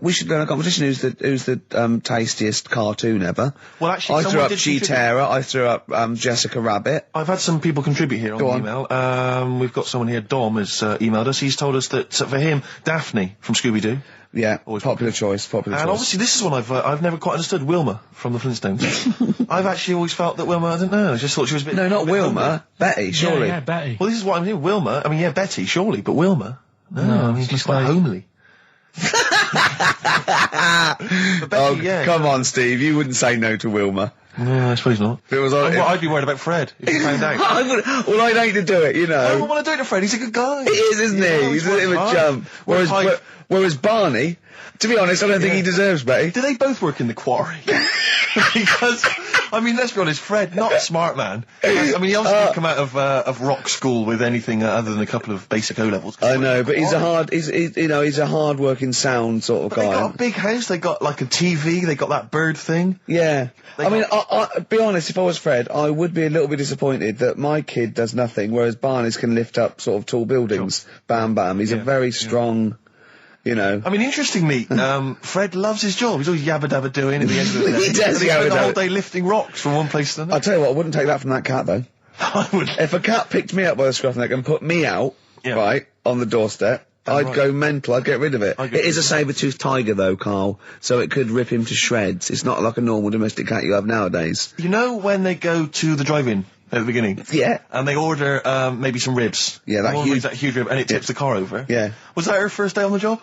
we should go in a competition. Who's the tastiest cartoon ever? Well, actually, I threw up contribute. Cheetara. I threw up Jessica Rabbit. I've had some people contribute here on the email. We've got someone here. Dom has emailed us. He's told us that for him, Daphne from Scooby-Doo. Yeah, popular choice. And obviously, this is one I've never quite understood. Wilma from the Flintstones. I've actually always felt that Wilma. I don't know. I just thought she was a bit. No, not Wilma. Homely. Betty, surely. Yeah, Betty. Well, this is what I'm hearing. Wilma. I mean, yeah, Betty, surely, but Wilma. No, I mean, she's quite homely. But Betty, come on, Steve. You wouldn't say no to Wilma. No, I suppose not. If it was I'd be worried about Fred if he found out. I'd hate to do it, you know. I wouldn't want to do it to Fred. He's a good guy. He is, isn't he? He's a bit of a jump. Whereas Barney, to be honest, I don't think he deserves Betty. Do they both work in the quarry? Because, I mean, let's be honest, Fred, not a smart man. I mean, he obviously didn't come out of rock school with anything other than a couple of basic O-levels. I know, but he's a hard-working, sound sort of guy. They got a big house, they got like a TV, they got that bird thing. Yeah. I be honest, if I was Fred, I would be a little bit disappointed that my kid does nothing, whereas Barney's can lift up sort of tall buildings. Sure. Bam, bam. He's a very strong... You know. I mean, interestingly, Fred loves his job. He's always yabba-dabba doing at the end of the day. He does spend the whole day lifting rocks from one place to another. I'll tell you what, I wouldn't take that from that cat, though. I would. If a cat picked me up by the scruff neck and put me out, right, on the doorstep, I'd go mental. I'd get rid of it. It is a saber-toothed tiger, though, Carl, so it could rip him to shreds. It's not like a normal domestic cat you have nowadays. You know when they go to the drive-in at the beginning? Yeah. And they order, maybe some ribs. Yeah, that huge rib, and it tips the car over. Yeah. Was that her first day on the job?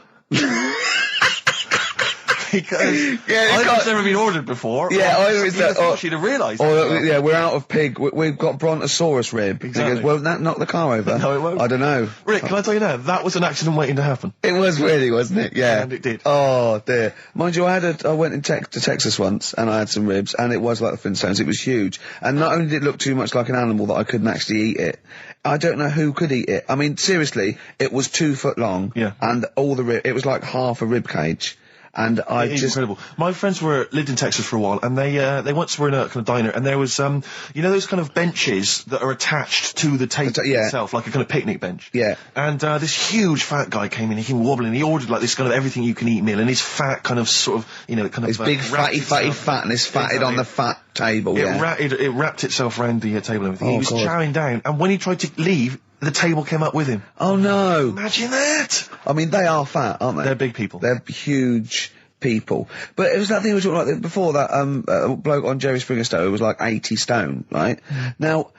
Because I've never been ordered before. Yeah, either it's that, she'd have realised. Yeah, we're out of pig. We've got Brontosaurus rib. Exactly. He goes, won't that knock the car over? No, it won't. I don't know. Rick, can I tell you now? That was an accident waiting to happen. It was really, wasn't it? Yeah. And it did. Oh, dear. Mind you, I went to Texas once, and I had some ribs, and it was like the Flintstones. It was huge. And not only did it look too much like an animal that I couldn't actually eat it, I don't know who could eat it. I mean, seriously, it was 2 foot long. Yeah. And all the it was like half a rib cage. And It's incredible. My friends lived in Texas for a while, and they once were in a kind of diner, and there was, you know those kind of benches that are attached to the table itself, like a kind of picnic bench? Yeah. And, this huge fat guy came in, he came wobbling, he ordered like this kind of everything you can eat meal, and his fat kind of sort of, you know, kind of... His big fatty fat, and his fatted on the fat table, It wrapped itself around the table and everything. He was chowing down, and when he tried to leave, the table came up with him. Oh no! Imagine that! I mean, they are fat, aren't they? They're big people. They're huge people. But it was that thing we were talking about before, that bloke on Jerry Springer Show who was like 80 stone, right? Now,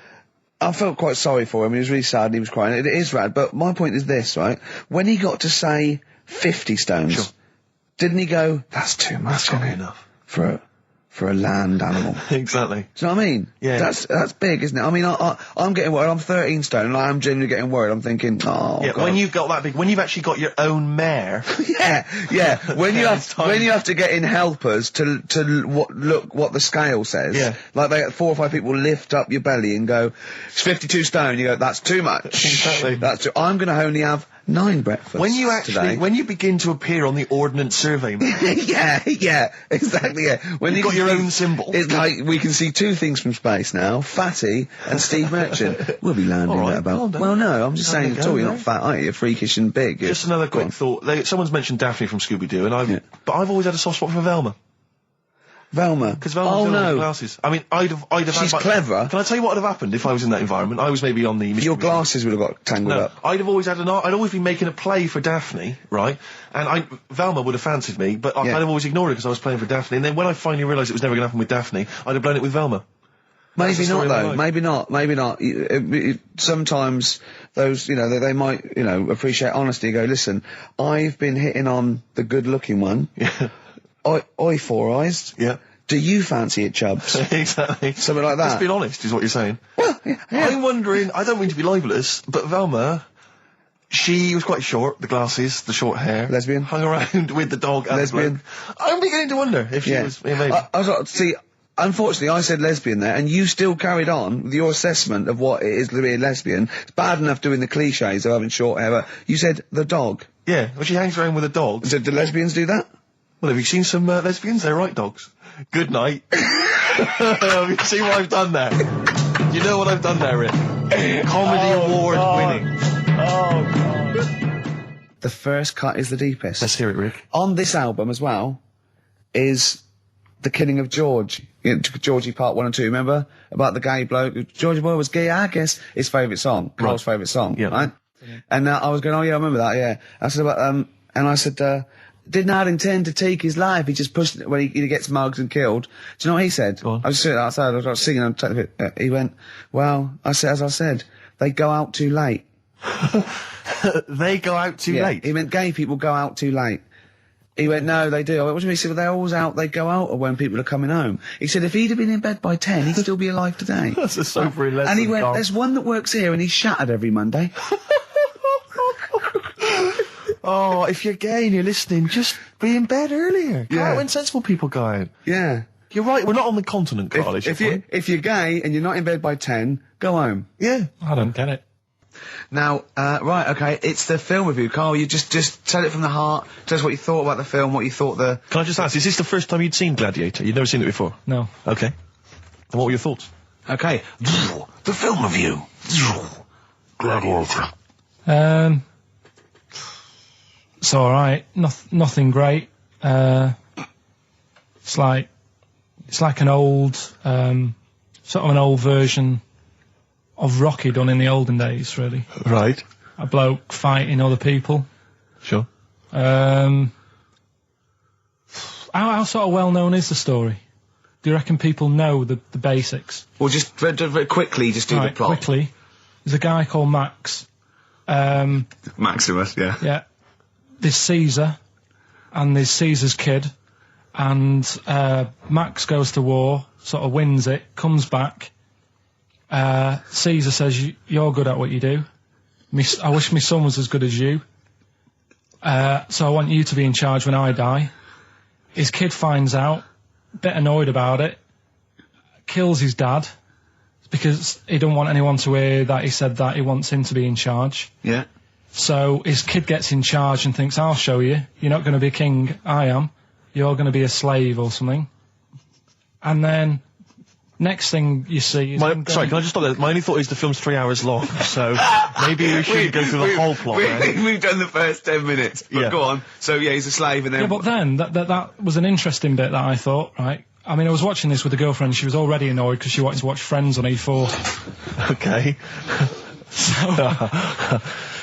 I felt quite sorry for him. He was really sad and he was crying. It is rad, but my point is this, right? When he got to say 50 stones, didn't he go, that's too much, that's enough. For a land animal. Exactly. Do you know what I mean? Yeah. That's big, isn't it? I mean, I'm getting worried. I'm 13 stone, and I'm genuinely getting worried. I'm thinking, oh, yeah, God. When you've got that big, when you've actually got your own mare. yeah. When you have to get in helpers to look what the scale says. Yeah. Like 4 or 5 people lift up your belly and go, it's 52 stone. You go, that's too much. Exactly. I'm going to only have 9 breakfasts when you begin to appear on the Ordnance Survey map. yeah, exactly, yeah. When you've got your own symbol. It's like, we can see 2 things from space now, Fatty and Steve Merchant. We'll be landing at about... Well, no, I'm just saying at all, you're not fat, are you? You're freakish and big. Just another quick thought. Someone's mentioned Daphne from Scooby-Doo, and but I've always had a soft spot for Velma. Velma? Because Velma's got glasses. I mean, I'd have She's clever. Can I tell you what would have happened if I was in that environment? I was maybe on the... Your glasses would have got tangled up. I'd always been making a play for Daphne, right? And Velma would have fancied me, but I'd have always ignored it because I was playing for Daphne. And then when I finally realised it was never going to happen with Daphne, I'd have blown it with Velma. Maybe not, though. Maybe not. Sometimes those, you know, they might, you know, appreciate honesty and go, listen, I've been hitting on the good-looking one. Yeah. Oi, Four Eyes. Yeah. Do you fancy it, Chubbs? Exactly. Something like that. Let's be honest, is what you're saying. Well, yeah. I'm wondering, I don't mean to be libelous, but Velma, she was quite short, the glasses, the short hair. Lesbian. Hung around with the dog and lesbian. The bloke. I'm beginning to wonder if she was... Yeah, maybe. I was like, see, unfortunately, I said lesbian there, and you still carried on with your assessment of what it is to be a lesbian. It's bad enough doing the cliches of having short hair, but you said the dog. Yeah, well, she hangs around with a dog. So do lesbians do that? Well, have you seen some lesbians? They're right dogs. Good night. Have you seen what I've done there? You know what I've done there, Rick? Comedy award winning. Oh, God. the first cut is the deepest. Let's hear it, Rick. On this album as well is The Killing of George. Georgie Part 1 and 2, remember? About the gay bloke. Georgie Boy was gay, I guess. His favourite song. Carl's favourite song, right? And I was going, oh yeah, I remember that, yeah. I said about, and I said, did not intend to take his life. He just pushed it when he gets mugged and killed. Do you know what he said? I was sitting outside, I was singing, he went, well, as I said, they go out too late. They go out too late? He meant gay people go out too late. He went, no, they do. I went, what do you mean? He said, well, they're always out, they go out when people are coming home. He said, if he'd have been in bed by 10, he'd still be alive today. That's a sobering lesson. And he went, Carl. there's one that works here and he's shattered every Monday. Oh, if you're gay and you're listening, just be in bed earlier. Yeah. When sensible people go out. Yeah. You're right, we're not on the continent, Carl. If you're gay and you're not in bed by 10, go home. Yeah. I don't get it. Now, right, okay, it's the film review. Carl, you just tell it from the heart. Tell us what you thought about the film, what you thought Can I just ask, is this the first time you'd seen Gladiator? You'd never seen it before? No. Okay. And what were your thoughts? Okay. The film review. Gladiator. It's alright. Nothing great. It's like an old, sort of an old version of Rocky done in the olden days, really. Right. A bloke fighting other people. Sure. How sort of well known is the story? Do you reckon people know the basics? Well, just very quickly, just do the plot. Quickly. There's a guy called Max. Maximus, yeah. Yeah. There's Caesar, and there's Caesar's kid, and Max goes to war, sort of wins it, comes back. Caesar says, you're good at what you do. I wish my son was as good as you. So I want you to be in charge when I die. His kid finds out, a bit annoyed about it, kills his dad, because he don't want anyone to hear that he said that he wants him to be in charge. Yeah. So his kid gets in charge and thinks, I'll show you. You're not going to be king, I am. You're going to be a slave or something. And then, next thing you see is... Sorry, can I just stop there? My only thought is the film's 3 hours long, so maybe we shouldn't go through the whole plot. We've done the first 10 minutes, but go on. So, yeah, he's a slave and then... Yeah, but then, that was an interesting bit that I thought, right? I mean, I was watching this with a girlfriend, she was already annoyed because she wanted to watch Friends on E4. Okay.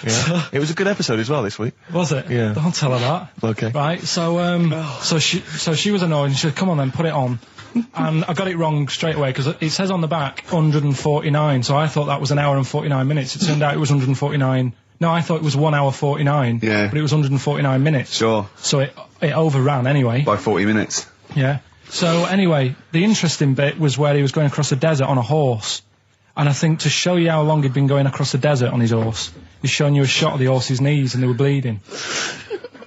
Yeah. It was a good episode as well this week. Was it? Yeah. Don't tell her that. Okay. Right, so she was annoyed and she said, come on then, put it on. And I got it wrong straight away because it says on the back 149, so I thought that was an hour and 49 minutes. It turned out it was 149. No, I thought it was 1 hour 49. Yeah. But it was 149 minutes. Sure. So it overran anyway. By 40 minutes. Yeah. So anyway, the interesting bit was where he was going across the desert on a horse. And I think to show you how long he'd been going across the desert on his horse, he's showing you a shot of the horse's knees and they were bleeding.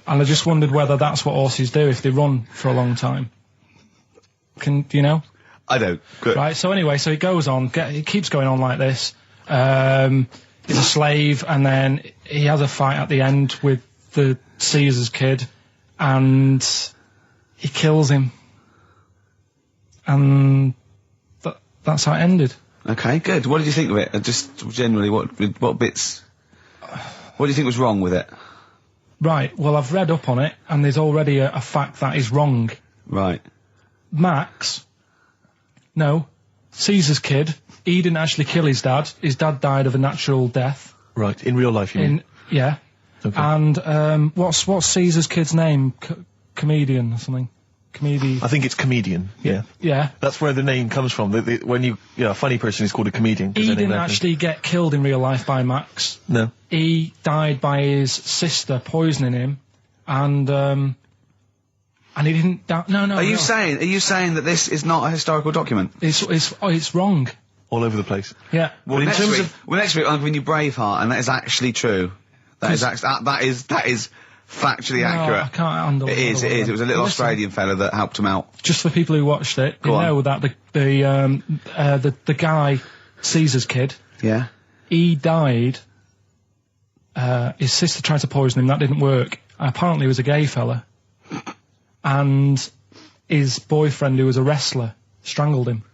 And I just wondered whether that's what horses do if they run for a long time. Do you know? I don't. Good. Right, so anyway, so he goes on, he keeps going on like this. He's a slave, and then he has a fight at the end with the Caesar's kid, and he kills him. And that's how it ended. Okay, good. What did you think of it? Just generally, what bits... What do you think was wrong with it? Right, well, I've read up on it, and there's already a fact that is wrong. Right. Caesar's kid, he didn't actually kill his dad. His dad died of a natural death. Right, in real life, you mean? Yeah. Okay. And, what's Caesar's kid's name? Comedian or something? I think it's comedian, yeah. Yeah. That's where the name comes from. When a funny person is called a comedian. He didn't actually get killed in real life by Max. No. He died by his sister poisoning him, and he didn't die. No. Are you saying that this is not a historical document? It's wrong. All over the place. Yeah. Well, next week I'm giving you Braveheart, and that is actually true. That is factually accurate. I can't handle it. It is. It was a little Australian fella that helped him out. Just for people who watched it, they know that the guy, Caesar's kid, yeah, he died. His sister tried to poison him. That didn't work. Apparently, he was a gay fella, and his boyfriend, who was a wrestler, strangled him.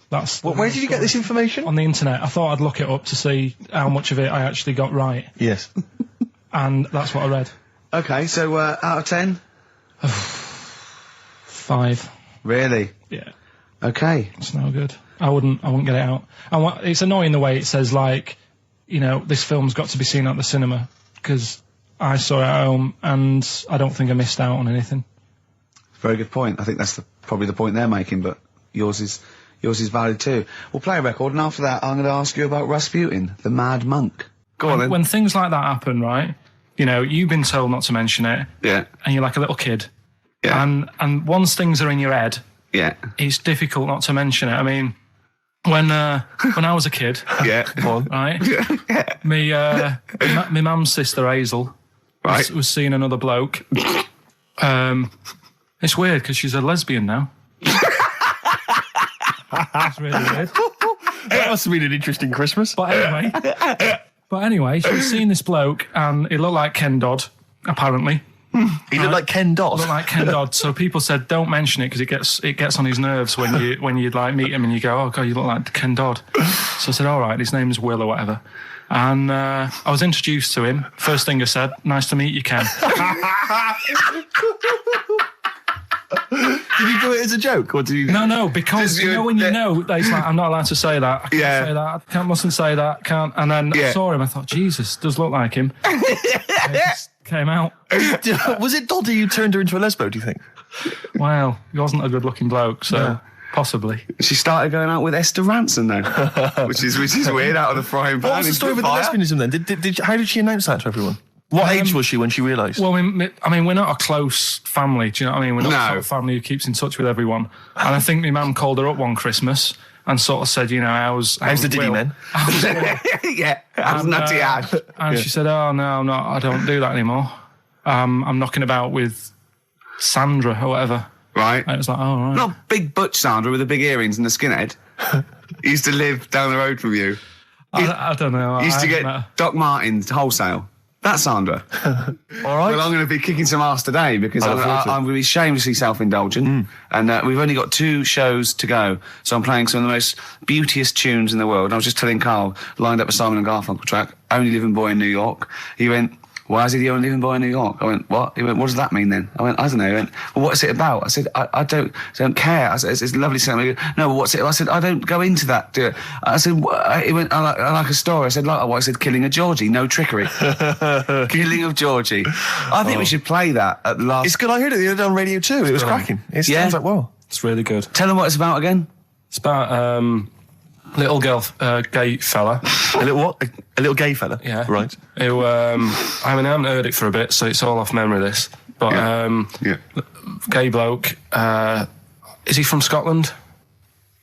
Where did you get this information? On the internet. I thought I'd look it up to see how much of it I actually got right. Yes. and that's what I read. Okay, so out of 10? 5. Really? Yeah. Okay. It's no good. I wouldn't get it out. It's annoying the way it says, like, you know, this film's got to be seen at the cinema, because I saw it at home and I don't think I missed out on anything. Very good point. I think that's probably the point they're making, but yours is valid too. We'll play a record, and after that I'm going to ask you about Rasputin, the Mad Monk. Go on then. When things like that happen, right, you know, you've been told not to mention it. Yeah. And you're like a little kid. Yeah. And once things are in your head, yeah, it's difficult not to mention it. I mean, when I was a kid, yeah, right, yeah, my mum's sister Hazel, right, was seeing another bloke. It's weird because she's a lesbian now. That's really weird. That must have been an interesting Christmas. But anyway, she was seeing this bloke, and he looked like Ken Dodd, apparently. He looked like Ken Dodd. Looked like Ken Dodd. So people said, don't mention it because it gets on his nerves when you like meet him and you go, oh god, you look like Ken Dodd. So I said, all right, his name's Will or whatever. And I was introduced to him. First thing I said, nice to meet you, Ken. Did you do it as a joke, or did you? No, because you know when you know that he's like, I'm not allowed to say that. I can't say that. I mustn't say that. Can't. And then I saw him. I thought, Jesus, does look like him. It just came out. Was it Doddy who turned her into a lesbo? Do you think? Well, he wasn't a good-looking bloke, so possibly. She started going out with Esther Ranson then, which is weird. Out of the frying pan. What was the story with the lesbianism then? How did she announce that to everyone? What age was she when she realised? Well, I mean, we're not a close family, do you know what I mean? We're not a sort of family who keeps in touch with everyone. And I think my mum called her up one Christmas and sort of said, you know, how's the Diddy men? Yeah, how's Nutty Ash? And she said, oh, no, I don't do that anymore. I'm knocking about with Sandra or whatever. Right. And it was like, oh, right. Not big butch Sandra with the big earrings and the skinhead. He used to live down the road from you. I don't know. He used to get Doc Martens wholesale. That's Sandra. All right. Well, I'm going to be kicking some ass today because I'm going to be shamelessly self-indulgent. And we've only got 2 shows to go. So I'm playing some of the most beauteous tunes in the world. And I was just telling Karl, lined up a Simon & Garfunkel track, Only Living Boy in New York. He went, why is he the only living boy in New York? I went, what? He went, what does that mean then? I went, I don't know. He went, well, what's it about? I said, I don't care. I said, it's lovely song. He went, no, what's it? I said, I don't go into that. Do it. I said, he went, I like a story. I said, like what? I said, killing of Georgie, no trickery. Killing of Georgie. I think we should play that at the last. It's good. I heard it the other day on Radio 2. It was cracking. It sounds like, well. It's really good. Tell them what it's about again. It's about little girl, gay fella. A little what? A little gay fella? Yeah. Right. Who, I haven't heard it for a bit, so it's all off memory, this. But, gay bloke. Is he from Scotland?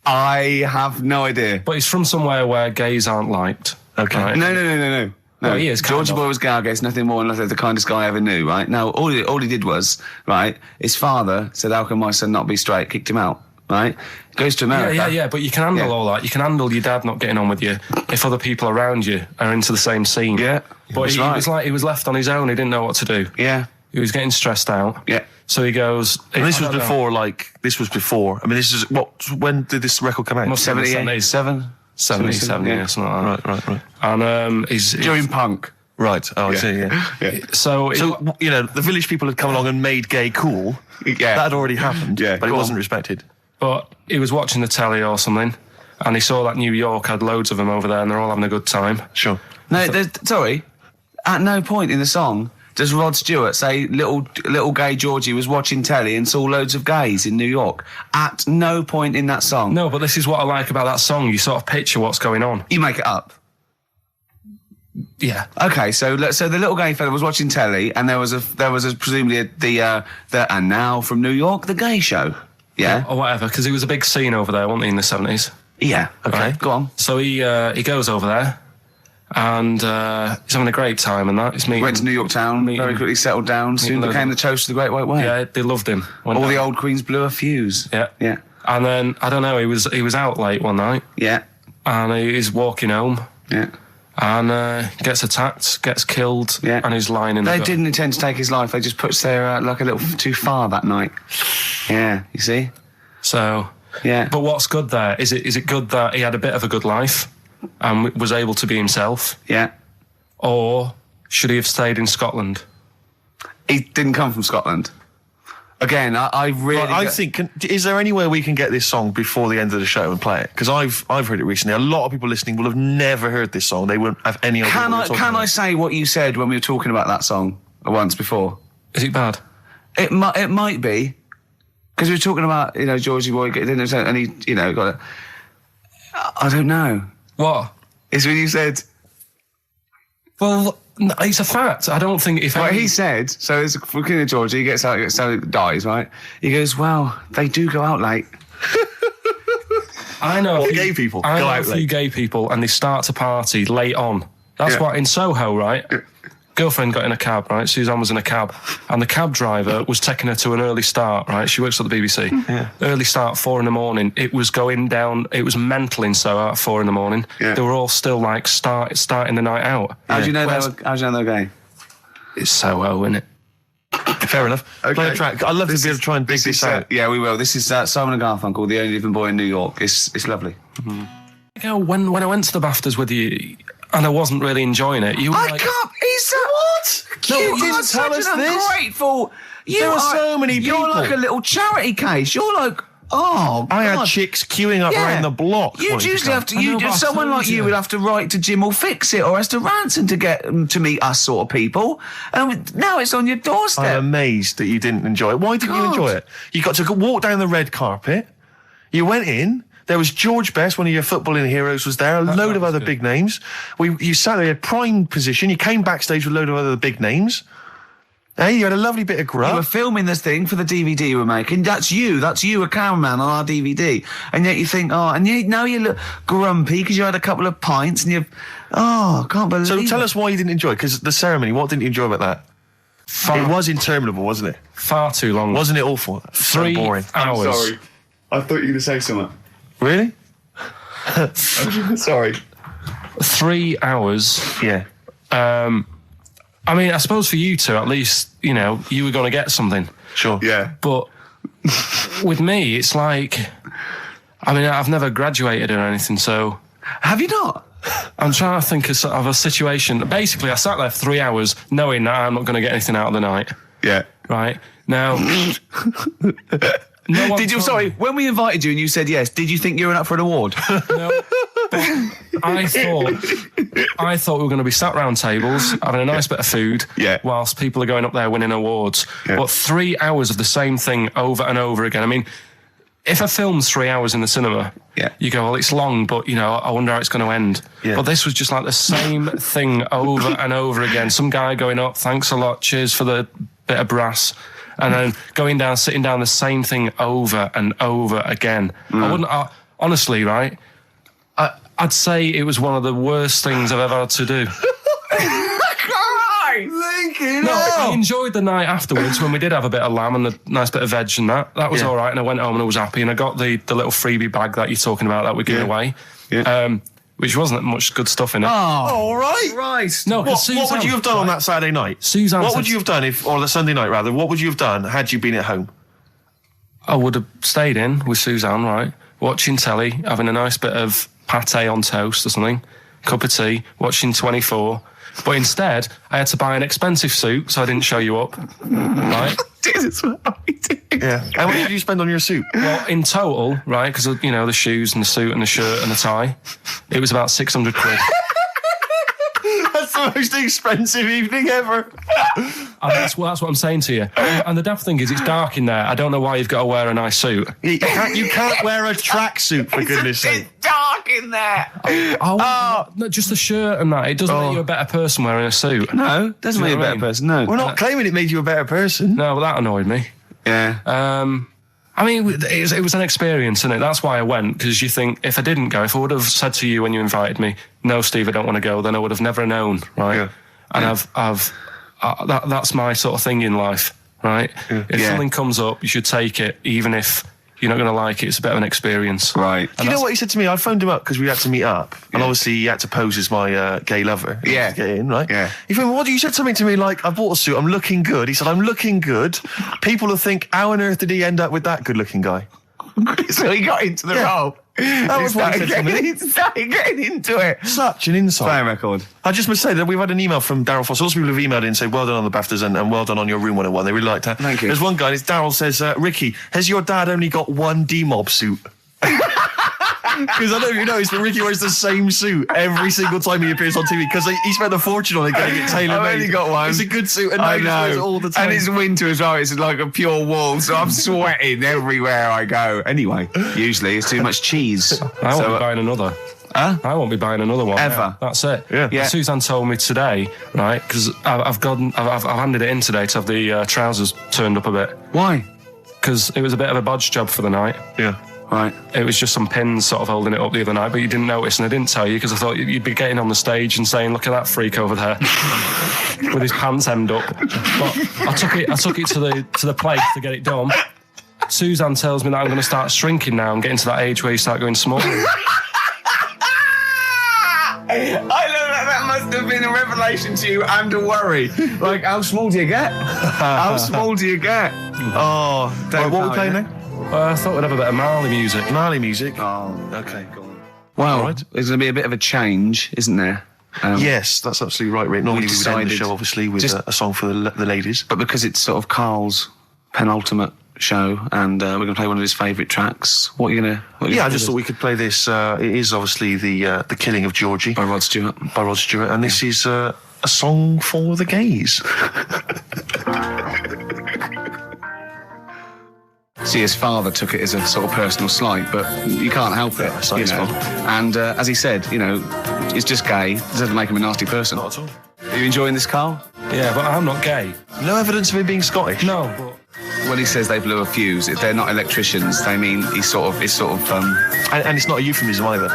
I have no idea. But he's from somewhere where gays aren't liked. Okay. Right? No. No, he is. Georgie Boy was gay, I guess, nothing more than the kindest guy I ever knew, right? Now, all he did was, right, his father said, how can my son not be straight? Kicked him out. Right? Goes to America. Yeah, but you can handle all that. You can handle your dad not getting on with you if other people around you are into the same scene. Yeah. But he was like, he was left on his own. He didn't know what to do. Yeah. He was getting stressed out. Yeah. So he goes... And this was before. I mean, this is... when did this record come out? 77? 77, yeah, something like that. Right. And he's... During punk. Right. Oh, I see, yeah. So, you know, the village people had come along and made gay cool. Yeah. That had already happened. Yeah. But it wasn't respected. But he was watching the telly or something, and he saw that New York had loads of them over there, and they're all having a good time. Sure. No, sorry. At no point in the song does Rod Stewart say little gay Georgie was watching telly and saw loads of gays in New York. At no point in that song. No, but this is what I like about that song. You sort of picture what's going on. You make it up. Yeah. Okay, so the little gay fella was watching telly, and there was presumably the and now from New York, the gay show. Yeah. Or whatever, because it was a big scene over there, wasn't he, in the 70s? Yeah. Okay. Right. Go on. So he goes over there, and he's having a great time and that. He's meeting... Went to New York town, very quickly settled down, soon became the toast of the Great White Way. Yeah, they loved him. All the old queens blew a fuse. Yeah. Yeah. And then, I don't know, he was out late one night. Yeah. And he's walking home. Yeah. And gets attacked, gets killed, and he's lying in the... They didn't intend to take his life, they just pushed their luck a little too far that night. Yeah, you see? So... Yeah. But what's good there? Is it good that he had a bit of a good life and was able to be himself? Yeah. Or should he have stayed in Scotland? He didn't come from Scotland. Again, I really... Well, I think, is there any way we can get this song before the end of the show and play it? Because I've heard it recently. A lot of people listening will have never heard this song. They won't have any idea what we're talking about. I say what you said when we were talking about that song once before? Is it bad? It might be. Because we were talking about, Georgie Boy, and he, got it. I don't know. What? It's when you said... Well, no, it's a fact. I don't think if... Well, he said, so it's looking at Georgie, he gets out, dies, right? He goes, well, they do go out late. I know. Gay people I go know out a few late. gay people, and they start to party late on. That's why in Soho, right? Girlfriend got in a cab, right? Suzanne was in a cab, and the cab driver was taking her to an early start, right? She works at the BBC. Yeah. Early start, 4 a.m. It was going down. It was mental in Soho at 4 a.m. Yeah. They were all still like starting the night out. How do you know they're gay? It's Soho, isn't it? Fair enough. Okay. Play a track. I'd love to be able to try and dig this out. Yeah, we will. This is Simon & Garfunkel, The Only Living Boy in New York. It's lovely. When I went to the BAFTAs with you, and I wasn't really enjoying it, you were I like... can't. What? No, You you didn't are tell such us an this. ungrateful. There were so many You're people. like a little charity case. You're like, oh, I God. had chicks queuing up Yeah. around the block. You'd wanting usually come. have to. I know, but I Someone told like you you. would have to write to Jim or Fix It or Esther Ranson to get them to meet us sort of people. And now it's on your doorstep. I'm amazed that you didn't enjoy it. Why didn't you God. enjoy it? You got to walk down the red carpet. You went in. There was George Best, one of your footballing heroes, was there. A load of other big names. You sat there, prime position. You came backstage with a load of other big names. Hey, you had a lovely bit of You were grub. filming this thing for the DVD you were making. That's you, a cameraman on our DVD. And yet you think, now you look grumpy because you had a couple of pints and I can't believe So it. tell us why you didn't enjoy it, because the ceremony, what didn't you enjoy about that? It was interminable, wasn't it? Far too long. Wasn't it awful? 3 So boring. hours. I thought you were going to say something. Really? Sorry. 3 hours. Yeah. I mean, I suppose for you two, at least, you were going to get something. Sure. Yeah. But with me, it's like, I mean, I've never graduated or anything, so Have you not? I'm trying to think of a situation. Basically, I sat there for 3 hours knowing that I'm not going to get anything out of the night. Yeah. Right? Now... No one Did you? told Sorry, me. when we invited you and you said yes, did you think you were up for an award? No, but I thought we were going to be sat round tables having a nice bit of food, whilst people are going up there winning awards. Yeah. But 3 hours of the same thing over and over again. I mean, if a film's 3 hours in the cinema, you go, well, it's long, but I wonder how it's going to end. Yeah. But this was just like the same thing over and over again. Some guy going up, thanks a lot, cheers for the bit of brass. And then going down, sitting down, the same thing over and over again. Honestly, right? I'd say it was one of the worst things I've ever had to do. Lincoln, I enjoyed the night afterwards when we did have a bit of lamb and a nice bit of veg and that. That was all right, and I went home and I was happy, and I got the little freebie bag that you're talking about that we're giving away. Yeah. Which wasn't much good stuff in it. Oh, all right. Right. No, What would you have done on that Saturday night? Suzanne What said- would you have done or the Sunday night rather? What would you have done had you been at home? I would have stayed in with Suzanne, right? Watching telly, having a nice bit of pate on toast or something, cup of tea, watching 24. But instead, I had to buy an expensive suit so I didn't show you up, right? Yeah. How much did you spend on your suit? Well, in total, right, because, the shoes and the suit and the shirt and the tie, it was about 600 quid. That's the most expensive evening ever. And that's what I'm saying to you. And the daft thing is, it's dark in there. I don't know why you've got to wear a nice suit. You can't wear a tracksuit, for goodness sake. It's dark in there. No, just the shirt and that. It doesn't make you a better person wearing a suit. No, doesn't Do make you you know a what I better mean? person. No. We're not claiming it made you a better person. No, but that annoyed me. Yeah. I mean, it was an experience, innit? That's why I went, because you think, if I didn't go, if I would have said to you when you invited me, no, Steve, I don't want to go, then I would have never known, right? Yeah. And that's my sort of thing in life, right? If something comes up, you should take it, even if you're not going to like it. It's a bit of an experience. Right. Do you know what he said to me? I phoned him up because we had to meet up, and obviously he had to pose as my gay lover. Yeah. To get in, right? Yeah. He phoned me, you said something to me like, I bought a suit, I'm looking good. He said, I'm looking good. People will think, how on earth did he end up with that good-looking guy? So he got into the role. That was what he said to me. He started getting into it. Such an insight. Play a record. I just must say that we've had an email from Daryl Foss. Lots of people have emailed in and said, well done on the BAFTAs and well done on your Room 101. They really liked that. Thank you. There's one guy, and it's Daryl says, Ricky, has your dad only got one D-Mob suit? Because I don't know if you noticed, but Ricky wears the same suit every single time he appears on TV because he spent a fortune on it getting it tailor-made. I've only got one. It's a good suit, and I he wears it know. all the time. And it's winter as well. It's like a pure wool, so I'm sweating everywhere I go. Anyway, usually it's too much cheese. I won't be buying another. Huh? I won't be buying another one. Ever. Yeah, that's it. Yeah. Suzanne told me today, right, because I've handed it in today to have the trousers turned up a bit. Why? Because it was a bit of a bodge job for the night. Yeah. Right. It was just some pins sort of holding it up the other night, but you didn't notice, and I didn't tell you because I thought you'd be getting on the stage and saying, "Look at that freak over there with his pants hemmed up." But I took it to the place to get it done. Suzanne tells me that I'm going to start shrinking now and getting to that age where you start going small. I love that must have been a revelation to you and a worry. Like, how small do you get? How small do you get? Oh, Don't what are we know, playing yeah. now? I thought we'd have a bit of Marley music. Marley music. Oh, Okay, go on. well, All right. there's going to be a bit of a change, isn't there? Yes, that's absolutely right, Rick. Normally we would end the decided show, obviously, with just- a song for the ladies. But because it's sort of Karl's penultimate show, and we're going to play one of his favourite tracks, what are you going to... Yeah, I just thought we could play this. It is obviously the Killing of Georgie By Rod Stewart. by Rod Stewart, and this is a song for the gays. See, his father took it as a sort of personal slight, but you can't help it, it's not you his know. fault. And as he said, you know, it's just gay. It doesn't make him a nasty person. Not at all. Are you enjoying this, Karl? Yeah, but I'm not gay. No evidence of him being Scottish. No, but When he says they blew a fuse, if they're not electricians, they mean and it's not a euphemism either.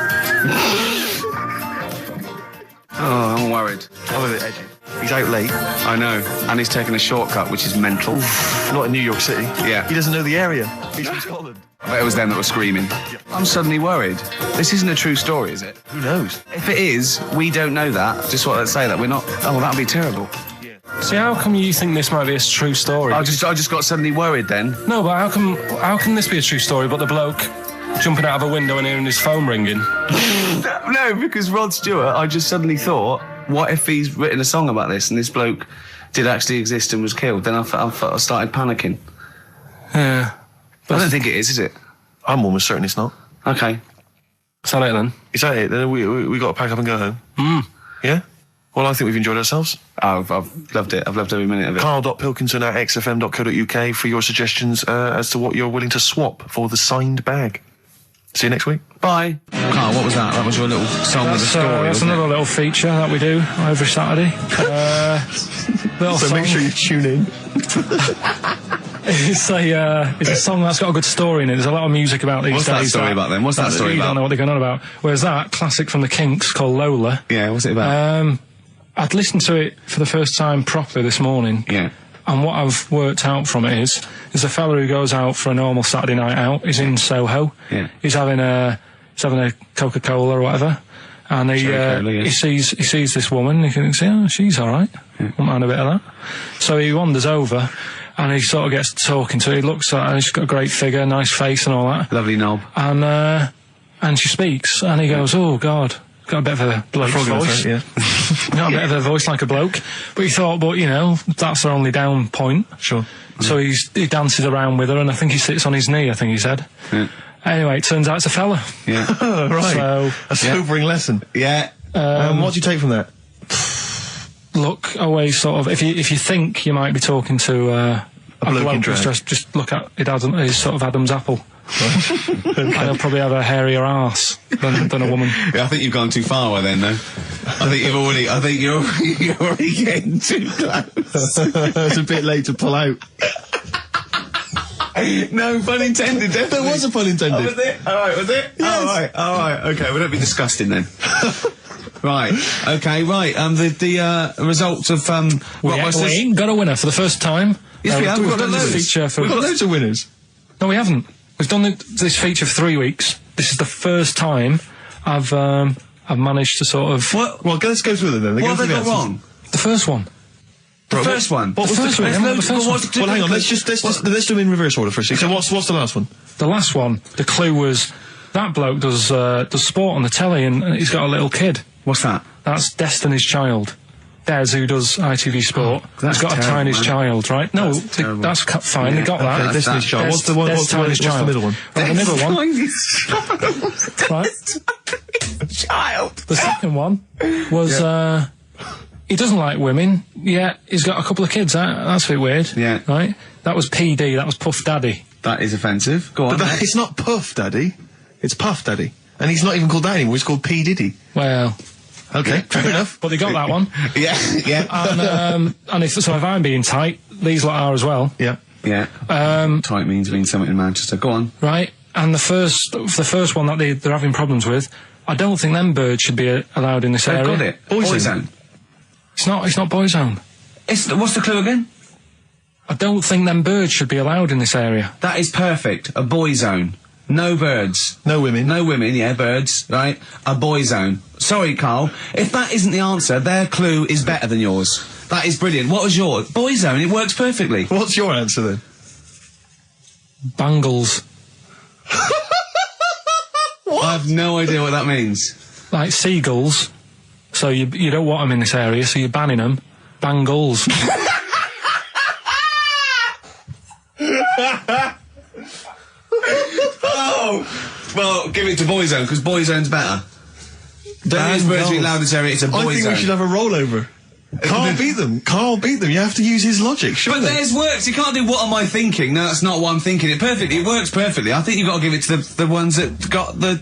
Oh, I'm worried. I'm a bit edgy. He's out late. I know. And he's taken a shortcut, which is mental. Not in New York City. Yeah. He doesn't know the area. He's from Scotland. I bet it was them that were screaming. I'm suddenly worried. This isn't a true story, is it? Who knows? If it is, we don't know that. Just want to say that we're not... Oh, well, that'd be terrible. see, how come you think this might be a true story? I just got suddenly worried then. No, but how can this be a true story? But the bloke jumping out of a window and hearing his phone ringing. No, because Rod Stewart, I just suddenly thought, what if he's written a song about this and this bloke did actually exist and was killed? Then I started panicking. Yeah. I don't think it is it? I'm almost certain it's not. Okay. Is that it then? Is that it? Then we got to pack up and go home. Yeah? Well, I think we've enjoyed ourselves. Oh, I've loved it. I've loved every minute of it. Karl.Pilkington@xfm.co.uk for your suggestions as to what you're willing to swap for the signed bag. See you next week. Bye. Karl, what was that? That was your little song with a story, That's wasn't another little feature that we do every Saturday. Little So make song. sure you tune in. It's a song that's got a good story in it. There's a lot of music about these What's days. that story about then? What's that story You about? don't know what they're going on about. Whereas that, classic from the Kinks, called Lola, Yeah, what's it about? I'd listened to it for the first time properly this morning. Yeah. And what I've worked out from it is a fella who goes out for a normal Saturday night out. He's in Soho. Yeah. He's having a Coca-Cola or whatever. And Cherry Cola, yeah. he sees this woman. He thinks, oh, she's all right. Won't mind a bit of that. So he wanders over, and he sort of gets talking to her. He looks at her. She's got a great figure, nice face, and all that. Lovely knob. And she speaks, and he goes, "Oh God." Got a bit of a bloke's voice. Yeah. Got a bit of a voice like a bloke. But he thought, but, you know, that's her only down point. Sure. So he dances around with her, and I think he sits on his knee, I think he said. Yeah. Anyway, it turns out it's a fella. Yeah. Right. So, A sobering lesson. Yeah. What do you take from that? look, always sort of, if you think you might be talking to a bloke in drag. just look at his sort of Adam's apple. And he'll probably have a hairier arse than a woman. Yeah, I think you've gone too far then, though. I think you're already getting too close. It's a bit late to pull out. No pun intended, definitely. There was a pun intended. Oh, was it? Alright, was it? Yes. Alright, okay, we don't be disgusting then. Right, okay, right, the results of, We ain't got a winner for the first time. Yes, we have. We've We've got done this loads. feature for... We've got loads of winners. No, we haven't. We've done this feature for 3 weeks. This is the first time I've managed to sort of... What? Well, let's go through them then. what have they got wrong? The first one. The first one? What was The first one, the yeah, the first one. hang on, let's do them in reverse order first. So what's the last one? The last one, the clue was That bloke does sport on the telly, and he's got a little kid. What's that? That's Destiny's Child. Des, who does ITV Sport, that's has got terrible, a Tiny's man. Child, right? No, That's terrible. that's fine. They got that. Okay, Destiny's Child. Des- What's the one? Des What's the Tiny's Child. middle one? Right, the middle one. Right. Child. The second one was he doesn't like women. Yeah, he's got a couple of kids. That's a bit weird. Yeah. Right. That was PD. That was Puff Daddy. That is offensive. Go on. But it's not Puff Daddy. It's Puff Daddy. And he's not even called that anymore. He's called P. Diddy. Well, Okay, fair enough. but they got that one. yeah. And if I'm being tight, these lot are as well. Yeah. Yeah. Tight means something in Manchester. Go on. Right. And the first one that they're having problems with, I don't think them birds should be allowed in this They've area. got it. Boyzone. It's not Boyzone. What's the clue again? I don't think them birds should be allowed in this area. That is perfect. A boy zone. No birds. No women. No women, yeah, birds, right? A boy zone. Sorry, Carl. If that isn't the answer, their clue is better than yours. That is brilliant. What was yours? Boy zone, it works perfectly. What's your answer then? Bangles. I have no idea what that means. Like seagulls. So you don't want them in this area, so you're banning them. Bangles. Oh! Well, give it to boy zone, because boy zone's better. Don't use birds to be allowed in this area, it's a boy I think zone. we should have a rollover. Carl beat them. Carl beat them. You have to use his logic, But surely. theirs works. You can't do what am I thinking. No, that's not what I'm thinking. It perfectly. It works perfectly. I think you've got to give it to the ones that got the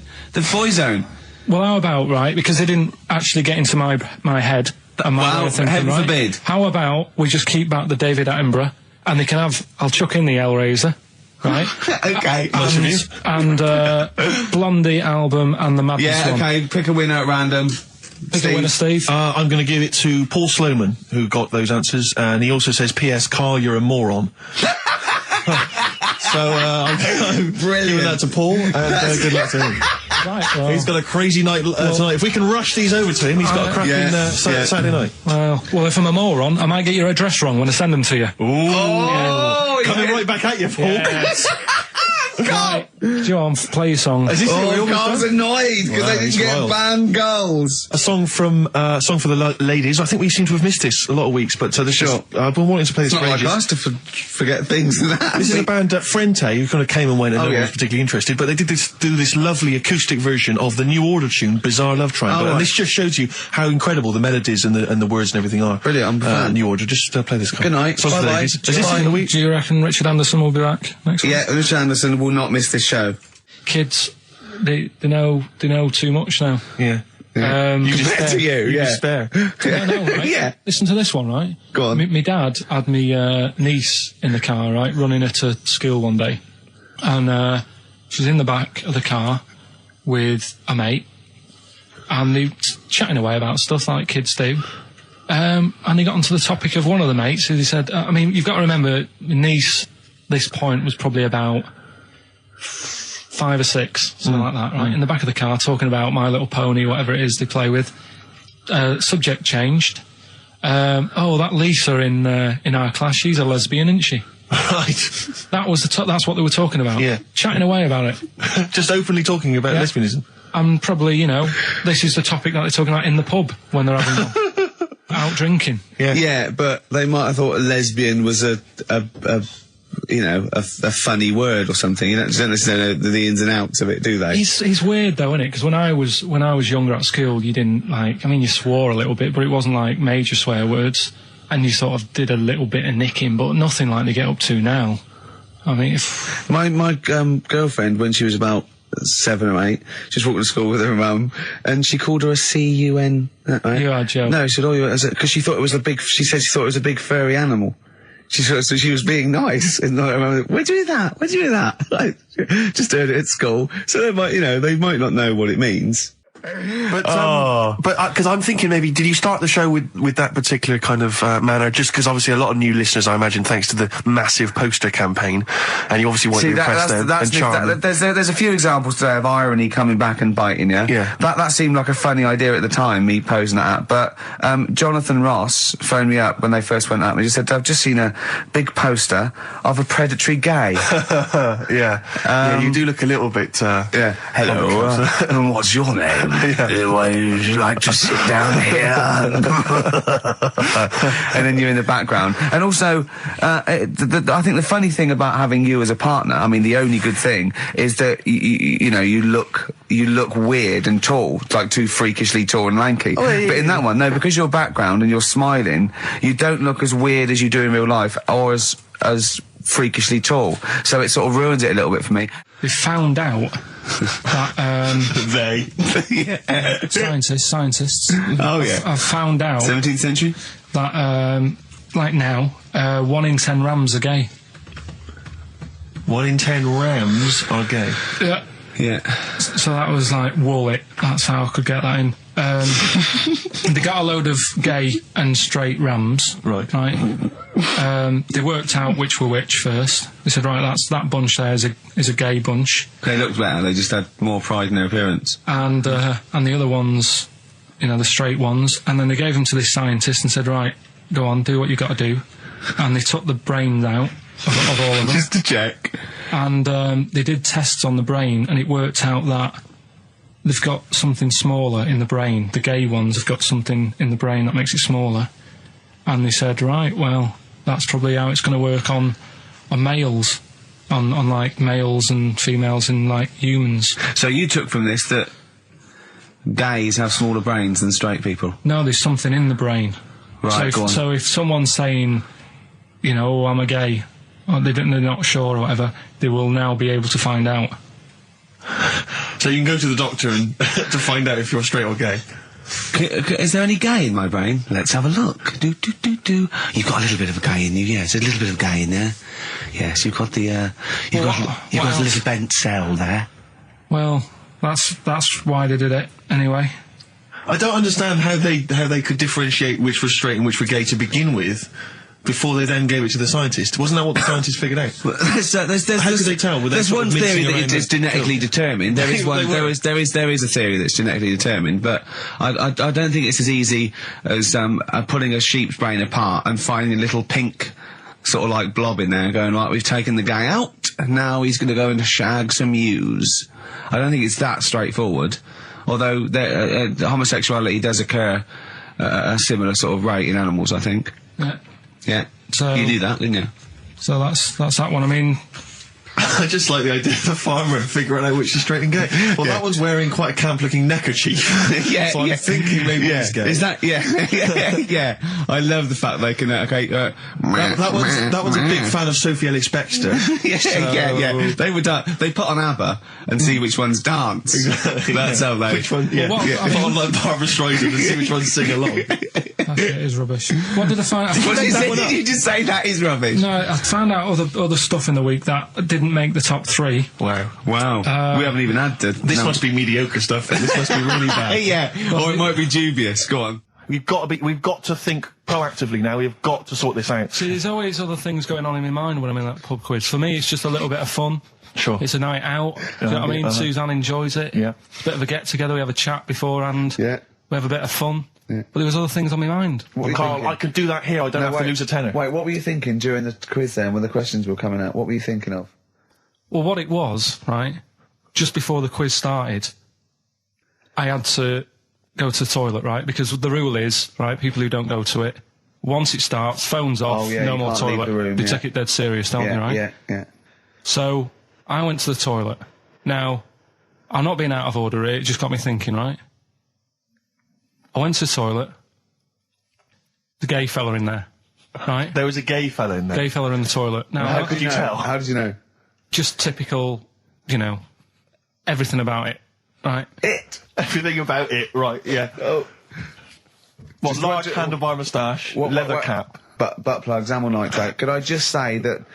boy zone. Well, how about, right, because they didn't actually get into my head and my Well, way of thinking, heaven right? forbid. How about we just keep back the David Attenborough, and they can have, I'll chuck in the Hellraiser, right? Okay. and Blondie album and the Madness Yeah, one. okay. Pick a winner at random. Pick a winner, Steve. I'm going to give it to Paul Sloman, who got those answers, and he also says, P.S. Carl, you're a moron. So, I'm giving that to Paul, and good luck to him. Right, well, He's got a crazy night tonight. If we can rush these over to him, he's got a cracking Saturday night. well, if I'm a moron, I might get your address wrong when I send them to you. Oh, Coming right back at you, Paul. Yes. Right, John, play your song. Is this what we Oh, almost Carl's done? annoyed because Wow, they didn't he's get wild. banned goals. A song from song for the ladies. I think we seem to have missed this a lot of weeks, but this Sure. is, I've been wanting to play this It's for not like ages. us to forget things like that. This is a band, Frente, who kind of came and went and no one yeah. was particularly interested, but they did do this lovely acoustic version of the New Order tune, Bizarre Love Triangle, Oh, and right. this just shows you how incredible the melodies and the words and everything are. Brilliant, I'm a fan. New Order, just play this. Good night. Songs for the Bye-bye. ladies. Is this Bye. in the week? Do you reckon Richard Anderson will be back next week? Yeah, Richard Anderson will not miss this show. Kids, they know too much now. Yeah. You Compared to you, yeah. Despair. I know, right? Yeah. Listen to this one, right? Go on. My dad had me niece in the car, right, running her to school one day, and she was in the back of the car with a mate, and they were chatting away about stuff like kids do. And they got onto the topic of one of the mates who they said, I mean, you've got to remember, my niece, this point was probably about 5 or 6, something like that, right? In the back of the car, talking about My Little Pony, whatever it is they play with. Subject changed. That Lisa in our class, she's a lesbian, isn't she? Right. That was that's what they were talking about. Yeah. Chatting away about it. Just openly talking about Yeah. lesbianism. And probably, this is the topic that they're talking about in the pub when they're having out drinking. Yeah. Yeah, but they might have thought a lesbian was a funny word or something. You don't necessarily know the ins and outs of it, do they? He's weird though, isn't it? Because when I was younger at school, you didn't you swore a little bit, but it wasn't like major swear words, and you sort of did a little bit of nicking, but nothing like they get up to now. I mean, if My girlfriend, when she was about 7 or 8, she was walking to school with her mum, and she called her a C-U-N. Right? You are joking. No, she said, because she thought it was she said she thought it was a big furry animal. So she was being nice, and I remember, where'd you do that? Where'd you do that? Like, just heard it at school. So they might not know what it means. But because I'm thinking maybe, did you start the show with that particular kind of manner? Just because obviously a lot of new listeners, I imagine, thanks to the massive poster campaign, and you obviously want to impress them and charm them. There's a few examples today of irony coming back and biting you. Yeah. That seemed like a funny idea at the time, me posing that. But Jonathan Ross phoned me up when they first went up and he just said, I've just seen a big poster of a predatory gay. Yeah, you do look a little bit. Yeah. Hello. And what's your name? Would you like to sit down here? And then you're in the background. And also, I think the funny thing about having you as a partner, I mean, the only good thing is that you know, you look weird and tall, like too freakishly tall and lanky. But in that one, no, because your background and you're smiling, you don't look as weird as you do in real life, or as freakishly tall. So it sort of ruins it a little bit for me. They found out that scientists. Oh yeah. I've found out 17th century that like now, 1 in 10 rams are gay. 1 in 10 rams are gay. Yeah. Yeah. So that was like Wallet. That's how I could get that in. They got a load of gay and straight rams. Right. They worked out which were which first. They said, right, that bunch there is a gay bunch. They looked better. They just had more pride in their appearance. And the other ones, you know, the straight ones. And then they gave them to this scientist and said, right, go on, do what you got to do. And they took the brains out of all of them. Just to check. And they did tests on the brain, and it worked out that they've got something smaller in the brain. The gay ones have got something in the brain that makes it smaller. And they said, right, well, that's probably how it's going to work on males, on like males and females and like humans. So you took from this that gays have smaller brains than straight people? No, there's something in the brain. Right, go on. So if someone's saying, you know, oh, I'm a gay, or they're not sure or whatever, they will now be able to find out. So you can go to the doctor and to find out if you're straight or gay. Is there any gay in my brain? Let's have a look. Do. You've got a little bit of a gay in you, yes. A little bit of gay in there. Yes, you've got the, you've got a little bent cell there. Well, that's why they did it, anyway. I don't understand how they could differentiate which was straight and which were gay to begin with, before they then gave it to the scientist. Wasn't that what the scientists figured out? How could they tell? There's one theory that it's genetically determined. There is one. There is a theory that's genetically determined, but I don't think it's as easy as pulling a sheep's brain apart and finding a little pink sort of like blob in there and going, right, we've taken the guy out and now he's going to go and shag some ewes. I don't think it's that straightforward. Although homosexuality does occur at a similar sort of rate in animals, I think. Yeah. Yeah. So you knew that, didn't you? So that's that one. I mean, I just like the idea of the farmer figuring out which is straight and gay. Well, that one's wearing quite a camp-looking neckerchief. So I'm thinking maybe he's gay. Is that? Yeah. I love the fact they can. That one's a big fan of Sophie Ellis-Bextor. Yeah. They would. They put on ABBA and see which ones dance. Exactly. That's how they. Which one? Yeah. Put on like Barbra Streisand and see which ones sing along. That shit is rubbish. What did I find out? Did you just say that is rubbish? No, I found out other stuff in the week that didn't make the top 3. Wow. We haven't even had to. This must be mediocre stuff. This must be really bad. Yeah. Or it might be dubious. Go on. We've got to think proactively now. We've got to sort this out. See, there's always other things going on in my mind when I'm in that pub quiz. For me, it's just a little bit of fun. Sure. It's a night out. You know what I mean? Suzanne enjoys it. Yeah. It's a bit of a get-together. We have a chat beforehand. Yeah. We have a bit of fun. Yeah. But there was other things on my mind. Well, Karl, I could do that here. I don't have to lose a tenner. Wait, what were you thinking during the quiz then, when the questions were coming out? What were you thinking of? Well, what it was, right, just before the quiz started, I had to go to the toilet, right, because the rule is, right, people who don't go to it, once it starts, phones off, no more toilet. They take it dead serious, don't they, right? Yeah. So, I went to the toilet. Now, I'm not being out of order here, it just got me thinking, right? I went to the toilet, the gay fella in there, right? There was a gay fella in there? Gay fella in the toilet. Now, how could you tell? How did you know? Just typical, you know, everything about it, right? Everything about it, right, yeah. Oh. What, large handlebar moustache, leather cap. Butt plugs, amyl nitrate. Could I just say that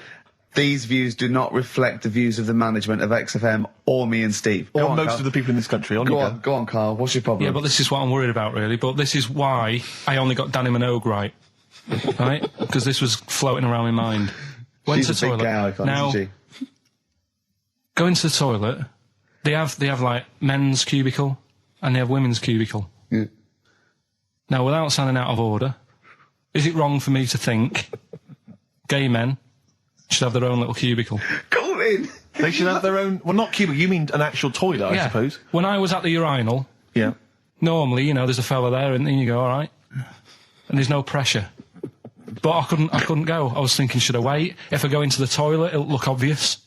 These views do not reflect the views of the management of XFM or me and Steve. Or Go on, most Carl. of the people in this country. Go on, Carl. What's your problem? Yeah, but this is what I'm worried about, really. But this is why I only got Danny Minogue right. Right? Because this was floating around my mind. Went She's to a the big toilet. gay icon, Now, isn't she? go into the toilet. They have like men's cubicle and they have women's cubicle. Yeah. Now, without sounding out of order, is it wrong for me to think gay men should have their own little cubicle? Call in. They should have their own... Well, not cubicle. You mean an actual toilet, I suppose. When I was at the urinal, Yeah. normally, you know, there's a fella there and then you go, all right. And there's no pressure. But I couldn't go. I was thinking, should I wait? If I go into the toilet, it'll look obvious.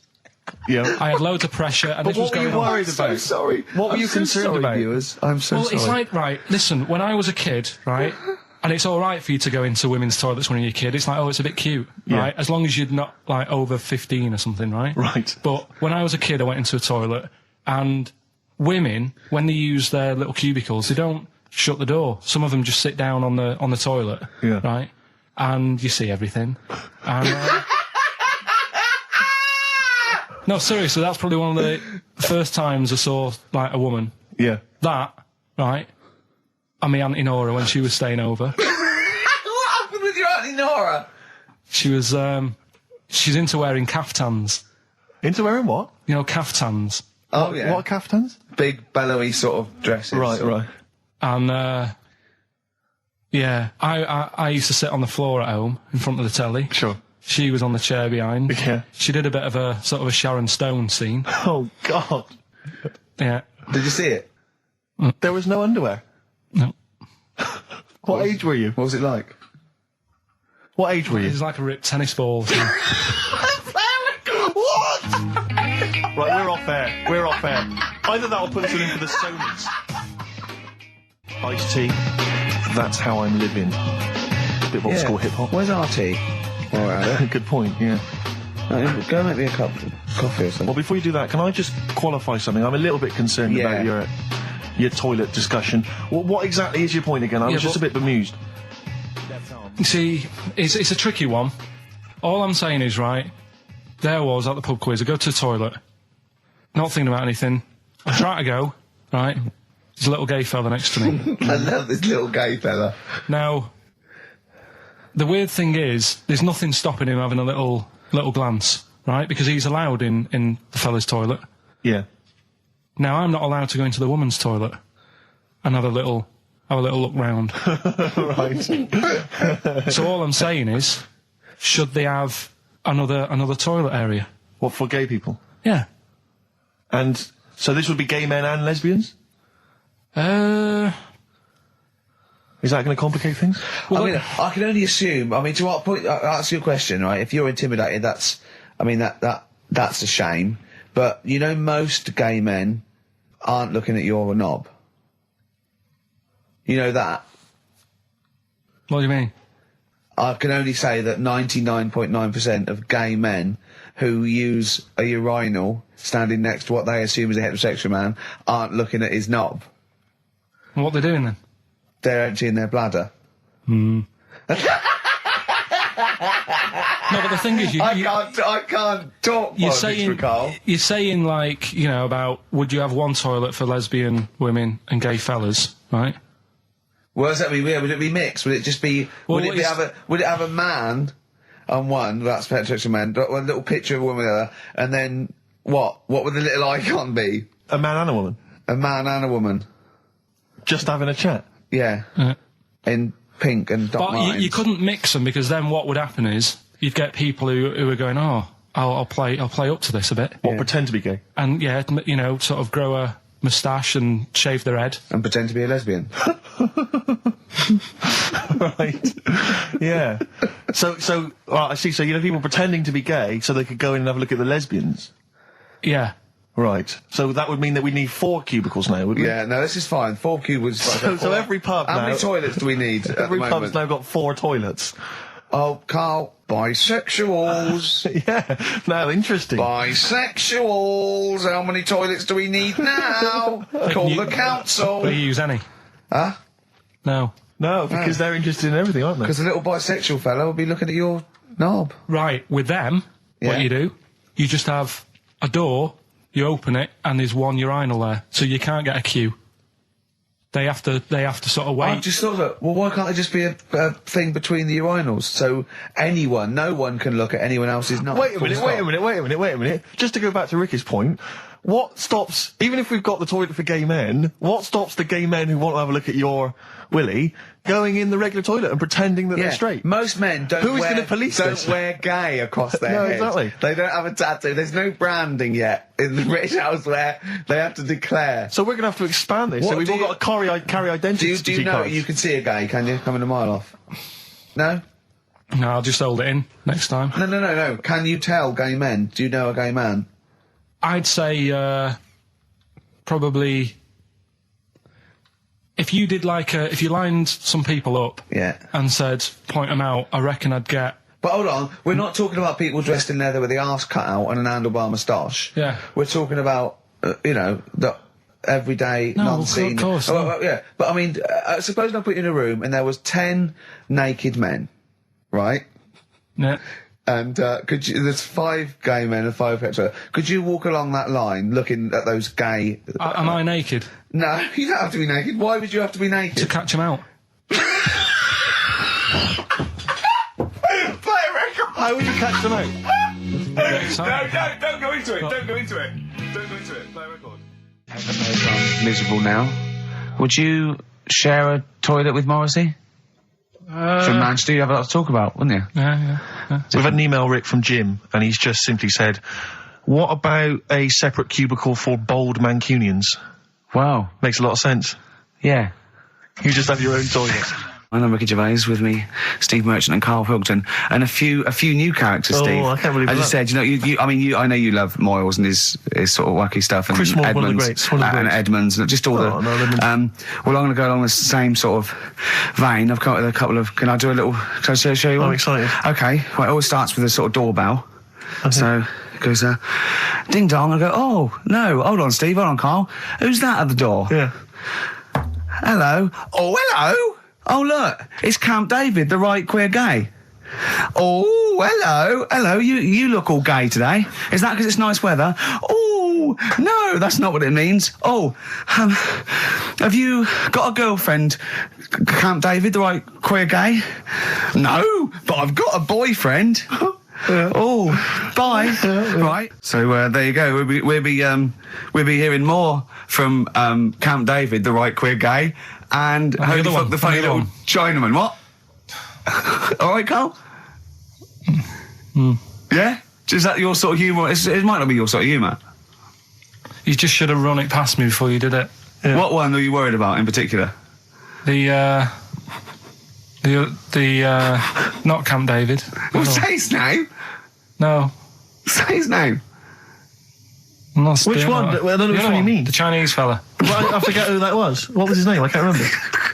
Yeah. I had loads of pressure and this was what were going you on. worried about? I'm so sorry. What were I'm you so concerned sorry, about? viewers? I'm so Well, sorry. it's like, right, listen, when I was a kid, right, and it's all right for you to go into women's toilets when you're a kid, it's like, oh, it's a bit cute, Yeah. right, as long as you're not, like, over 15 or something, right? Right. But when I was a kid, I went into a toilet, and women, when they use their little cubicles, they don't shut the door. Some of them just sit down on the toilet, Yeah. right, and you see everything. And, no, seriously, that's probably one of the first times I saw, like, a woman. Yeah. That, right, and my Auntie Nora when she was staying over. What happened with your Auntie Nora? She was, she's into wearing caftans. Into wearing what? You know, caftans. Oh, yeah. What are caftans? Big, bellowy sort of dresses. Right. And, yeah, I used to sit on the floor at home in front of the telly. Sure. She was on the chair behind. Yeah. She did a bit of a sort of a Sharon Stone scene. Oh, God. Yeah. Did you see it? There was no underwear. No. What age were you? What was it like? What age were It you? was like a ripped tennis ball. What? Right, we're off air. We're off air. Either that or put us in for the Sonys. Ice-T. That's how I'm living. Bit of old school hip-hop. Where's RT? All right. Good point, yeah. Go make me a cup of coffee or something. Well, before you do that, can I just qualify something? I'm a little bit concerned Yeah. about your toilet discussion. What exactly is your point again? I was just a bit bemused. You see, it's a tricky one. All I'm saying is, right, there I was at the pub quiz. I go to the toilet, not thinking about anything. I try to go, right, there's a little gay fella next to me. I love this little gay fella. Now, the weird thing is, there's nothing stopping him having a little glance, right, because he's allowed in the fella's toilet. Yeah. Now, I'm not allowed to go into the woman's toilet and have a little look round. Right. So all I'm saying is, should they have another toilet area? What, for gay people? Yeah. And so this would be gay men and lesbians? Is that going to complicate things? I mean, I can only assume. I mean, to what point? I'll ask you a question, right? If you're intimidated, that's a shame. But you know, most gay men aren't looking at your knob. You know that. What do you mean? I can only say that 99.9% of gay men who use a urinal standing next to what they assume is a heterosexual man aren't looking at his knob. What they're doing then? They're emptying their bladder. No, but the thing is, I can't talk you're politics saying, for Carl. you're saying, like, you know, about would you have one toilet for lesbian women and gay fellas, right? What does that mean? Would it be mixed? Would it just be? Well, would it have a man on one? That's heterosexual man. One little picture of a woman on the other, and then what? What would the little icon be? A man and a woman? A man and a woman. Just having a chat? Yeah. In pink and dot But lines. you couldn't mix them because then what would happen is you'd get people who are going, oh, I'll play up to this a bit, What, pretend to be gay? and yeah, you know, sort of grow a moustache and shave their head. And pretend to be a lesbian. Right. Yeah. So, well, I see. So, you know, people pretending to be gay so they could go in and have a look at the lesbians. Yeah. Right. So that would mean that we need 4 cubicles now, would we? Yeah, no, this is fine. 4 cubicles. So every pub How now... many toilets do we need at Every the pub's moment? now got 4 toilets. Oh, Carl, bisexuals. Yeah. Now, interesting. Bisexuals. How many toilets do we need now? Call the council. Do you use any? Huh? No. No, because they're interested in everything, aren't they? Because the little bisexual fellow will be looking at your knob. Right, with them, What you do, you just have a door, you open it, and there's one urinal there, so you can't get a queue. They have to sort of wait. I just thought that, well, why can't there just be a thing between the urinals so no one can look at anyone else's knob? Wait a minute. Just to go back to Ricky's point, what stops, even if we've got the toilet for gay men, what stops the gay men who want to have a look at your willy going in the regular toilet and pretending that they're straight? Most men don't wear gay across their head. Exactly. They don't have a tattoo. There's no branding yet in the British House where they have to declare. So we're going to have to expand this. What So we've all got to carry identity Do you know cards. you can see a gay, can you? Coming a mile off. No? No, I'll just hold it in next time. No. Can you tell gay men? Do you know a gay man? I'd say probably if you did if you lined some people up and said point them out, I reckon I'd get. But hold on, we're not talking about people dressed in leather with the arse cut out and an handlebar moustache. Yeah. We're talking about the everyday non-seen. Of course. Yeah, but I mean, suppose I put you in a room and there was 10 naked men, right? Yeah. And there's 5 gay men and 5 hetero. Could you walk along that line looking at those gay... Am I naked? No, you don't have to be naked. Why would you have to be naked? To catch them out. Play a record! How would you catch them out? No, don't go into it. Don't go into it. Play a record. I'm miserable now. Would you share a toilet with Morrissey? From Manchester, you'd have a lot to talk about, wouldn't you? Yeah. We've had an email, Rick, from Jim, and he's just simply said, what about a separate cubicle for bold Mancunians? Wow. Makes a lot of sense. Yeah. You just have your own toilet. I'm Ricky Gervais, with me, Steve Merchant and Karl Pilkington, and a few new characters, Steve. I can't believe As that. I said, I know you love Moyles and his sort of wacky stuff, and Chris Moore, one of the Edmonds, greats, one of the and greats. Edmonds, and just all Well, I'm going to go along the same sort of vein. I've come up with a couple of. Can I show you one? I'm excited. Okay. Well, it always starts with a sort of doorbell. Okay. So it goes, ding dong. I go, oh no, hold on, Steve, hold on, Karl. Who's that at the door? Yeah. Hello. Oh, hello. Oh, look, it's Camp David, the right queer gay. Oh, hello, you look all gay today. Is that because it's nice weather? Oh, no, that's not what it means. Oh, have you got a girlfriend, Camp David, the right queer gay? No, but I've got a boyfriend. Oh, bye. Right. So there you go. We'll be hearing more from Camp David, the right queer gay, and Holy Fuck the Funny Little Chinaman. What? All right, Karl. Yeah. Is that your sort of humour? It might not be your sort of humour. You just should have run it past me before you did it. Yeah. What one are you worried about in particular? The not Camp David. Well, say his name. No. Say his name. I'm not Which doing one? that. Well, I don't know The which other one you mean. The Chinese fella. Well, I forget who that was. What was his name? I can't remember.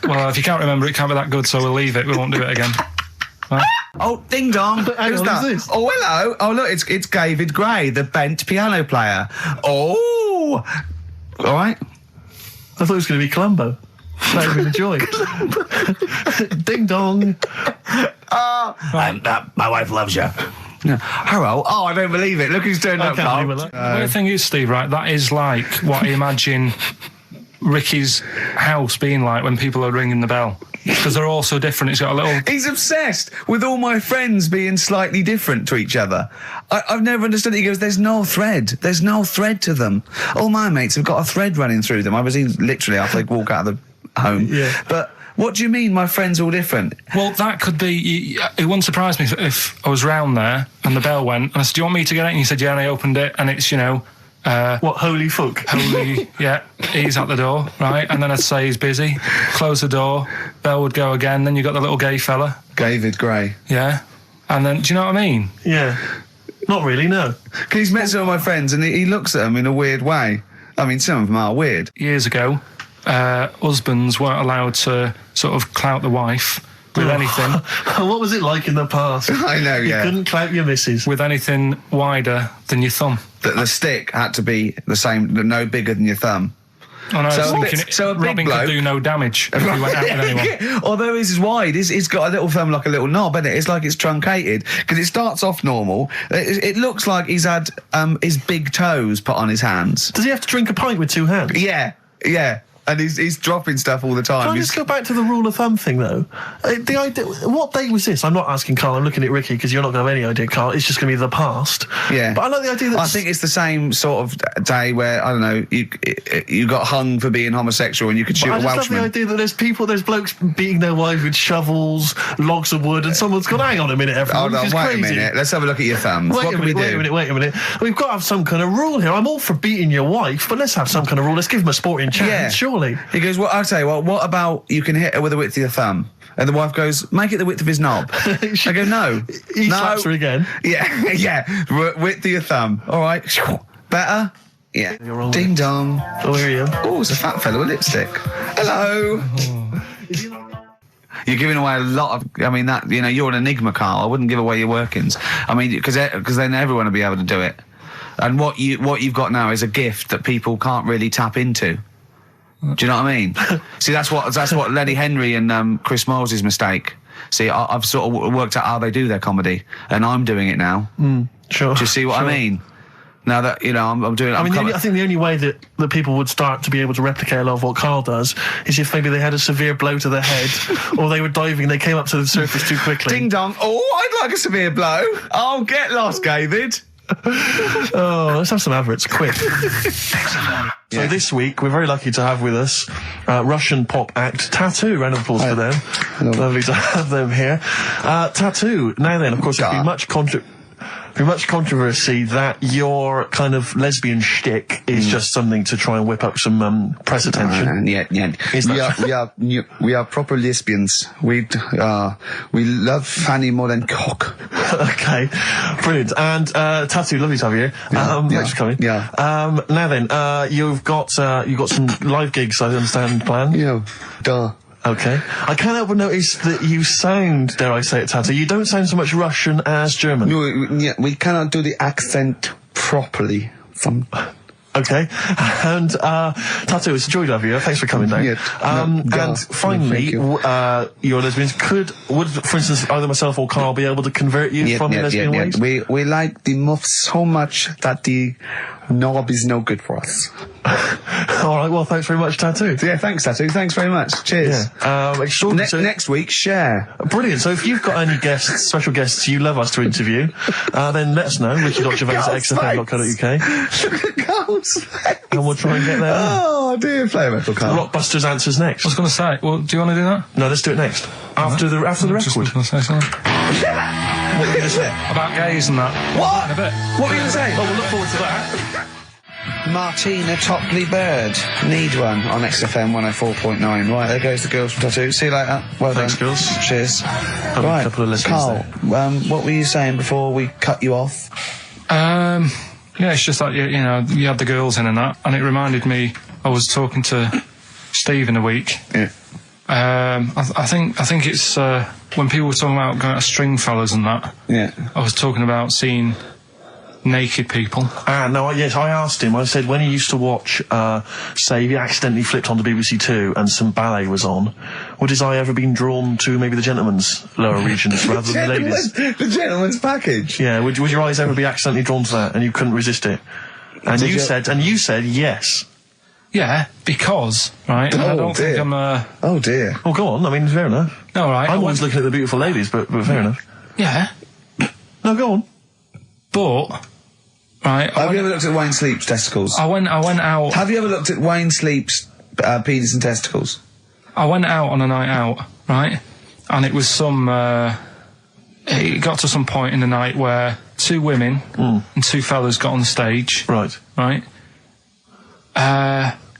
Well, if you can't remember, it can't be that good, so we'll leave it. We won't do it again. Right? Oh, ding dong. Hang Who's on, that? who's this? Oh, hello. Oh, look, it's David Gray, the bent piano player. Oh. All right. I thought it was going to be Columbo. That would have been a joy. Ding dong. My wife loves you. No. Hello. Oh, I don't believe it. Look who's turned up, can't Karl. believe it. The weird thing is, Steve, right, that is like what I imagine Ricky's house being like when people are ringing the bell. Because they're all so different. It's got a little... He's obsessed with all my friends being slightly different to each other. I've never understood it. He goes, there's no thread. There's no thread to them. All my mates have got a thread running through them. I was in literally after they walk out of the home. Yeah. But what do you mean my friends are all different? Well, that could be... It wouldn't surprise me if I was round there and the bell went, and I said, do you want me to get it? And he said, yeah, and I opened it, and it's, What, holy fuck? holy, yeah, he's at the door, right? And then I'd say he's busy, close the door, bell would go again, then you got the little gay fella, David Gray. yeah? And then, do you know what I mean? Yeah. Not really, no. Because he's met some of my friends and he looks at them in a weird way. I mean, some of them are weird. Years ago, husbands weren't allowed to sort of clout the wife with anything, What was it like in the past? I know, You yeah. couldn't clout your missus. with anything wider than your thumb. The stick had to be the same, no bigger than your thumb. I know, So I was a big- thinking so a big Robin bloke- could do no damage if he went out with anyone. Although his is wide, he's got a little thumb like a little knob, isn't it? It's like it's truncated because it starts off normal. It looks like he's had his big toes put on his hands. Does he have to drink a pint with two hands? Yeah. And he's dropping stuff all the time. Can I just go back to the rule of thumb thing, though? The idea, what date was this? I'm not asking Karl, I'm looking at Ricky, because you're not going to have any idea, Karl. It's just going to be the past. Yeah. But I like the idea that... I think it's the same sort of day where, I don't know, you got hung for being homosexual and you could shoot a I just love Welshman. the idea that there's blokes beating their wives with shovels, logs of wood, and someone's gone, hang on a minute, everyone, Hold on, this is wait crazy. a minute. Let's have a look at your thumbs. Wait What can we do? Wait a minute. We've got to have some kind of rule here. I'm all for beating your wife, but let's have some kind of rule. Let's give him a sporting chance, surely. He goes, well, I'll tell you what about you can hit her with the width of your thumb? And the wife goes, make it the width of his knob. I go, no. He no. slaps her again. Yeah. Width of your thumb. All right. Better? Yeah. You're wrong. Ding dong. Oh, here you are. Oh, it's a fat fella with lipstick. Hello. You're giving away a lot of. I mean, that you're an enigma, Karl. I wouldn't give away your workings. I mean, because then everyone will be able to do it. And what you've got now is a gift that people can't really tap into. Do you know what I mean? See, that's what Lenny Henry and Chris Miles' mistake. See, I've sort of worked out how they do their comedy, and I'm doing it now. Sure. Do you see what I mean? Now that I'm doing it. I think the only way that people would start to be able to replicate a lot of what Karl does is if maybe they had a severe blow to the head, or they were diving and they came up to the surface too quickly. Ding dong. Oh, I'd like a severe blow. Oh, get lost, David. Oh, let's have some adverts, quick. So this week, we're very lucky to have with us Russian pop act Tattoo. Round of applause for them. Hello. Lovely to have them here. Tattoo. Now then, of course, there's been much controversy that your kind of lesbian shtick is just something to try and whip up some press attention. We are proper lesbians. We love fanny more than cock. Okay, brilliant. And Tattoo, lovely to have you here. Thanks for coming. Yeah. Now then, you've got some live gigs, I understand, planned. Yeah. Duh. Okay. I can't help but notice that you sound, dare I say it, Tattoo, you don't sound so much Russian as German. No, we cannot do the accent properly. Okay. And Tattoo, it's a joy to have you. Thanks for coming down. And finally, your lesbians would, for instance, either myself or Karl be able to convert you from your lesbian ways? We like the muff so much that the knob is no good for us. All right, well, thanks very much, Tattoo. Yeah, thanks, Tattoo. Thanks very much. Cheers. Extraordinary. Next week, share. Brilliant. So if you've got any guests, special guests you love us to interview, then let us know. Ricky.Gervais at XFM.co.uk. Look at Carl's face. And we'll try and get there. Oh, dear. Play a metal, Karl. Rockbusters answers next. I was going to say, well, do you want to do that? No, let's do it next. After the Just record. was going to say something. What are you going to say? About gays and that. What? In a bit. What were you going to say? Oh, we'll look forward to that. Martina Topley Bird. Need one on XFM 104.9. Right, there goes the girls from Tattoo. See you later. Well Thanks, done. girls. Cheers. A Right, couple of listeners Karl, what were you saying before we cut you off? Yeah, it's just like, you had the girls in and that, and it reminded me, I was talking to Steve in a week. Yeah. I think it's, when people were talking about going to Stringfellas and that, Yeah. I was talking about seeing naked people. Yes, I asked him, I said, when he used to watch, say, he accidentally flipped onto BBC Two and some ballet was on, would his eye ever been drawn to maybe the gentleman's lower regions rather than the ladies? The gentleman's package. Yeah, would your eyes ever be accidentally drawn to that and you couldn't resist it? And you said yes. Yeah, because, right, I don't think I'm Oh, dear. Oh, go on, I mean, fair enough. No, right. I'm always looking at the beautiful ladies, but fair enough. Yeah, No, go on. but, right, Have you ever looked at Wayne Sleep's testicles? I went out. Have you ever looked at Wayne Sleep's penis and testicles? I went out on a night out, right, and it was it got to some point in the night where two women and two fellas got on the stage, Right.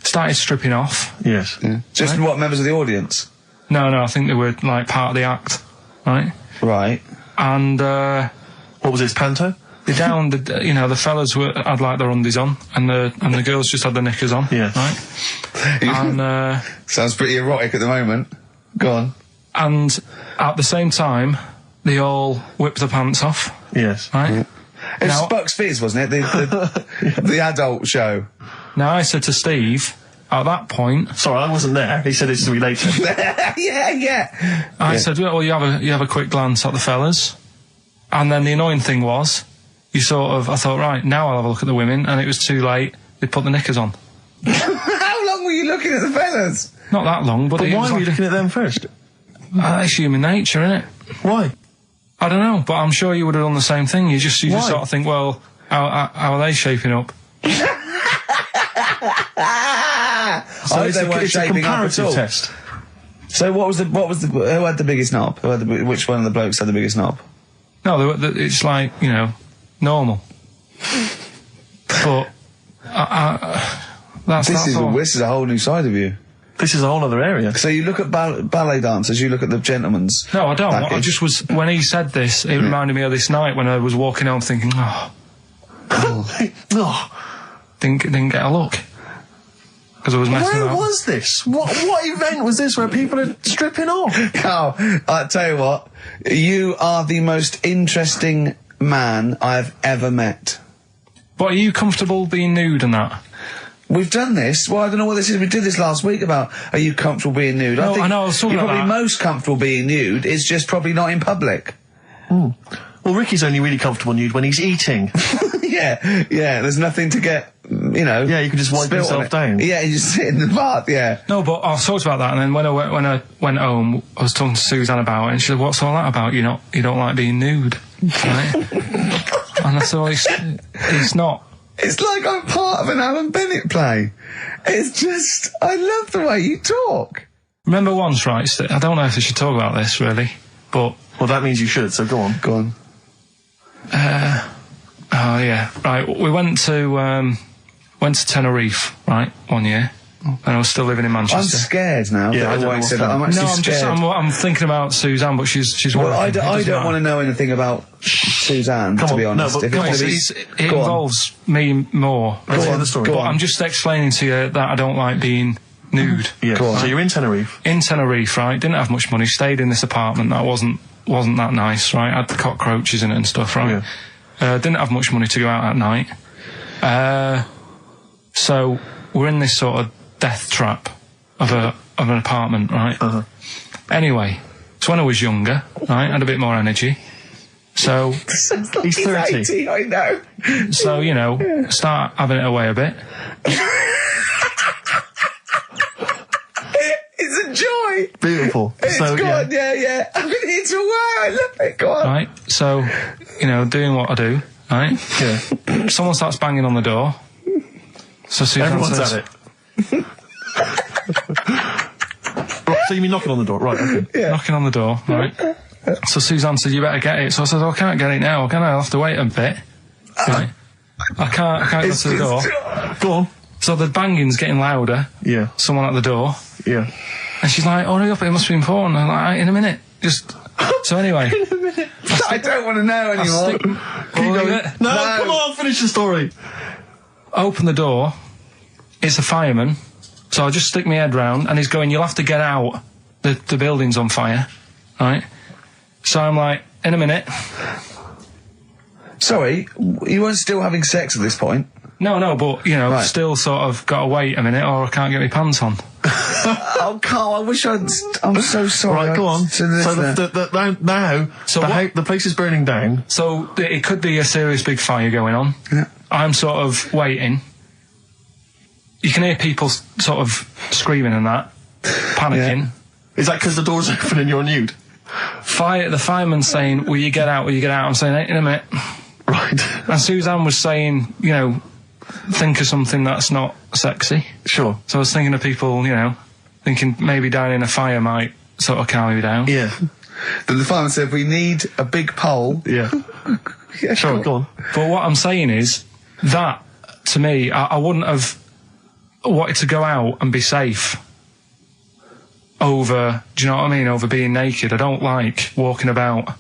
started stripping off. Yes. Yeah. Just what, members of the audience? No, I think they were like part of the act, right? Right. And What was it, panto? the fellas had like their undies on, and the girls just had their knickers on. Yeah. Right. And Sounds pretty erotic at the moment. Go on. and at the same time, they all whipped their pants off. Yes. Right. It was Now- Bucks Fizz, wasn't it? The adult show. Now I said to Steve, at that point, Sorry, I wasn't there. He said it's to be later. yeah. I said, well, you have a quick glance at the fellas. And then the annoying thing was, I thought, right, now I'll have a look at the women, and it was too late. They put the knickers on. How long were you looking at the fellas? Not that long, but it Why was were you like, looking at them first? that's human nature, innit? Why? I don't know, but I'm sure you would have done the same thing. You just sort of think, well, how are they shaping up? So they weren't it's a shaping up at comparative all. test. So who had the biggest knob? Which one of the blokes had the biggest knob? No, it's like, normal. But This is a whole new side of you. This is a whole other area. So you look at ballet dancers, you look at the gentlemen's. No, I don't. package. I just was, when he said this, it reminded me of this night when I was walking home thinking, didn't get a look. Because I was messing Where up. was this? What event was this where people are stripping off? Carl, I tell you what, you are the most interesting man I've ever met. But are you comfortable being nude and that? We've done this. Well, I don't know what this is. We did this last week about, are you comfortable being nude? No, I know, I was talking you're about probably that. most comfortable being nude. It's just probably not in public. Well, Ricky's only really comfortable nude when he's eating. yeah. There's nothing to get, Yeah, you can just wipe spilt on yourself it. down. Yeah, you just sit in the bath, yeah. No, but I talked about that, and then when I went home, I was talking to Suzanne about it, and she said, "What's all that about? You don't like being nude, right?" And I said, well, it's not. It's like I'm part of an Alan Bennett play. It's just, I love the way you talk. Remember once, right? I don't know if I should talk about this really, but Well, that means you should, so go on. Go on. oh yeah, right. We went to Tenerife, right, one year, and I was still living in I'm Manchester. scared now. Yeah, that I don't know White said what's that. I'm No, actually I'm scared. I'm thinking about Suzanne, but she's Well, working. I don't want to know anything about Suzanne, Come to on, be no, honest. but If come on, it's gonna It be- Go on. involves me more. Let's hear on, the story. go But on. I'm just explaining to you that I don't like being nude. Yeah. Go on. So you're in Tenerife. In Tenerife, right? Didn't have much money. Stayed in this apartment that wasn't that nice, right? Had the cockroaches in it and stuff, right? Didn't have much money to go out at night. So we're in this sort of death trap of an apartment, right? Uh-huh. Anyway, so when I was younger, right, had a bit more energy. So He's 30. 80, I know. so start having it away a bit. It's a joy. Beautiful. It's so, good, yeah. I'm going to hit it away. I love it. Go on. Right, so doing what I do, right? Yeah. Someone starts banging on the door. So Suzanne Everyone's says, at it. Right, so you mean knocking on the door? Right, okay. knocking on the door, right? So Suzanne said, "You better get it." So I said, "I can't get it now. Can I? I'll have to wait a bit." Right? I can't go to the door. Go on. So the banging's getting louder. Yeah. Someone at the door, Yeah. and she's like, "Hurry up! It must be important." I'm like, "In a minute." Just so anyway. I don't want to know anymore. Keep going. No, come on, finish the story. Open the door. It's a fireman. So I just stick my head round, and he's going, "You'll have to get out. The building's on fire." Right? So I'm like, "In a minute." Sorry, you weren't still having sex at this point? No, but, Right. still sort of got to wait a minute or I can't get my pants on. Oh, Carl, I wish I'm so sorry. Right, go on. So So now, So the place is burning down. So it could be a serious big fire going on. Yeah. I'm sort of waiting. You can hear people sort of screaming and that, panicking. Is that because the door's open and you're nude? The fireman saying, "Will you get out? Will you get out?" I'm saying, "In a minute." Right. And Suzanne was saying, think of something that's not sexy. Sure. So I was thinking of people, thinking maybe down in a fire might sort of calm me down. Yeah. Then the fireman said, we need a big pole. Yeah. Yeah, Sure, go on. But what I'm saying is that, to me, I wouldn't have wanted to go out and be safe over, do you know what I mean, over being naked. I don't like walking about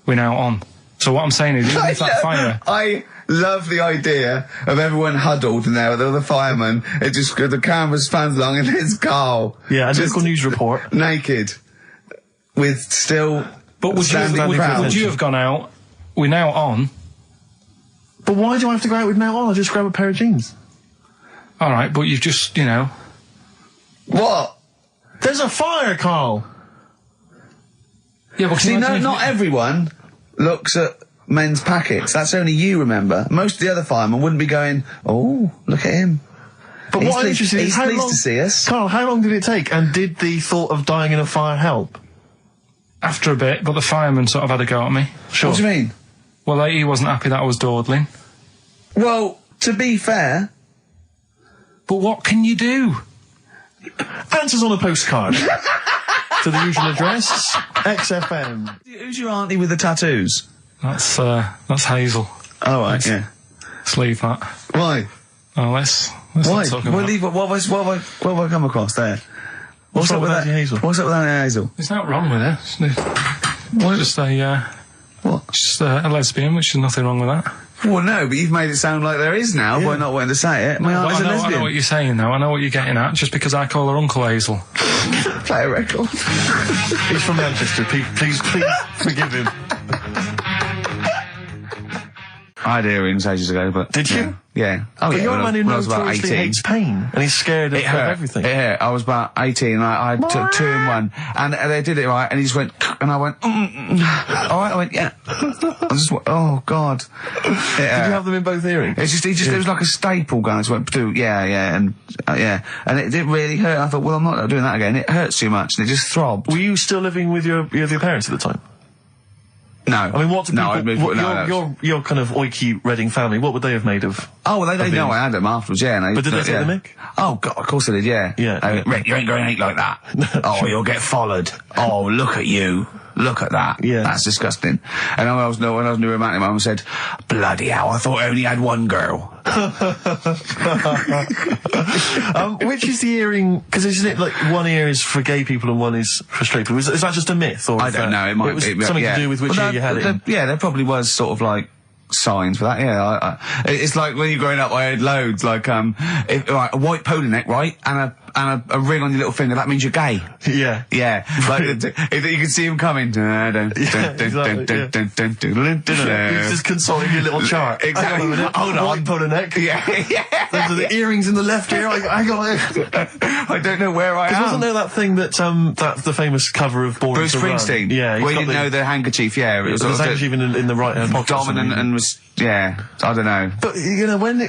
without on. So what I'm saying is, even if that fire... I love the idea of everyone huddled in there with all the firemen. It just, the camera's fans along and there's Carl. Yeah, a just local news report. naked. With still But would you have gone out without on? But why do I have to go out with now on? I'll just grab a pair of jeans. All right, but you've just, What? There's a fire, Karl. Yeah, well, See, not everyone looks at men's packets. That's only you, remember. Most of the other firemen wouldn't be going, oh, look at him. But what I'm interested in is he's pleased to see us. Karl, how long did it take? And did the thought of dying in a fire help? After a bit, but the fireman sort of had a go at me. Sure. What do you mean? Well, he wasn't happy that I was dawdling. Well, to be fair... But what can you do? Answers on a postcard. To the usual address, XFM. Who's your auntie with the tattoos? That's Hazel. Oh, right, yeah. Let's leave that. Why? Oh, let's Why? not talk Well, about leave it. What have I come across there? What's up with that? Auntie Hazel? What's up with Auntie Hazel? There's nothing wrong with it. It's just What? just a lesbian, which is nothing wrong with that. Well, no, but you've made it sound like there is now by not wanting to say it. My auntie's a I lesbian. know what you're saying now. I know what you're getting at. Just because I call her Uncle Hazel. Play a record. He's from Manchester. Please forgive him. I had earrings ages ago, but... Did you? Yeah. Oh, But yeah, you're a when man who when I was about notoriously 18. hates pain, and he's scared of everything. It hurt. I was about 18 and I took 2 in 1 and they did it right and he just went and I went alright, I went yeah. I just went, oh god. Did you have them in both earrings? It's just it was like a staple gun. I just went yeah and it did really hurt. I thought, well, I'm not doing that again. It hurts too much and it just throbbed. Were you still living with your parents at the time? No. I mean, what do people... your kind of oiky Reading family, what would they have made of... Oh, well, they know I had them afterwards, yeah. But did they take the mick? Oh, God, of course they did, yeah. Yeah. Rick, you ain't going to eat like that. Oh, you'll get followed. Oh, look at you. Look at that. Yeah. That's disgusting. And when I was new romantic, my mum said, bloody hell, I thought I only had one girl. Which is the earring? Because isn't it like one ear is for gay people and one is for straight people? Is that just a myth? Or I don't know. It might be something to do with which ear you had it in. Yeah, there probably was sort of like signs for that. Yeah, it's like when you're growing up, I had loads like a white polo neck, right, and a ring on your little finger. That means you're gay. Yeah, yeah. Like you can see him coming. He's just consulting your little chart. Exactly. Hold on. White polo neck. Yeah. Those are the earrings in the left ear. I got it. I don't know where I am. Wasn't there that thing that the famous cover of Born Bruce to Run? Springsteen? Yeah. Where you didn't know the handkerchief. Yeah, it was handkerchief in the right hand pocket. Dominant and was. Yeah, I don't know. But,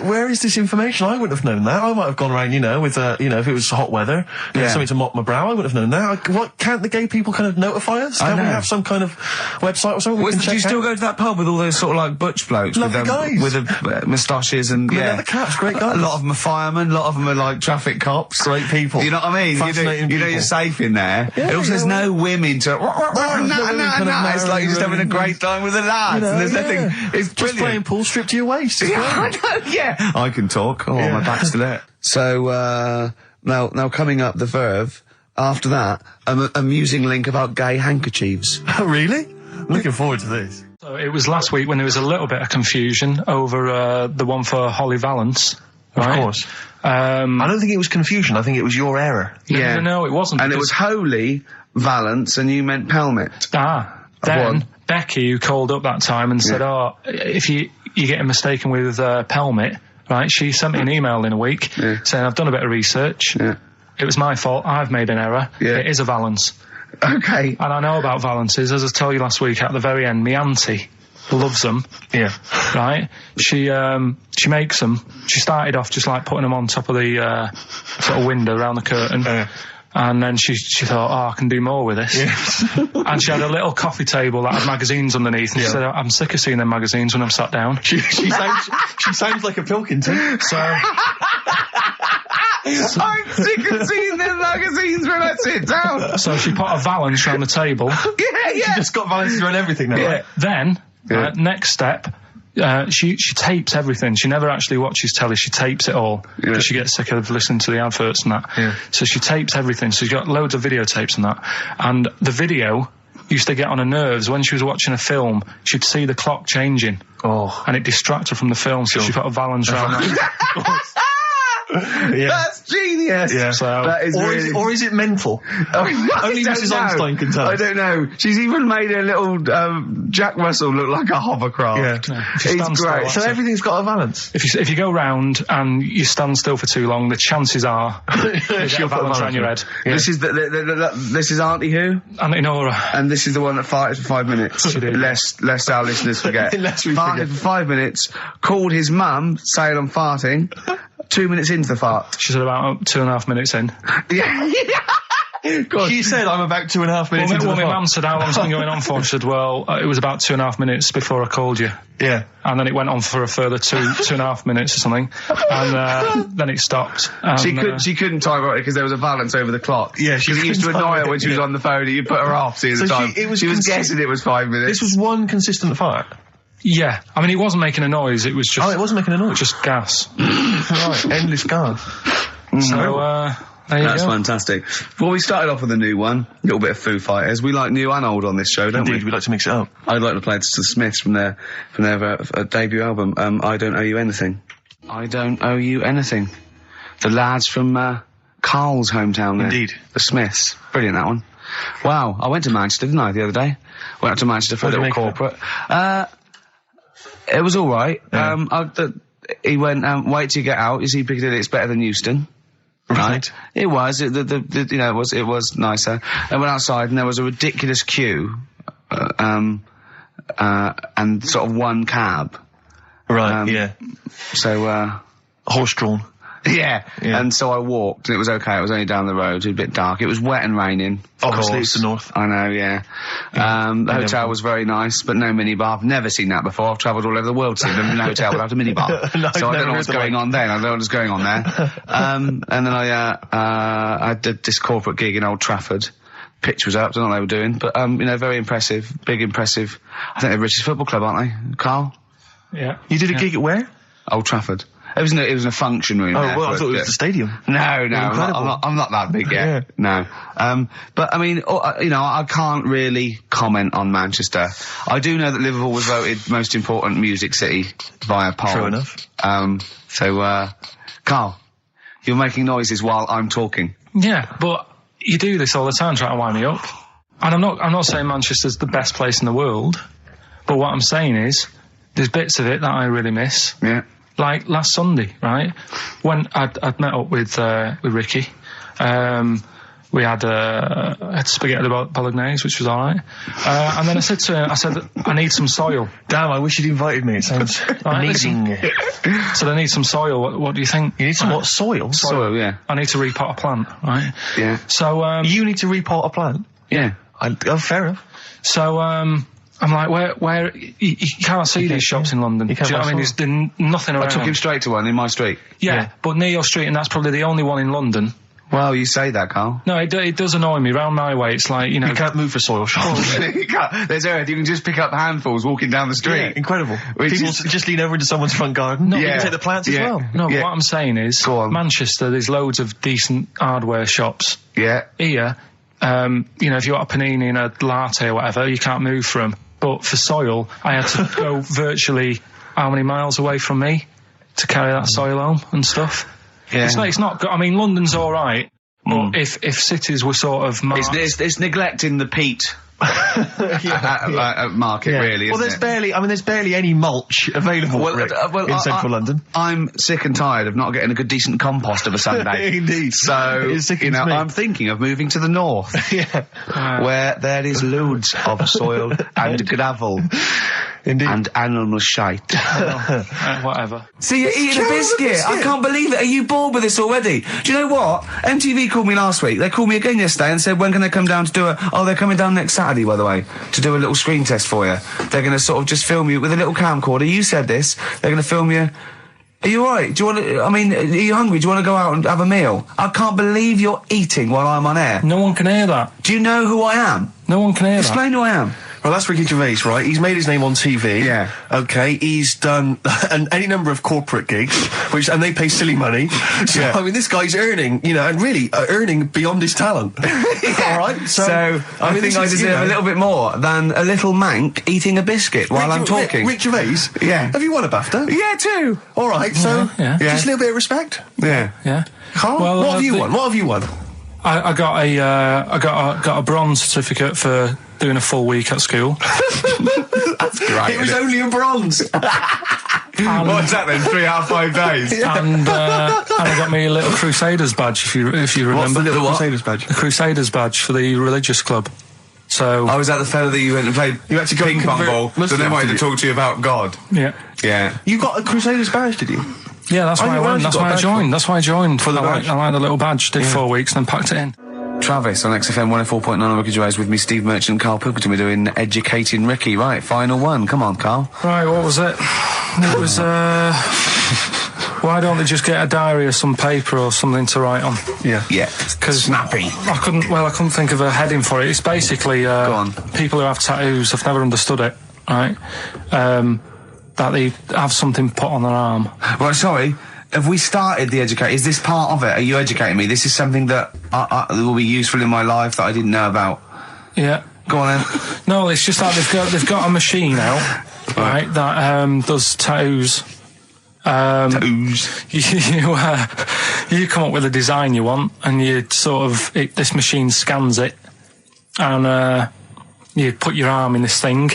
where is this information? I wouldn't have known that. I might have gone around, with, if it was hot weather, something to mop my brow, I wouldn't have known that. Can't the gay people kind of notify us? Can't we have some kind of website or something we can check out? Do you still go to that pub with all those sort of like butch blokes? Lovely guys. With the moustaches and, the caps, great guys. A lot of them are firemen, a lot of them are like traffic cops. Great people. You know what I mean? Fascinating you know you're safe in there. Yeah, also, there's no women to... It's like you're just having a great time with the lads. And there's nothing... It's just brilliant. Playing pool stripped to your waist. Yeah, I know, yeah. I can talk. Oh, my back's to that. So, now coming up the Verve, after that, an amusing link about gay handkerchiefs. Oh, really? Looking forward to this. So it was last week when there was a little bit of confusion over the one for Holly Valance. Right? Of course. I don't think it was confusion. I think it was your error. No, it wasn't. And it was Holy Valance, and you meant Pelmet. Then Becky, who called up that time and said, if you're getting mistaken with Pelmet, right, she sent me an email in a week saying, I've done a bit of research. Yeah. It was my fault. I've made an error. Yeah. It is a Valance. Okay. And I know about Valances. As I told you last week, at the very end, my auntie loves them. Yeah. Right? She makes them. She started off just like putting them on top of the sort of window around the curtain. And then she thought, I can do more with this. Yes. And she had a little coffee table that had magazines underneath. And she said, I'm sick of seeing them magazines when I'm sat down. She sounds like a Pilkington. So... I'm sick of seeing them magazines when I sit down. So she put a Valance around the table. She just got Valances around everything now. Yeah. Right? Then, next step... she tapes everything. She never actually watches telly. She tapes it all because she gets sick of listening to the adverts and that. Yeah. So she tapes everything. So she's got loads of videotapes and that. And the video used to get on her nerves. When she was watching a film, she'd see the clock changing. Oh. And it distracted her from the film. So she put a Valance around that. That's genius. Yeah. So, That is Or is it mental? Only Mrs. Einstein can tell I us. don't know. She's even made a little Jack Russell look like a hovercraft. Yeah. If you It's stand still, great. that's So it. everything's got a balance. If you go round and you stand still for too long, the chances are you get a balance around your head. Yeah. This is this is Auntie Who, Auntie Nora. and this is the one that farted for 5 minutes. She did. Lest our listeners forget. Lest we farted forget. for 5 minutes. Called his mum, saying I'm farting. 2 minutes into the fart. She's about 2.5 minutes in. Yeah. God. She said I'm about 2.5 minutes into Well, the my fart. mum said, how long's it been going on for? She said, well, it was about 2.5 minutes before I called you. Yeah. And then it went on for a further 2.5 minutes or something. And then it stopped. And, She couldn't time it because there was a balance over the clock. Yeah, she Because it used to couldn't annoy time her it, when she was yeah. on the phone and you put her off, see the So time. it was she was consi- guessing it was 5 minutes. This was one consistent fart. yeah. I mean, it wasn't making a noise. It was just... Oh, it wasn't making a noise. Just gas. Right, endless gas. So, there you That's go. fantastic. Well, we started off with a new one, a little bit of Foo Fighters. We like new and old on this show, don't Indeed, we? we like to mix it up. I'd like to play the Smiths from their debut album, I Don't Owe You Anything. I Don't Owe You Anything. The lads from Karl's hometown there. Indeed. The Smiths. Brilliant, that one. Wow, I went to Manchester, didn't I, the other day? Went up to Manchester for a What did little you make of corporate. It was alright. Yeah. He went, wait till you get out. You see Piccadilly, it's better than Euston. Right. It was. It was nicer. I went outside and there was a ridiculous queue, and sort of one cab. Right, yeah. So, Horse-drawn. yeah. Yeah. And so I walked and it was okay. It was only down the road. It was a bit dark. It was wet and raining. Obviously, Of it's course. the north. I know, yeah. The hotel was very nice, but no minibar. I've never seen that before. I've travelled all over the world seeing them in a hotel without a minibar. No, So I I've don't know never what's heard the going on then. I don't know what's going on there. And then I did this corporate gig in Old Trafford. Pitch was up, don't know what they were doing, but, very impressive, big impressive. I think they're the richest football club, aren't they, Karl? Yeah. You did a gig at where? Old Trafford. It was in a function room. Oh, there, well, I but, thought it was the stadium. No, I'm Incredible. not that big yet. No. But I mean, I can't really comment on Manchester. I do know that Liverpool was voted most important music city via poll. True enough. Karl, you're making noises while I'm talking. Yeah, but you do this all the time trying to wind me up. And I'm not saying Manchester's the best place in the world, but what I'm saying is there's bits of it that I really miss. Yeah. Like last Sunday, right? When I'd met up with Ricky, we had spaghetti bolognese, which was all right. And then I said to him, I need some soil. Damn, I wish you'd invited me. It sounds amazing. So I need some soil. What do you think? You need some what? Soil? Soil, yeah. I need to repot a plant, right? Yeah. So You need to repot a plant? Yeah. Fair enough. So I'm like, where you can't see these shops in London. You Do you know can't what I mean? buy There's nothing around. I took him straight to one in my street. Yeah, but near your street, and that's probably the only one in London. Well, you say that, Karl. No, it does annoy me. Round my way, it's like, You can't move for soil shops. You can't. There's earth. You can just pick up handfuls walking down the street. Yeah, incredible. Which People is- just lean over into someone's front garden. No, You yeah. can take the plants as Yeah. well. No, Yeah. but what I'm saying is, Go on. Manchester, there's loads of decent hardware shops. Yeah. Here, if you want a panini and a latte or whatever, you can't move from. But for soil, I had to go virtually how many miles away from me to carry that soil home and stuff. Yeah. It's not good. I mean, London's all right, but if cities were sort of marked, It's neglecting the peat market, really. Well, isn't there's barely any mulch available Rick, in central London. I'm sick and tired of not getting a good, decent compost of a Sunday. Indeed. So, It sickens me. I'm thinking of moving to the north, where there is loads of soil and gravel Indeed. and animal shite. whatever. See, you're eating a biscuit. I can't believe it. Are you bored with this already? Do you know what? MTV called me last week. They called me again yesterday and said, when can they come down to do they're coming down next Saturday, by the way, to do a little screen test for you. They're going to sort of just film you with a little camcorder. You said this. They're going to film you. Are you alright? Do you want to, are you hungry? Do you want to go out and have a meal? I can't believe you're eating while I'm on air. No one can hear that. Do you know who I am? No one can hear Explain who I am. Well, that's Ricky Gervais, right? He's made his name on TV. Yeah. Okay, he's done any number of corporate gigs, and they pay silly money. So, Yeah. I mean, this guy's earning, and really earning beyond his talent. All right? So, I think I deserve a little bit more than a little mank eating a biscuit while I'm talking. Rick Gervais? Yeah. Have you won a BAFTA? Yeah, too. All right, so Yeah. just a little bit of respect. Yeah. Yeah. Carl, Well, what have you won? What have you won? I got a bronze certificate for doing a full week at school. That's great. It was only a bronze. What's that then? 3 out of 5 days? And I got me a little Crusaders badge, if you remember. What's the little Crusaders badge? The Crusaders badge for the religious club. So Oh, was that the fella that you went and played You had to go ping and pong convert ball? So Muslim, they wanted did to you? talk to you about God. yeah, Yeah. You got a Crusaders badge, did you? yeah, that's Oh, why I you went. actually That's got a why I badge joined. That's why I joined For the badge? I like the little badge. Did 4 weeks, then packed it in. Travis on XFM 104.9 on Ricky Gervais with me, Steve Merchant, Karl Pilkington. We're doing Educating Ricky. Right, final one. Come on, Karl. Right, what was it? It was. Why don't they just get a diary or some paper or something to write on? Yeah. Yeah. Because Snappy. I couldn't think of a heading for it. It's basically Go on. people who have tattoos. I've never understood it. Right, that they have something put on their arm. Right, sorry. Have we started the educate? Is this part of it? Are you educating me? This is something that will be useful in my life that I didn't know about. Yeah. Go on then. No, it's just that they've got a machine out, right, that does tattoos. Ooze. You come up with a design you want, and you this machine scans it, and you put your arm in this thing,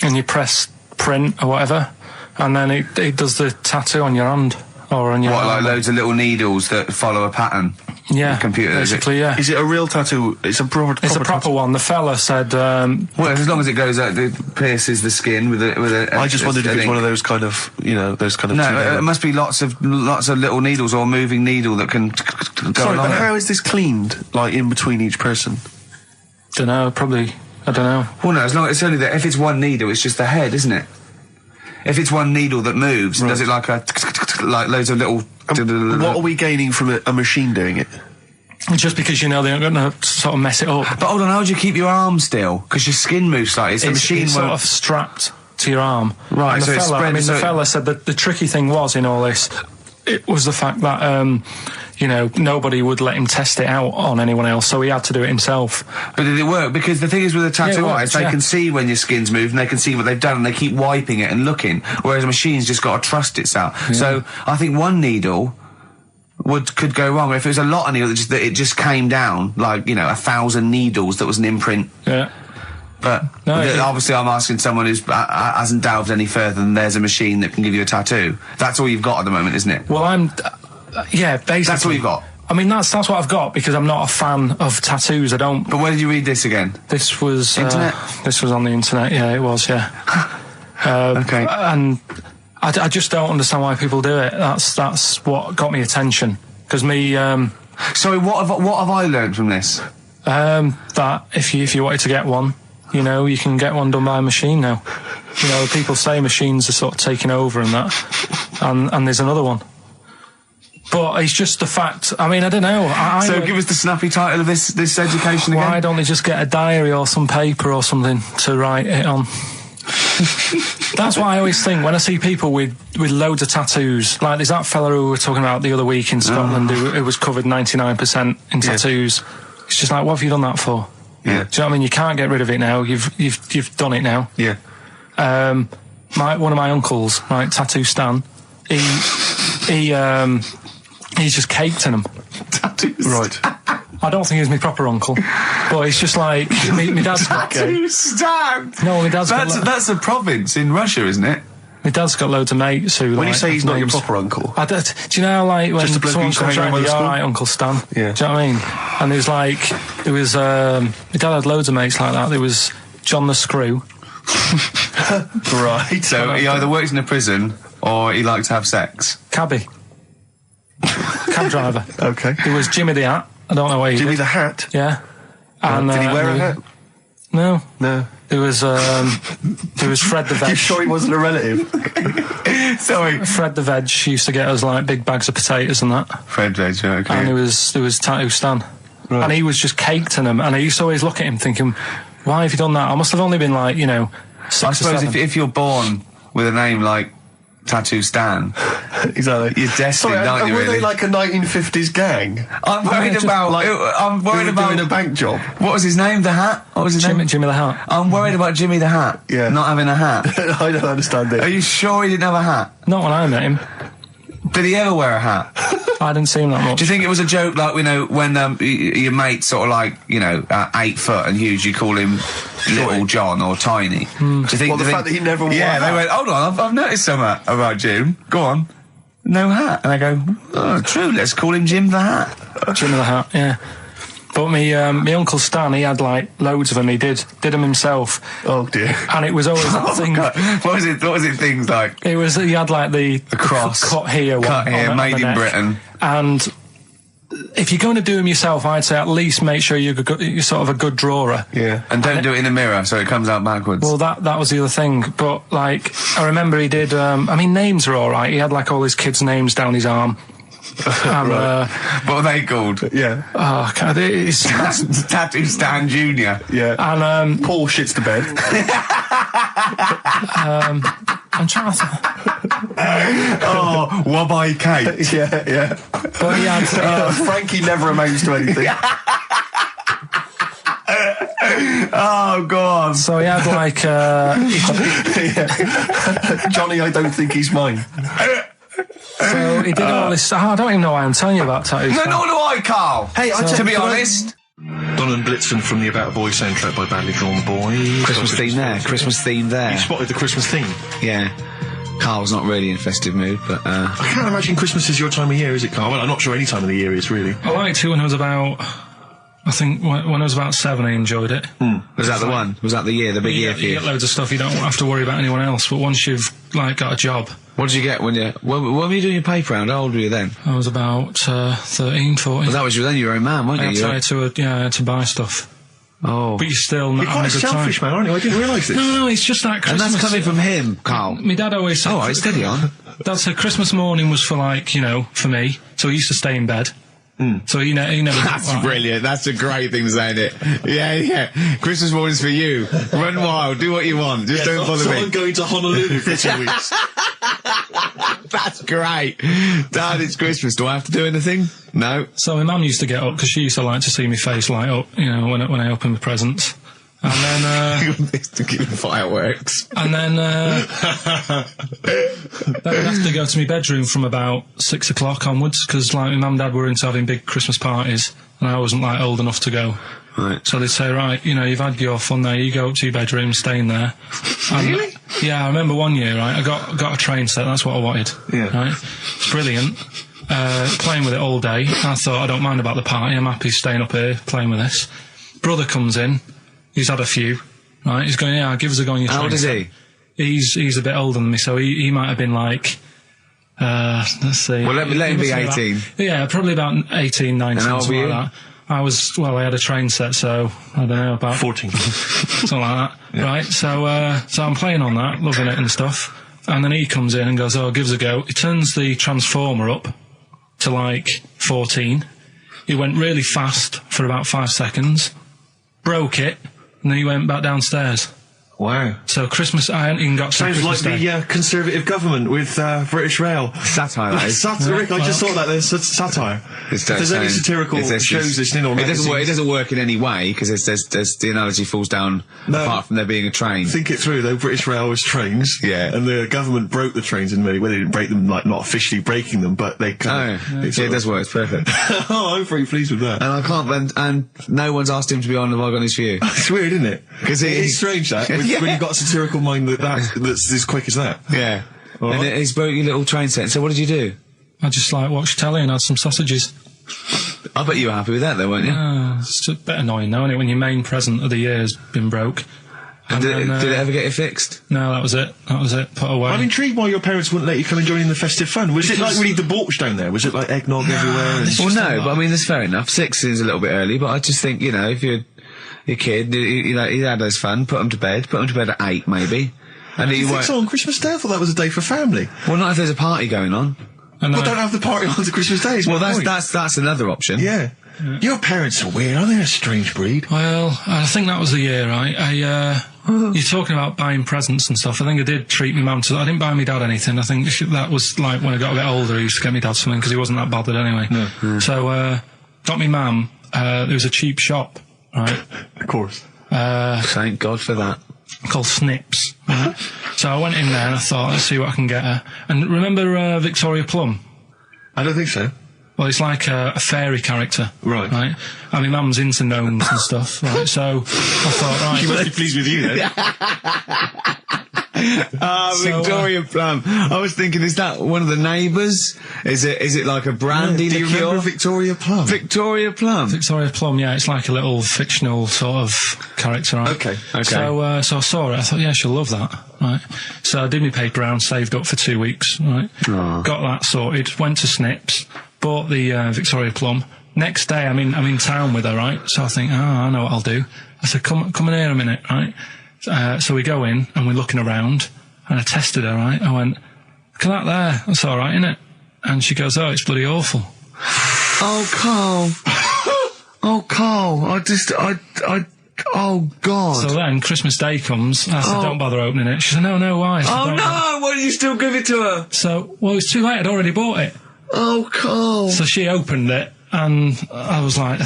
and you press print or whatever, and then it does the tattoo on your hand or on your What, like arm. loads of little needles that follow a pattern? Yeah, computer, is it? basically, yeah. Is it a real tattoo? It's a proper It's a proper one. The fella said, Well, as long as it goes out, it pierces the skin with a. I just wondered if it's one of those kind of, those kind of... No, it must be lots of little needles or moving needle that can go Sorry, along but it. how is this cleaned, like, in between each person? don't know, probably, I don't know. Well, no, as long as it's only that. If it's one needle, it's just the head, isn't it? If it's one needle that moves, does it like like loads of little? What are we gaining from a machine doing it? Just because they're not going to sort of mess it up. But hold on, how do you keep your arm still? Because your skin moves slightly. So the machine it's won't. sort of strapped to your arm. Right, And so the it's fella, spread- I mean, so the it- fella said that the tricky thing was in all this, it was the fact that, nobody would let him test it out on anyone else, so he had to do it himself. But did it work? Because the thing is with a tattoo worked, artist, they yeah. can see when your skin's moved and they can see what they've done and they keep wiping it and looking. Whereas a machine's just got to trust itself. So I think one needle could go wrong. If it was a lot of needles that it just came down, like, 1,000 needles that was an imprint. Yeah. But No, obviously I'm asking someone who hasn't delved any further than there's a machine that can give you a tattoo. That's all you've got at the moment, isn't it? Well, yeah, basically. That's all you've got. I mean, that's what I've got because I'm not a fan of tattoos. I don't. But where did you read this again? This was Internet? This was on the internet. Yeah, it was. Yeah. Okay. And I just don't understand why people do it. That's what got me attention. Because me. Sorry, what have I learned from this? That if you wanted to get one, you can get one done by a machine now. People say machines are sort of taking over and that, and there's another one. But it's just the fact. I mean, I don't know. So give us the snappy title of this education again. Why don't they just get a diary or some paper or something to write it on? That's what I always think when I see people with loads of tattoos. Like there's that fella who we were talking about the other week in Scotland who was covered 99% in tattoos. It's just like, what have you done that for? Yeah. Do you know what I mean? You can't get rid of it now. You've done it now. Yeah. One of my uncles, right, Tattoo Stan, he's just caked in them. Tattoos. Right. I don't think he's my proper uncle, but it's just like my dad's got. Tattoo Stan. No, my dad's got. That's a province in Russia, isn't it? My dad's got loads of mates who. When you say he's not your names- proper uncle, do you know how, like when Just a bloke who someone used to comes hang around, around you the school? alright, Uncle Stan? Yeah. Do you know what I mean? And there was my dad had loads of mates like that. There was John the Screw. right? So he either works in a prison or he likes to have sex. Cabbie. Cab driver. Okay. There was Jimmy the Hat. I don't know where he Jimmy did. the Hat. Yeah. And, Did he wear a and hat? No. No. There was Fred the Veg. You sure he wasn't a relative? Sorry. Fred the Veg used to get us like big bags of potatoes and that. Fred Veg, okay. And there was Tattoo Stan. Right. And he was just caked in them. And I used to always look at him thinking, why have you done that? I must have only been like, 6 I or suppose 7. if you're born with a name like Tattoo Stan, Exactly. you're destined, Sorry, aren't you? were Really? they like a 1950s gang? I'm worried about. I'm Who worried were about doing a bank job? What was his name? The Hat. What was his name? Jimmy the Hat. I'm worried about Jimmy the Hat. Yeah. Not having a hat. I don't understand Are it. you sure he didn't have a hat? Not when I met him. Did he ever wear a hat? I didn't see him that much. Do you think it was a joke, like, when your mate's sort of like, 8 foot and huge, you call him Little John or Tiny? Do you think? Well, the fact that he never wore a Yeah, hat. they went, hold on, I've noticed something about Jim. Go on. No hat. And I go, oh, true, let's call him Jim the Hat. Jimmy the Hat, yeah. But me Uncle Stan, he had like loads of them. He did them himself, Oh dear. and it was always that Oh, thing. God. What was it? Things like It was, he had like the cross. cut here, one Cut here, on made the in neck. Britain. And if you're going to do them yourself, I'd say at least make sure you're sort of a good drawer. Yeah. And don't do it in the mirror so it comes out backwards. Well, that was the other thing. But like, I remember he did. Names are all right. He had like all his kids' names down his arm. And, what are they called? Yeah. oh, God, it's, Tattoo Stan Jr. Yeah. and Paul shits the bed. I'm trying to. Oh, Wabbai Kate. yeah. But he had. Frankie never amounts to anything. Oh, God. So he had like. Johnny, I don't think he's mine. So he did all this. I don't even know why I'm telling you about tattoos. No, nor do I, Carl. Hey, to be honest. Donald Blitzen from the About a Boy soundtrack by Badly Drawn Boys. Christmas theme there. Christmas theme there. You spotted the Christmas theme. Yeah. Carl's not really in festive mood, but I can't imagine Christmas is your time of year, is it, Carl? Well, I'm not sure any time of the year is, really. I liked it when I was about. I think when I was about 7, I enjoyed it. was that the one? Was that the year, the big year for You you? get loads of stuff. You don't have to worry about anyone else. But once you've like got a job, What did you get when you? When were you doing your paper round? How old were you then? I was about 13, 14. Well, that was then you were a man, weren't I you? had to buy stuff. Oh. But you're still not You're having quite a a good selfish time. man, aren't you? I didn't realise this. No, it's just that And Christmas. that's coming from him, Carl. My dad always said. Oh, right, steady on. Dad said Christmas morning was for like, for me. So he used to stay in bed. So he never. That's brilliant. That's a great thing to say, isn't it? Yeah. Christmas morning's for you. Run wild. Do what you want. Just don't bother me. I'm going to Honolulu for 2 weeks. That's great. Dad, it's Christmas. Do I have to do anything? No. So my mum used to get up because she used to like to see my face light up, when I opened the presents. And then, to keep the fireworks. and then I'd have to go to my bedroom from about 6 o'clock onwards because like my mum and dad were into having big Christmas parties and I wasn't like old enough to go. Right. So they'd say, right, you've had your fun there, you go up to your bedroom, stay in there. And, Really? Yeah, I remember one year, right, I got a train set, that's what I wanted. Yeah. Right? It's brilliant. Playing with it all day. I thought, I don't mind about the party, I'm happy staying up here playing with this. Brother comes in, he's had a few, right, he's going, yeah, give us a go on your train. How old is set. he? He's a bit older than me, so he might have been like, let's see. Well, let him be He must 18. yeah, probably about 18, 19, And how old something were like that. I had a train set, so I don't know, about 14. something like that, right? So I'm playing on that, loving it and stuff, and then he comes in and goes, oh, give us a go. He turns the transformer up to like 14. He went really fast for about 5 seconds, broke it, and then he went back downstairs. Wow. So Christmas, I hadn't even got to Sounds like Christmas Day. the Conservative government with British Rail. Satire, that is. Rick, I just thought that there's satire. It's If there's any saying- satirical it's- shows listening on it doesn't work. It magazines, doesn't work in any way because there's the analogy falls down apart from there being a train. think it through though. British Rail was trains, Yeah. and the government broke the trains in many. Well, they didn't break them, like not officially breaking them, but they. Oh, It it does work. It's perfect. Oh, I'm very pleased with that. And I can't. And no one's asked him to be on Have I Got News For You? It's weird, isn't it? 'Cause it's strange that when Yeah. you've got a satirical mind that's as quick as that. Yeah. All And right. he's broke your little train set. So what did you do? I just like watched telly and had some sausages. I bet you were happy with that though, weren't you? It's a bit annoying though, isn't it, when your main present of the year has been broke. And did it ever get it fixed? No, that was it. Put away. I'm intrigued why your parents wouldn't let you come and join in the festive fun. Was it like really debauched down there? Was it like eggnog everywhere? And Well, no, but I mean, that's fair enough. 6 is a little bit early, but I just think, if you're your kid, he had his fun, put him to bed at 8 maybe. And do he you think won't. so on Christmas Day? I thought that was a day for family. Well, not if there's a party going on. And Well, don't have the party on to Christmas Day. is Well, my point. that's another option. Yeah. Your parents are weird, aren't they? A strange breed. Well, I think that was the year, right? You're talking about buying presents and stuff. I think I did treat my mum to. I didn't buy my dad anything. I think that was like when I got a bit older, I used to get my dad something because he wasn't that bothered anyway. No. So, got me mum. There was a cheap shop, right? Of course. Thank God for that. Called Snips. Right? So I went in there and I thought, let's see what I can get her. And remember Victoria Plum? I don't think so. Well, it's like a fairy character. Right. Right? And my mum's into gnomes and stuff, right? So I thought, right. She must be pleased with you then. Victoria Plum. I was thinking, is that one of the neighbours? Is it like a brandy Do you liqueur? remember Victoria Plum? Victoria Plum. Victoria Plum, yeah, it's like a little fictional sort of character, right? Okay. So I saw it, I thought, yeah, she'll love that, right? So I did my paper round, saved up for 2 weeks, right? Aw. Got that sorted, went to Snips, bought the Victoria Plum. Next day, I'm in town with her, right? So I think, I know what I'll do. I said, come in here a minute, right? So we go in and we're looking around and I tested her, right? I went, look at that there, that's alright, isn't it? And she goes, oh, it's bloody awful. Oh, Carl. Oh, Carl. Oh, God. So then Christmas Day comes, I said, don't bother opening it. She said, no, why? I said, Oh, "Don't." no, why did you still give it to her? So, well, it's too late, I'd already bought it. Oh, Carl. So she opened it and I was like,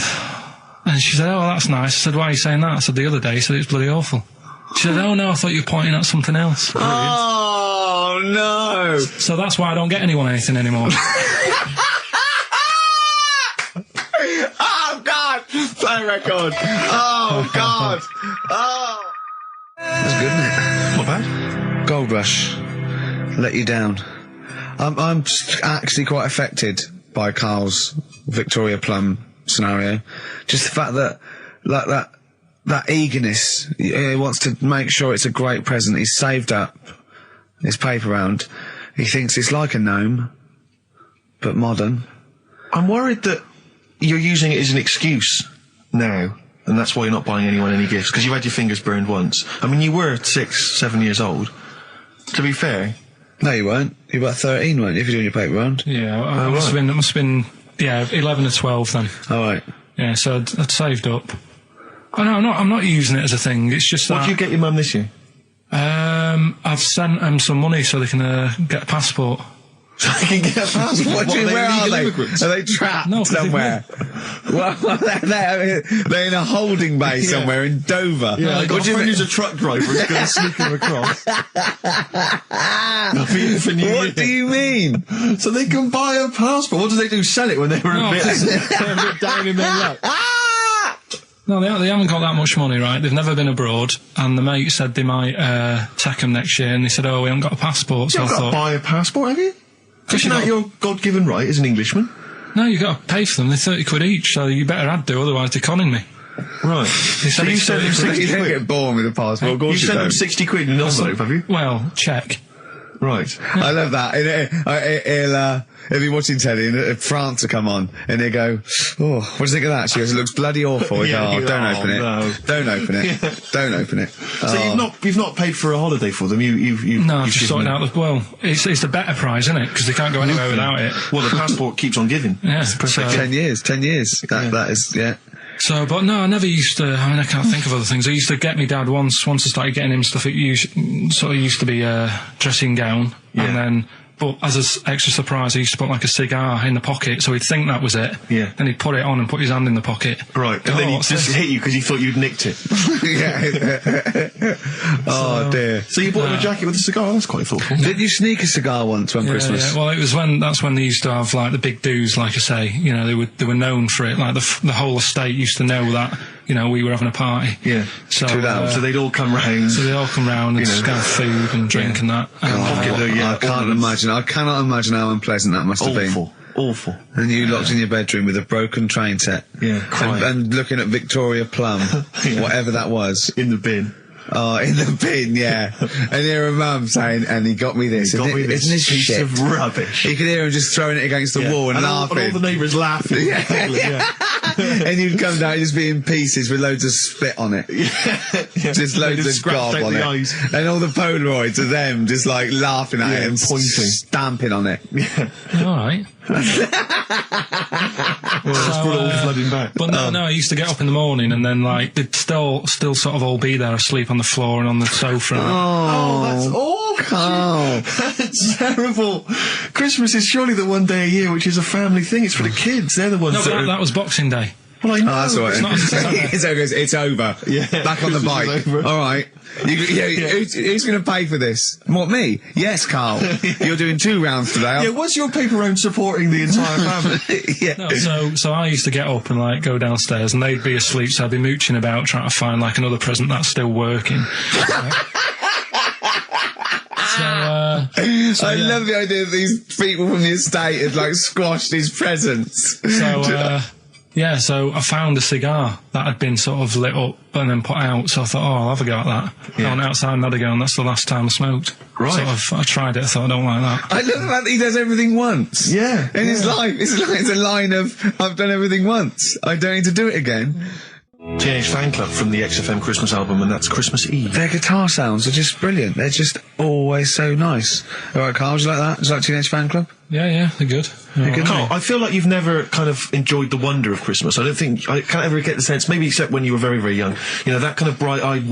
and she said, oh, that's nice. I said, why are you saying that? I said, the other day you said it's bloody awful. She said, oh no, I thought you were pointing at something else. Oh, no. So that's why I don't get anyone anything anymore. Oh, God. Play record. Oh, God. Oh. That's good, isn't it? Not bad. Gold Rush let you down. I'm actually quite affected by Karl's Victoria Plum scenario. Just the fact that, like that eagerness, he wants to make sure it's a great present. He's saved up his paper round. He thinks it's like a gnome, but modern. I'm worried that you're using it as an excuse now, and that's why you're not buying anyone any gifts, because you've had your fingers burned once. I mean, you were 6, 7 years old. To be fair. No, you weren't. You were about 13, weren't you, if you're doing your paper round? Yeah, it must have been, 11 or 12 then. All right. Yeah, so I'd saved up. Oh no, I'm not using it as a thing, it's just What that... did you get your mum this year? I've sent them some money so they can get a passport. So they can get a passport? What do you mean, where are they? Immigrants? Are they trapped No, 'cause they've somewhere? Well, they're in a holding bay somewhere in Dover. Yeah, I got What a do you friend mean? who's a truck driver who's going to sneak them across. For New Year. What do you mean? So they can buy a passport. What do they do? Sell it when they were No, a bit 'cause- down in their luck? No, they haven't got that much money, right? They've never been abroad, and the mate said they might take them next year, and they said, oh, we haven't got a passport, so You've I got to thought... buy a passport, have you? Isn't that your God-given right as an Englishman? No, you've got to pay for them, they're 30 quid each, so you better add do, otherwise they're conning me. Right. They So said you it's sent them 30 60 You don't quid? get born with a passport, of You course you sent them don't. 60 quid in an envelope, have you? Well, check. Right. I love that. He'll be watching telly and France will come on and he'll go, oh, what do you think of that? She goes, it looks bloody awful. I go, Yeah, oh, don't oh, open it. no. Don't open it. Don't open it. So you've not paid for a holiday for them. You've No, I've you've just given sorted them- out the... Well, it's the better prize, isn't it? Because they can't go anywhere without it. Well, the passport keeps on giving. Yeah, It's the perfect so- 10 years. That is, yeah. So, but no, I never used to. I mean, I can't think of other things. I used to get me dad once I started getting him stuff. It sort of used to be a dressing gown, Yeah. and then, but as an extra surprise, I used to put like a cigar in the pocket, so he'd think that was it. Yeah. Then he'd put it on and put his hand in the pocket. Right, and then he what's just this? hit you because he thought you'd nicked it. Yeah. Oh, dear. So you bought him a jacket with a cigar? That's quite thoughtful. Did you sneak a cigar once one Christmas? Yeah. Well, it was that's when they used to have like the big do's, like I say. You know, they were known for it. Like the whole estate used to know that. You know, we were having a party. Yeah. So, So they'd all come round. so they all come round and You know. just have food and drink and that. And, I cannot imagine how unpleasant that must have been. Awful. And you locked in your bedroom with a broken train set. Yeah, crying. And looking at Victoria Plum, Yeah. whatever that was. In the bin. Oh, in the bin, yeah. And hear a mum saying, and he got me this. Got me Isn't this this piece shit? of rubbish. You could hear him just throwing it against the wall and laughing. And all the neighbours laughing. Yeah. And you'd come down, just be in pieces with loads of spit on it. Just loads of gob on it. eyes. And all the Polaroids of them just like laughing at it and pointing. stamping on it. All right. It's brought it all flooding back. But no, I used to get up in the morning and then like they'd still sort of all be there asleep on the floor and on the sofa. Oh, that's awful. Carl. That's terrible. Christmas is surely the one day a year which is a family thing. It's for the kids. They're the ones No, but that was Boxing Day. Well, I know. Oh, that's all right. It's not a Saturday. It's over. Yeah. Back on the Christmas bike. is over. All right. Who's going to pay for this? What, me? Yes, Carl. You're doing 2 rounds today. Yeah, what's your paper round supporting the entire family? Yeah. No, so I used to get up and like go downstairs and they'd be asleep, so I'd be mooching about trying to find like another present that's still working. I love the idea that these people from the estate had like squashed his presents. So I found a cigar that had been sort of lit up and then put out, so I thought, I'll have a go at that. I went outside and had a go, and that's the last time I smoked. Right. So I tried it, I thought, I don't like that. I love the fact that he does everything once. Yeah. In his life, it's a line of, I've done everything once. I don't need to do it again. Teenage Fan Club from the XFM Christmas album, and that's Christmas Eve. Their guitar sounds are just brilliant. They're just always so nice. All right, Carl, would you like that? Is that Teenage Fan Club? Yeah, they're good. Carl, I feel like you've never kind of enjoyed the wonder of Christmas. I can't ever get the sense, maybe except when you were very, very young, that kind of bright-eyed,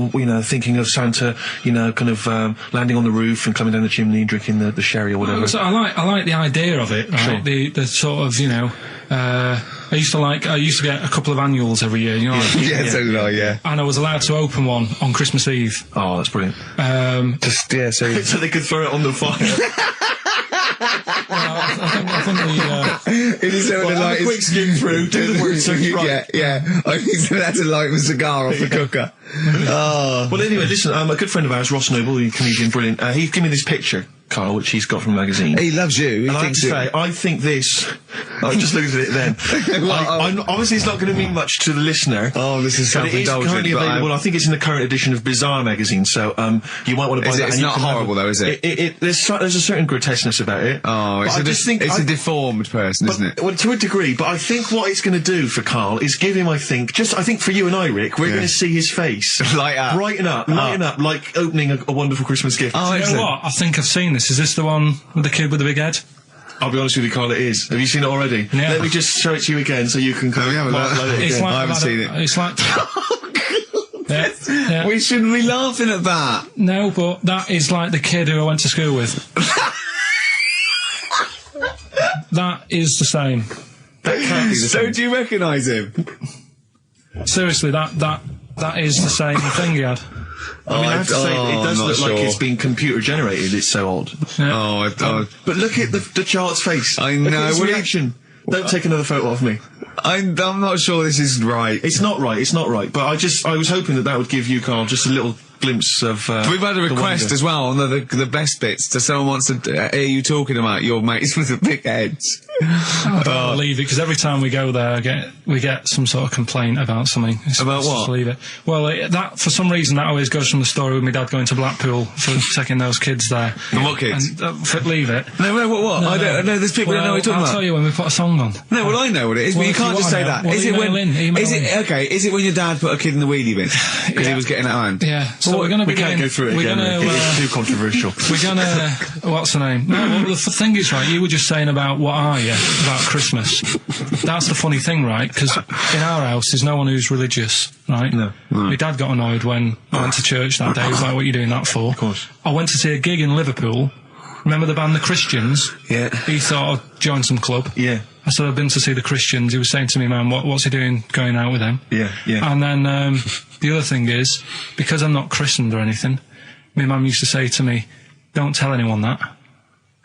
thinking of Santa, kind of landing on the roof and coming down the chimney and drinking the sherry or whatever. So I like the idea of it, right? Sure. The sort of, I used to get a couple of annuals every year, Yeah, so did I, yeah. and I was allowed to open one on Christmas Eve. Oh, that's brilliant. So they could throw it on the fire. I think it is so Have a quick skim through, do the words right. Yeah. I think so that's to light a cigar off the cooker. Oh. Well, anyway, listen, a good friend of ours, Ross Noble, the comedian, brilliant, he gave me this picture, Carl, which he's got from a magazine. He loves you. He And I have to say, I think this... I just looked at it then. Obviously, it's not going to mean much to the listener. Oh, this is but it is self-indulgent. currently available. I think it's in the current edition of Bizarre magazine, so you might want to buy that. It's not horrible, though, is it? There's a certain grotesqueness about it. Oh, it's a deformed person, isn't it? Well, to a degree, but I think what it's going to do for Carl is give him, I think for you and I, Rick, we're going to see his face. Lighten up, like opening a wonderful Christmas gift. Oh, you know what? I think I've seen this. Is this the one with the kid with the big head? I'll be honest with you, Carl, it is. Have you seen it already? Yeah. Let me just show it to you again so you can kind of highlight it again. I haven't seen it. It's like... yeah. We shouldn't be laughing at that. No, but that is like the kid who I went to school with. That is the same. That can't be the So same. do you recognise him? Seriously, that is the same thing he had. I mean, I have to say, it does look like it's been computer generated. It's so odd. Yeah. But look at the child's face. I Look know. at his reaction. Don't take another photo of me. I'm not sure this is right. It's not right. But I was hoping that would give you, Carl, just a little glimpse of. We've had a request as well on the best bits. So someone wants to hear you talking about your mates with the big heads. I don't believe it, because every time we go there, we get some sort of complaint about something. About what? Just leave it. Well, that for some reason that always goes from the story with my dad going to Blackpool for taking those kids there. And what kids? And leave it. No, what? No, I don't know. There's people that know what you're talking I'll about. tell you when we put a song on. No, well, I know what it is, Well, but you if can't you just say wanna that. know, well, Is it when? email Is it in. okay? Is it when your dad put a kid in the wheelie bin because he was getting out of hand? Yeah. So we're going to We can't go through it again. It's too controversial. We're gonna. What's the name? No, well, the thing is, right, you were just saying about what are you about Christmas. That's the funny thing, right? Because in our house, there's no one who's religious, right? No. My dad got annoyed when I went to church that day. He was like, what are you doing that for? Of course. I went to see a gig in Liverpool. Remember the band The Christians? Yeah. He thought I'd join some club. Yeah. I said, I've been to see The Christians. He was saying to me, man, what's he doing going out with them? Yeah. And then the other thing is, because I'm not christened or anything, my mum used to say to me, don't tell anyone that,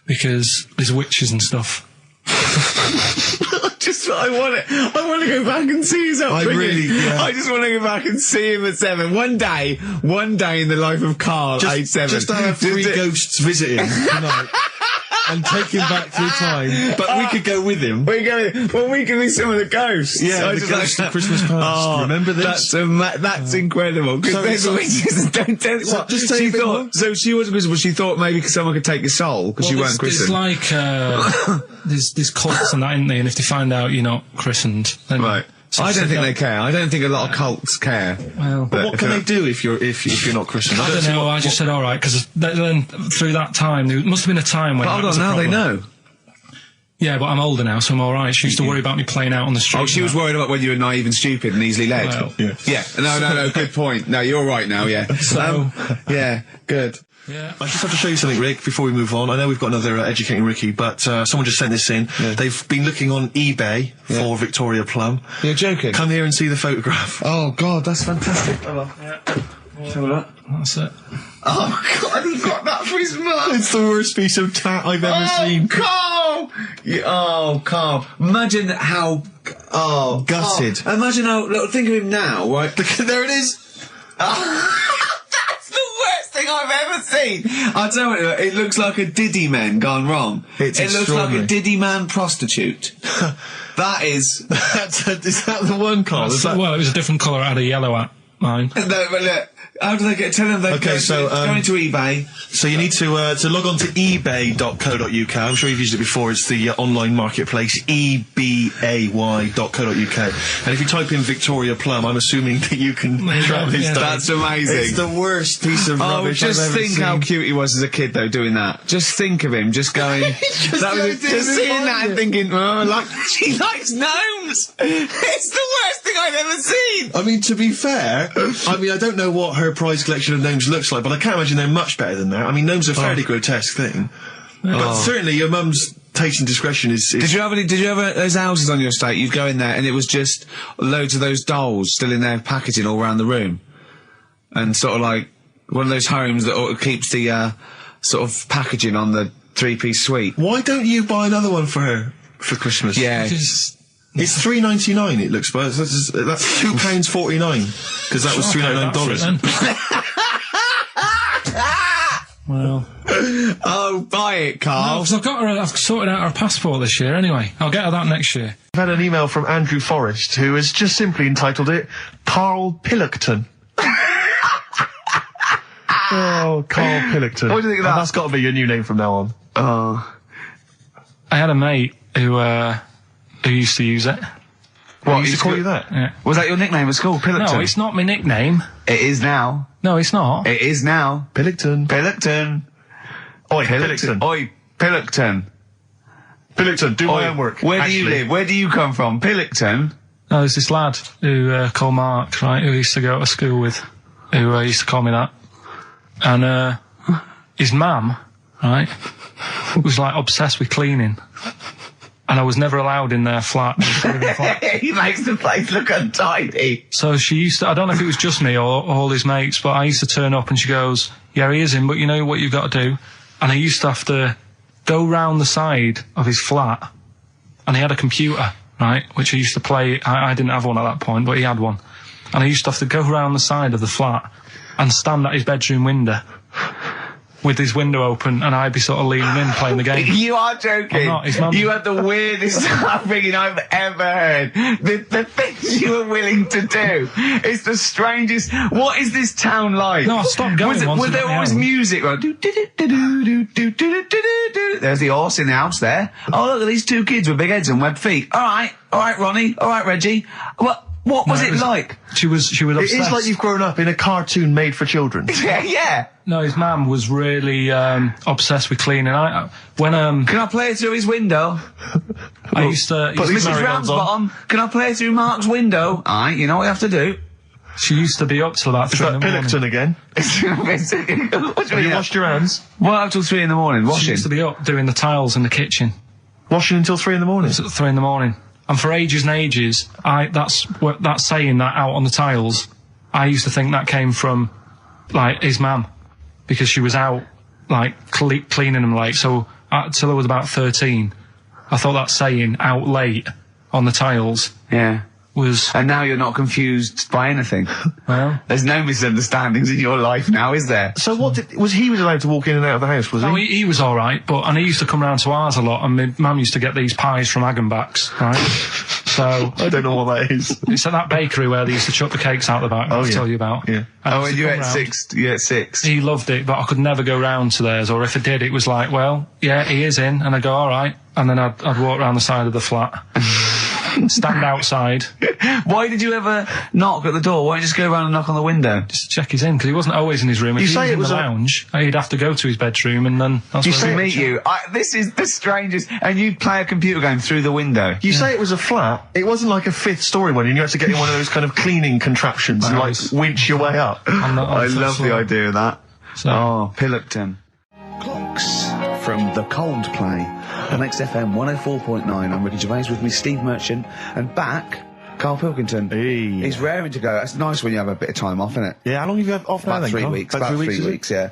because there's witches and stuff. I want to go back and see his upbringing. Yeah. I just want to go back and see him at 7. One day in the life of Karl, age 7. Just to have 3 ghosts visit him tonight. And take him back through time. But we could go with him. We could be some of the ghosts. Yeah, I the just ghosts of Christmas past. Oh, remember this? That's incredible. Because So don't tell So just say she a bit more. thought. So she wasn't Christian, but she thought maybe someone could take your soul because you weren't There's Christian. like there's cults and that, isn't there? And if they find out you're not christened, then Right. I don't think they care. I don't think a lot of cults care. Well, But what can they do if you're not Christian? I don't know. I just said all right because then through that time there must have been a time when. But hold on, now they know. Yeah, but I'm older now, so I'm all right. She used to worry about me playing out on the street. Oh, she was worried about when you were naive and stupid and easily led. Well, yeah. No. Good point. No, you're right now. Yeah. So, yeah. Good. yeah. I just have to show you something, Rick, before we move on. I know we've got another Educating Ricky, but someone just sent this in. Yeah. They've been looking on eBay for Victoria Plum. You're joking. Come here and see the photograph. Oh God, that's fantastic. That's it. Oh God, he got that for his mum. It's the worst piece of tat I've ever seen. Carl! Carl. Imagine how. Oh, gutted. Carl. Imagine how. Look, think of him now, right? There it is. That's the worst thing I've ever seen. I'll tell you, it looks like a Diddy man gone wrong. It's it looks like extraordinary. a Diddy man prostitute. That is. Is that the one, Carl? Is that... Well, it was a different colour. I had a yellow at mine. No, but look. How do they get? Tell them they Okay, go into eBay. So you need to log on to ebay.co.uk. I'm sure you've used it before. It's the online marketplace, ebay.co.uk. And if you type in Victoria Plum, I'm assuming that you can track this down. That's amazing. It's the worst piece of rubbish just I've ever think seen. how cute he was as a kid, though, doing that. Just think of him, just going, just seeing that and thinking, oh, she likes gnomes. It's the worst thing I've ever seen. I mean, to be fair, I don't know what her prize collection of gnomes looks like, but I can't imagine they're much better than that. I mean, gnomes are a fairly grotesque thing. But certainly your mum's taste and discretion is... Did you have those houses on your estate? You'd go in there and it was just loads of those dolls still in their packaging all around the room. And sort of like one of those homes that keeps the sort of packaging on the three-piece suite. Why don't you buy another one for her for Christmas? Yeah. It's $3.99. It looks, but that's £2.49 because that was $3.99. Well, Oh, buy it, Carl. no, I've sorted out her passport this year anyway. I'll get her that next year. I've had an email from Andrew Forrest who has just simply entitled it Karl Pilkington. Oh, Karl Pilkington. What do you think of that? That's got to be your new name from now on. Oh. I had a mate who used to use it. What, he used to call you that? Yeah. Was that your nickname at school, Pilkington? No, it's not my nickname. It is now. No, it's not. It is now. Pilkington. Pilkington. Oi, Pilkington. Oi, Pilkington. Pilkington, do my homework. Where do you live? Where do you come from? Pilkington? No, there's this lad who called Mark, right, who I used to go to school with, who used to call me that. And his mum, right, was like obsessed with cleaning. And I was never allowed in their flat. He makes the place look untidy. So she used to, I don't know if it was just me or all his mates, but I used to turn up and she goes, yeah, he is in, but you know what you've got to do? And I used to have to go round the side of his flat, and he had a computer, right, which I used to play. I didn't have one at that point, but he had one. And I used to have to go round the side of the flat and stand at his bedroom window with his window open, and I'd be sort of leaning in playing the game. You are joking. I'm not, his mum. You had the weirdest upbringing I've ever heard. The things you were willing to do. It's the strangest. What is this town like? No, I stopped going once. Was there always music? Right? There's the horse in the house there. Oh, look at these two kids with big heads and webbed feet. All right, Ronnie. All right, Reggie. What was it like? She was obsessed. It is like you've grown up in a cartoon made for children. Yeah. No, his mum was really obsessed with cleaning. Can I play it through his window? I used to. Mrs. Ramsbottom, can I play it through Mark's window? Aye, you know what you have to do. She used to be up till about 3 in the morning. Pilkington again. What do you Have you mean? washed your hands? What up till 3 in the morning? She Washing. used to be up doing the tiles in the kitchen. Washing until 3 in the morning. It's at 3 in the morning. And for ages and ages, that saying that out on the tiles, I used to think that came from, like, his mum. Because she was out, like, cleaning them late. So, till I was about 13, I thought that saying, out late, on the tiles, Yeah. was... And now you're not confused by anything. Well... There's no misunderstandings in your life now, is there? So was he allowed to walk in and out of the house, was he? No, he was all right, and he used to come round to ours a lot, and my mum used to get these pies from Hagenbach's, right? So... I don't know what that is. It's at that bakery where they used to chuck the cakes out the back, I'll tell you about. Yeah. And you at 6? You at 6? He loved it, but I could never go round to theirs, or if I did, it was like, well, yeah, he is in, and I'd go, all right, and then I'd walk round the side of the flat. stand outside, Why did you ever knock at the door? Why don't you just go around and knock on the window? just to check he's in, because he wasn't always in his room. If You he say was it in was the a- lounge, he'd have to go to his bedroom, and then that's You where to he- meet you. This is the strangest. And you'd play a computer game through the window. You say it was a flat. It wasn't like a fifth story one, and you had to get in one of those kind of cleaning contraptions and like Nice. winch your way up. on the I first love the floor. idea of that. So- Oh, Pilkington. Clocks from the Cold Play on XFM 104.9. I'm Ricky Gervais, with me Steve Merchant, and back Karl Pilkington. Hey. He's raring to go. It's nice when you have a bit of time off, isn't it? Yeah, how long have you had off now About then, 3 Carl? weeks. About About 3 is it? weeks, yeah.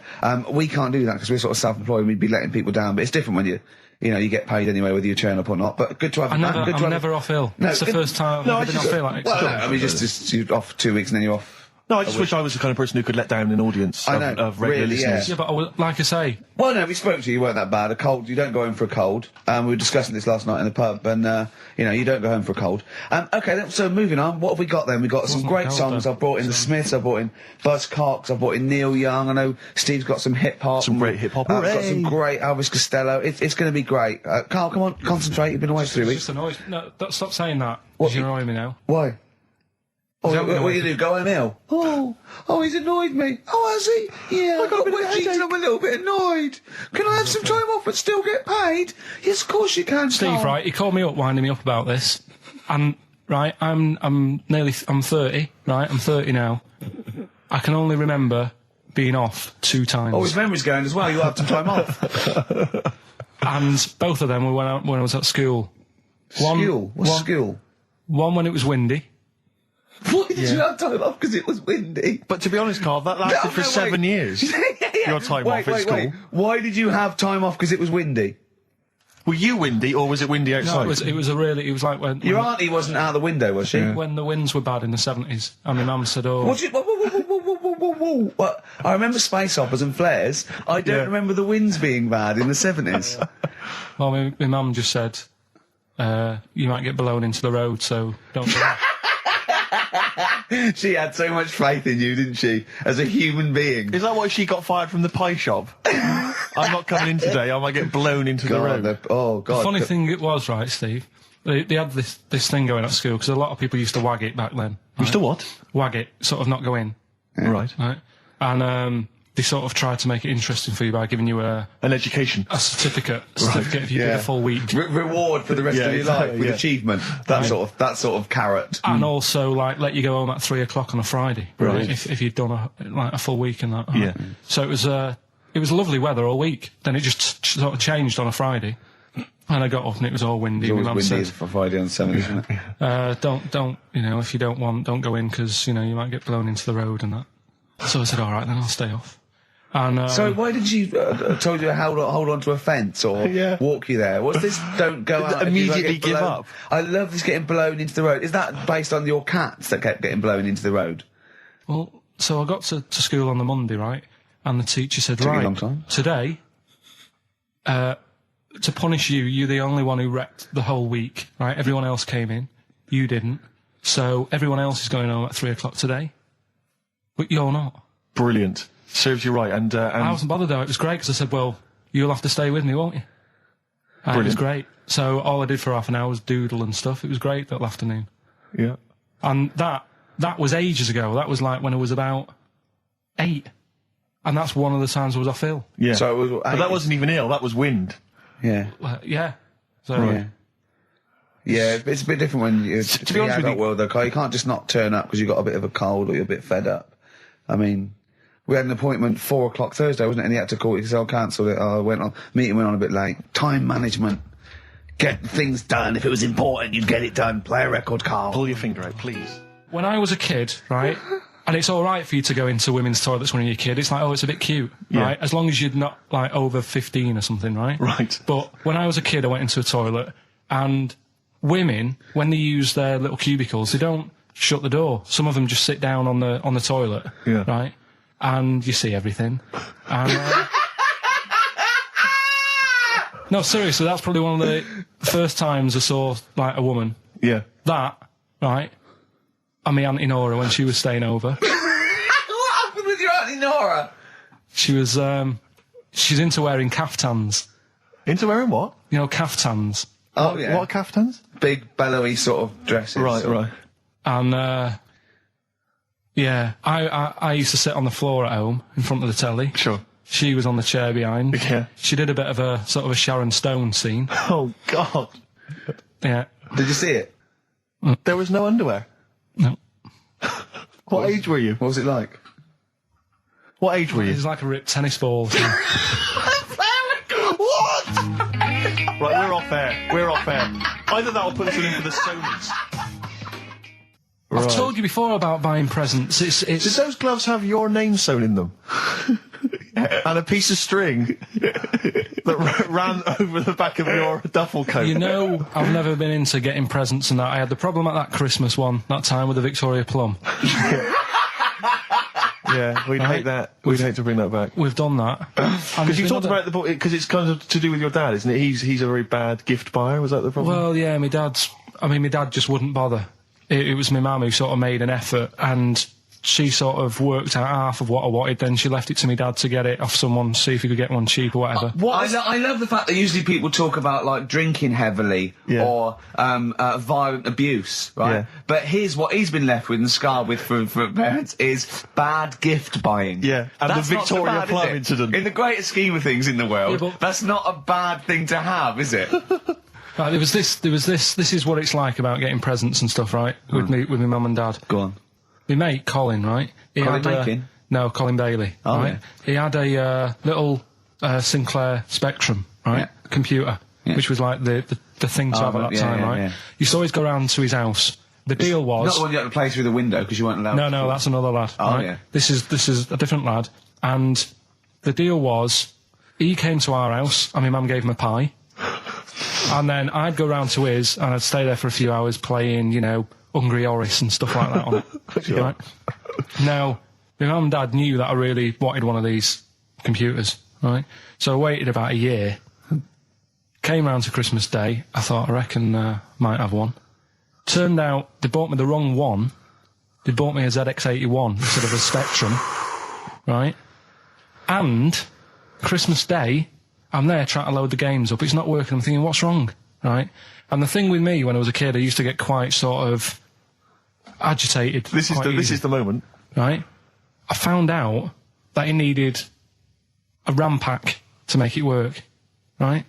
We can't do that because we're sort of self-employed and we'd be letting people down. But it's different when you get paid anyway, whether you turn up or not. But good to have I'm you back. Good to I'm have never off ill. No, It's the good- first time I've No, I ever been just- off ill like Well, no, I mean, just you're off 2 weeks and then you're off. No, I just wish I was the kind of person who could let down an audience I know, of regular really, yeah. listeners. Yeah, but like I say, Well, no, we spoke to you. You weren't that bad. A cold, you don't go home for a cold. We were discussing this last night in the pub, and you don't go home for a cold. Okay, so moving on. What have we got then? We've got some Wasn't great cold, songs. though. I've brought in the Smiths. I've brought in Buzz Cox. I've brought in Neil Young. I know Steve's got some hip hop. Some great hip-hop. I've got Hooray! some great Elvis Costello. It's going to be great. Carl, come on, concentrate. You've been away for 3 it's weeks. just annoys. No, stop saying that. What? Because you're annoying me now. Why? Oh, that what are you do? Go home ill? Oh, he's annoyed me. Oh, has he? Yeah, I got a bit of headache. I'm a little bit annoyed. Can I have some time off but still get paid? Yes, of course you can, Steve, Carl. right? He called me up, winding me up about this, and right, I'm 30, right? I'm 30 now. I can only remember being off 2 times, Oh, his memory's going as well. You have some time off. and both of them were when I was at school. School? What's school? One when it was windy. Why did you have time off? Because it was windy. But to be honest, Carl, that lasted No, for no, 7 wait. years. Your time wait, off at wait, school. Wait. Why did you have time off? Because it was windy. Were you windy, or was it windy outside? No, it was like when Your auntie wasn't out the window, was she? when the winds were bad in the 70s, and my mum said, "Oh, What? Whoa. What? I remember space operas and flares. I don't Yeah. remember the winds being bad in the 70s. well, my mum just said you might get blown into the road, so don't." Do that." She had so much faith in you, didn't she? As a human being. Is that why she got fired from the pie shop? I'm not coming in today. I might get blown into the road. Oh, God. The funny thing it was, right, Steve, they had this thing going at school, because a lot of people used to wag it back then. You still what? Wag it, sort of not go in, Right. right? And they sort of tried to make it interesting for you by giving you a An education. certificate if you did a full week. Reward for the rest Yeah, of your exactly, life with yeah. achievement. That sort of carrot. And also, like, let you go home at 3 o'clock on a Friday, Right. If you'd done a full week and that. Yeah. So it was lovely weather all week. Then it just sort of changed on a Friday, and I got up and it was all windy. It's My always mum windy said, for Friday on the 7th, isn't it? don't, if you don't go in, because, you might get blown into the road and that. So I said, all right, then I'll stay off. And So why did you told you to hold on to a fence or Yeah. walk you there? What's this? Don't go out. if you Immediately get give blown? up. I love this getting blown into the road. Is that based on your cats that kept getting blown into the road? well, so I got to school on the Monday, right? And the teacher said, Took you a right, long time. today, to punish you, you're the only one who wrecked the whole week, right? Everyone else came in, you didn't. So everyone else is going home at 3 o'clock today, but you're not. Brilliant. Serves you right. And I wasn't bothered though. It was great because I said, well, you'll have to stay with me, won't you? And it was Brilliant. great. So all I did for half an hour was doodle and stuff. It was great that afternoon. yeah. And that was ages ago. That was like when I was about 8. And that's one of the times I was off ill. Yeah. So it was. but that wasn't even ill. That was wind. Yeah. Yeah. So Yeah. Yeah, it's a bit different when you're To be honest with adult you- world though, Carl. You can't just not turn up because you've got a bit of a cold or you're a bit fed up. I mean, we had an appointment 4 o'clock Thursday, wasn't it? And he had to call it because I cancelled it. I went on, meeting went on a bit late. Time management. Get things done. If it was important, you'd get it done. Play a record, Carl. Pull your finger out, please. when I was a kid, right, and it's all right for you to go into women's toilets when you're a kid. It's like, oh, it's a bit cute, Yeah. right? As long as you're not, like, over 15 or something, right? Right. But when I was a kid, I went into a toilet, and women, when they use their little cubicles, they don't shut the door. Some of them just sit down on the toilet, Yeah. right? And you see everything. And, no, seriously, that's probably one of the first times I saw, like, a woman. Yeah. That, right? And my Auntie Nora, when she was staying over, What happened with your Auntie Nora? she was, she's into wearing caftans. Into wearing what? You know, caftans. Oh, yeah. What kaftans? Big, bellowy sort of dresses. Right. And, yeah, I used to sit on the floor at home in front of the telly. Sure. She was on the chair behind. Yeah. She did a bit of a sort of a Sharon Stone scene. Oh, God. Yeah. Did you see it? There was no underwear. No. What age were you? What was it like? What age were It you? was like a ripped tennis ball. What? Right, we're off air. Either that or put us in for the Sonys. I've told you before about buying presents. Did those gloves have your name sewn in them? And a piece of string that ran over the back of your duffel coat? You know, I've never been into getting presents and that. I had the problem at that Christmas one, that time with the Victoria Plum. Yeah, we'd hate that. We'd hate to bring that back. We've done that. Because you talked about the because it's kind of to do with your dad, isn't it? He's a very bad gift buyer. Was that the problem? Well, yeah, my dad just wouldn't bother. It was my mum who sort of made an effort, and she sort of worked out half of what I wanted, then she left it to my dad to get it off someone, see if he could get one cheap or whatever. I love the fact that usually people talk about, like, drinking heavily or violent abuse, right? Yeah. But here's what he's been left with and scarred with from parents is bad gift buying. Yeah, and That's the not so Victoria bad, is Plum it? incident. In the greater scheme of things in the world, Yeah, but- that's not a bad thing to have, is it? Right, this is what it's like about getting presents and stuff, right? With my mum and dad. Go on. My mate, Colin, right? He Colin had, Makin? No, Colin Bailey. Oh, right? yeah. He had a Little Sinclair Spectrum, right? Yeah. Computer, Yeah. which was like the thing to have at that time, right? yeah. Used to always go round to his house. The deal was... Not the one you had to play through the window because you weren't allowed. No, that's another lad. Oh, right? yeah. This is a different lad. And the deal was, he came to our house, and my mum gave him a pie. And then I'd go round to his, and I'd stay there for a few hours playing, you know, Hungry Horace and stuff like that on it. Sure. Right? Now, my mum and dad knew that I really wanted one of these computers, right? So I waited about a year. Came round to Christmas Day. I thought, I reckon might have one. Turned out they bought me the wrong one. They bought me a ZX81 instead of a Spectrum, right? And Christmas Day, I'm there trying to load the games up. It's not working. I'm thinking, what's wrong, right? And the thing with me when I was a kid, I used to get quite sort of agitated. This is the moment. Right? I found out that it needed a RAM pack to make it work, right?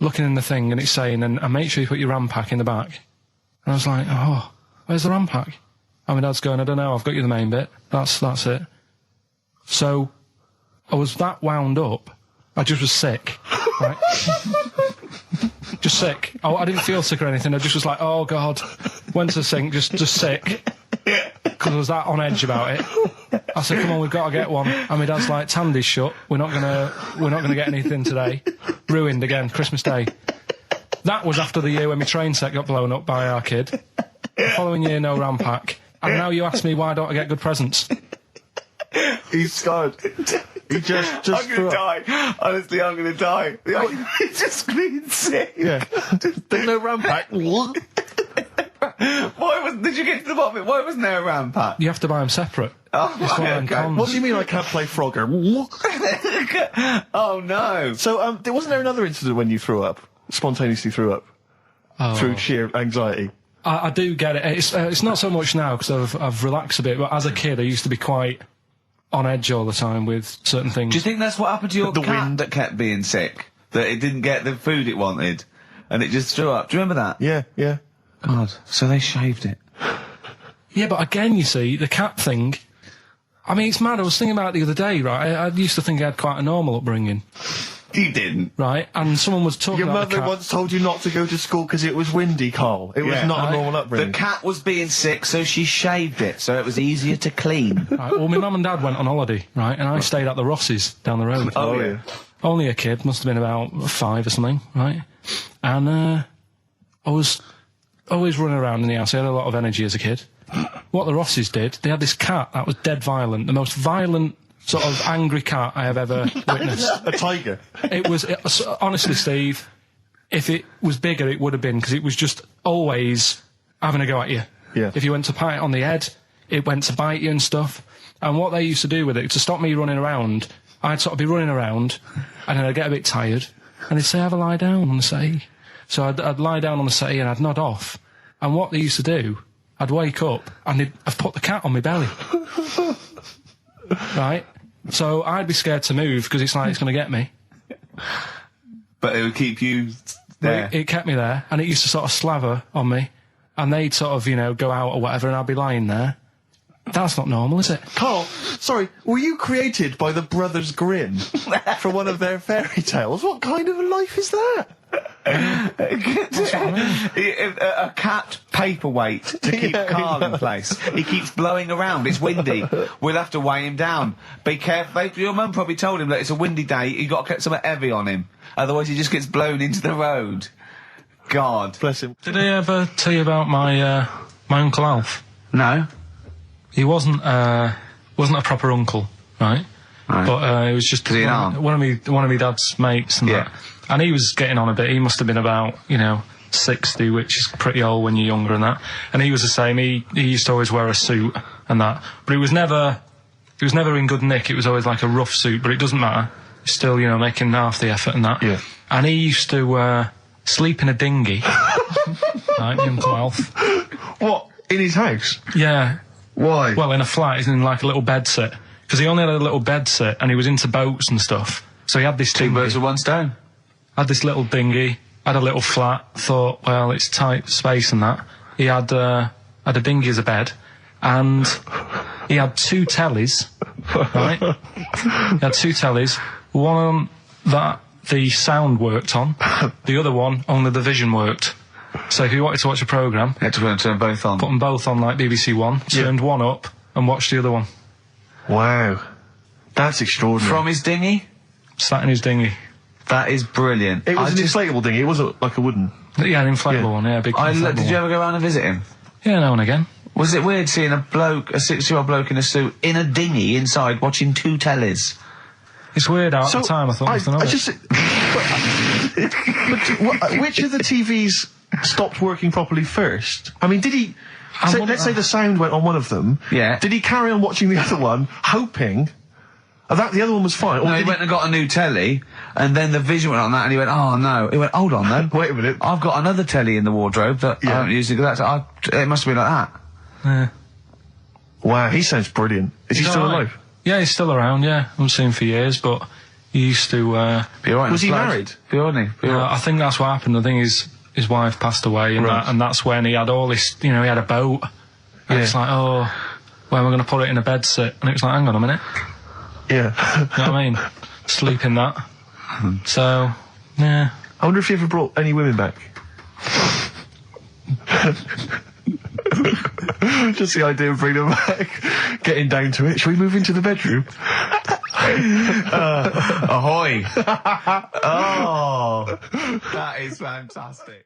Looking in the thing and it's saying, and make sure you put your RAM pack in the back. And I was like, oh, where's the RAM pack? And my dad's going, I don't know, I've got you the main bit. That's it. So I was that wound up, I just was sick, right? Just sick. I didn't feel sick or anything, I just was like, oh God. Went to the sink, just sick. Because I was that on edge about it. I said, come on, we've got to get one. And my dad's like, Tandy's shut. We're not gonna get anything today. Ruined again, Christmas Day. That was after the year when my train set got blown up by our kid. The following year, no RAM pack. And now you ask me why don't I get good presents? He's scarred. He just I'm gonna die. Honestly, I'm gonna die. It's just being sick. Yeah. There's no RAM pack. What? Did you get to the bottom of it? Why wasn't there a RAM pack? You have to buy them separate. Oh, It's one of them cons. What do you mean I can't play Frogger? Oh no. So, wasn't there another incident when you threw up? Spontaneously threw up? Through sheer anxiety? I do get it. It's not so much now because I've relaxed a bit, but as a kid I used to be quite on edge all the time with certain things. Do you think that's what happened to your The cat wind. that kept being sick? That it didn't get the food it wanted, and it just threw up? Do you remember that? Yeah. God, so they shaved it. Yeah, but again, you see, the cat thing, I mean, it's mad. I was thinking about it the other day, right? I used to think I had quite a normal upbringing, You didn't. right? And someone was talking Your about the mother cat. once told you not to go to school because it was windy, Karl. It was Yeah. not Right. a normal The upbringing. cat was being sick, so she shaved it, so it was easier to clean. Right, well, my mum and dad went on holiday, right? And I stayed at the Rosses down the road. Oh, yeah. Only a kid, must have been about 5 or something, right? And I was always running around in the house. I had a lot of energy as a kid. What the Rosses did, they had this cat that was dead violent, the most violent sort of angry cat I have ever witnessed. A tiger. Honestly, Steve, if it was bigger, it would have been, because it was just always having a go at you. Yeah. If you went to pat it on the head, it went to bite you and stuff. And what they used to do with it, to stop me running around, I'd sort of be running around, and then I'd get a bit tired, and they'd say, have a lie down, and I'd say, So I'd lie down on the settee and I'd nod off. And what they used to do, I'd wake up and I'd put the cat on my belly. Right? So I'd be scared to move because it's like it's going to get me. But it would keep you there. It kept me there, and it used to sort of slaver on me, and they'd sort of, go out or whatever, and I'd be lying there. That's not normal, is it? Carl, sorry, were you created by the Brothers Grimm for one of their fairy tales? What kind of a life is that? A cat paperweight to keep Karl in place. He keeps blowing around. It's windy. We'll have to weigh him down. Be careful. Your mum probably told him that it's a windy day. You've got to get something heavy on him. Otherwise he just gets blown into the road. God. Bless him. Did I ever tell you about my Uncle Alf? No. He wasn't a proper uncle, right? But it was just one of my dad's mates and that. And he was getting on a bit. He must have been about, 60, which is pretty old when you're younger and that. And he was the same. He used to always wear a suit and that. But it was never in good nick. It was always like a rough suit, but it doesn't matter. He's still, making half the effort and that. Yeah. And he used to sleep in a dinghy. Right, my Uncle Alf. What? In his house? Yeah. Why? Well, in a flat, he's in like a little bed sit. Because he only had a little bed sit and he was into boats and stuff. So he had this Two birds with one stone. Had this little dinghy, had a little flat, thought, well, it's tight space and that. He had a dinghy as a bed, and he had 2 tellies, right? He had 2 tellies, one that the sound worked on, the other one only the vision worked. So if you wanted to watch a programme... You had to turn both on. Put them both on like BBC One, turned one up and watched the other one. Wow. That's extraordinary. From his dinghy? Sat in his dinghy. That is brilliant. It was an inflatable dinghy, it wasn't like a wooden... Yeah, an inflatable one, big inflatable Did you ever go around and visit him? Yeah, now and again. Was it weird seeing a 60-year-old bloke in a suit, in a dinghy inside, watching 2 tellies? It's weird at the time, I thought. Which of the TVs stopped working properly first? I mean, did he... let's say the sound went on one of them. Yeah. Did he carry on watching the other one, hoping... that the other one was fine. No, he went and got a new telly, and then the vision went on that, and he went, oh no. He went, hold on then. Wait a minute. I've got another telly in the wardrobe that I haven't used. It must have been like that. Yeah. Wow, he sounds brilliant. Is he still alive? Yeah, he's still around, yeah. I haven't seen him for years, but he used to... be alright. Was he married? I think that's what happened. I think his wife passed away, and that's when he had all this, he had a boat. And it's like, oh, where am I going to put it in a bed sit? And it was like, hang on a minute. Yeah. You know what I mean? Sleep in that. So, yeah. I wonder if he ever brought any women back. Just the idea of bringing them back, getting down to it. Shall we move into the bedroom? Ahoy! Oh, that is fantastic.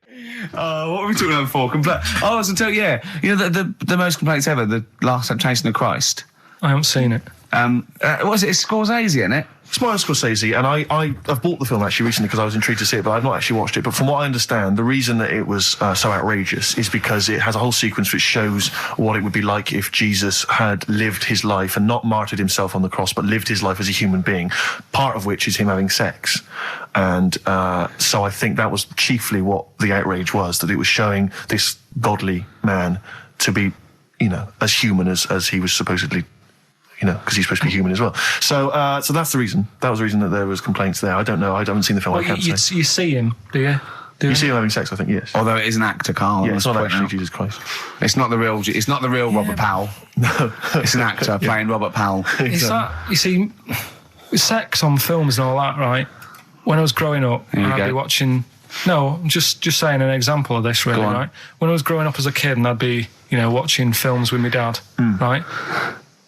What were we talking about before? I was until the most complaints ever. The Last Temptation of Christ. I haven't seen it. Was it? It's Scorsese, isn't it? It's Martin Scorsese, and I've bought the film actually recently because I was intrigued to see it, but I've not actually watched it. But from what I understand, the reason that it was so outrageous is because it has a whole sequence which shows what it would be like if Jesus had lived his life and not martyred himself on the cross, but lived his life as a human being, part of which is him having sex. And so I think that was chiefly what the outrage was, that it was showing this godly man to be, as human as he was supposedly, because he's supposed to be human as well. So that's the reason. That was the reason that there was complaints there. I don't know. I haven't seen the film. I can't say. You see him, do you? You see him having sex, I think, yes. Although it is an actor, Karl. Yeah, it's not actually Jesus Christ. It's not the real Robert Powell. No. It's an actor playing Robert Powell. It's that, you see, sex on films and all that, right? When I was growing up, I'd be watching... No, just saying an example of this, really, right? When I was growing up as a kid and I'd be, watching films with my dad, right?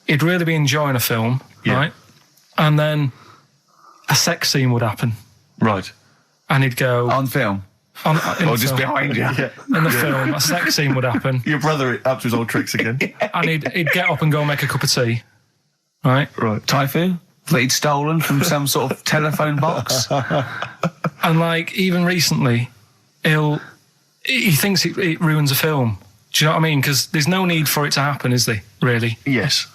He'd really be enjoying a film, right? And then a sex scene would happen. Right. And he'd go... On film? Or just behind you? Yeah. In the film, a sex scene would happen. Your brother up to his old tricks again. And he'd get up and go make a cup of tea, right? Right. Typhoon? That he'd stolen from some sort of telephone box? And, even recently, he thinks it ruins a film. Do you know what I mean? Because there's no need for it to happen, is there, really? Yes.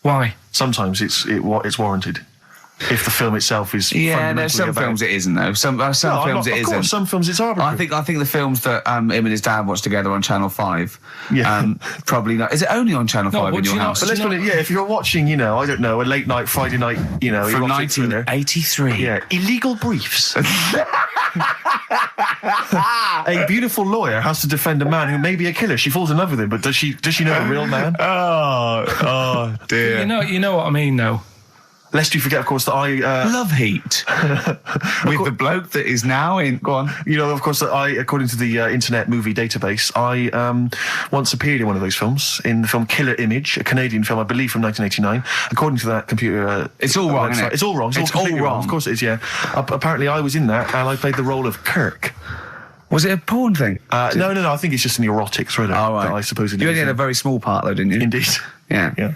Why? Sometimes it's warranted. if the film itself is Yeah, no, fundamentally some about... films it isn't though. Some films it Of isn't. course, some films it's arbitrary. I think the films that him and his dad watched together on Channel 5. Yeah. Probably not. Is it only on Channel 5 but in do your you not- house? But let's put it, if you're watching, I don't know, a late night, Friday night, From erotic thriller. 1983. Yeah, Illegal Briefs. A beautiful lawyer has to defend a man who may be a killer. She falls in love with him, but does she know a real man? Oh dear. You know what I mean, though. Lest you forget, of course, that I... Love Heat. With the bloke that is now in... Go on. of course, that I, according to the Internet Movie Database, I once appeared in one of those films, in the film Killer Image, a Canadian film, I believe, from 1989. According to that computer... It's all wrong, website. isn't it? It's all wrong. It's all completely all wrong. Of course it is, yeah. Apparently, I was in that, and I played the role of Kirk. Was it a porn thing? No, I think it's just an erotic thriller. Oh, right. That I suppose it You is. only had a very small part, though, didn't you? Indeed. Yeah.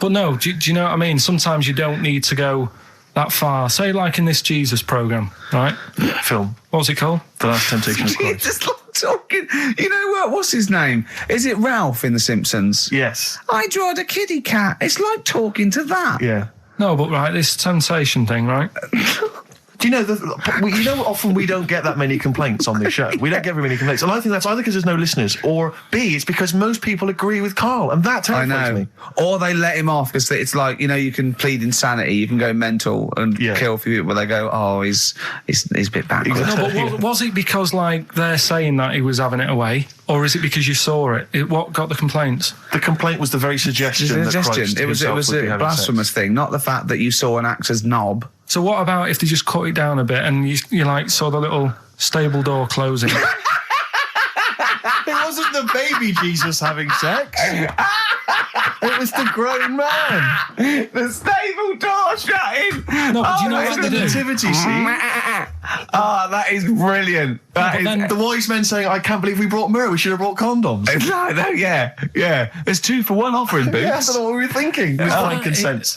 But no, do you know what I mean? Sometimes you don't need to go that far. Say, like in this Jesus program, right? Film. What's it called? The Last Temptation of He's Christ. just like talking. You know what? What's his name? Is it Ralph in The Simpsons? Yes. I drawed a kitty cat. It's like talking to that. Yeah. No, but right, this temptation thing, right? Do you know, often we don't get that many complaints on this show. We don't get very many complaints. And I think that's either because there's no listeners, or B, it's because most people agree with Karl. And that I terrifies know. me. Or they let him off because it's like, you can plead insanity, you can go mental and kill a few people, but they go, oh, he's a bit backward. No, but was it because, like, they're saying that he was having it away? Or is it because you saw it? What got the complaints? The complaint was the very suggestion that Christ It was himself would be a having blasphemous sex. thing, not the fact that you saw an actor's knob. So what about if they just cut it down a bit and you like saw the little stable door closing? It wasn't the baby Jesus having sex. It was the grown man. The stable door shutting. No, but do you know It what was they the do? nativity scene. Oh, that is brilliant. That is. then- The wise men saying, I can't believe we brought myrrh, we should have brought condoms. It's like that, yeah. There's 2 for 1 offering, boots. Yeah, I don't know what we were thinking. With frankincense.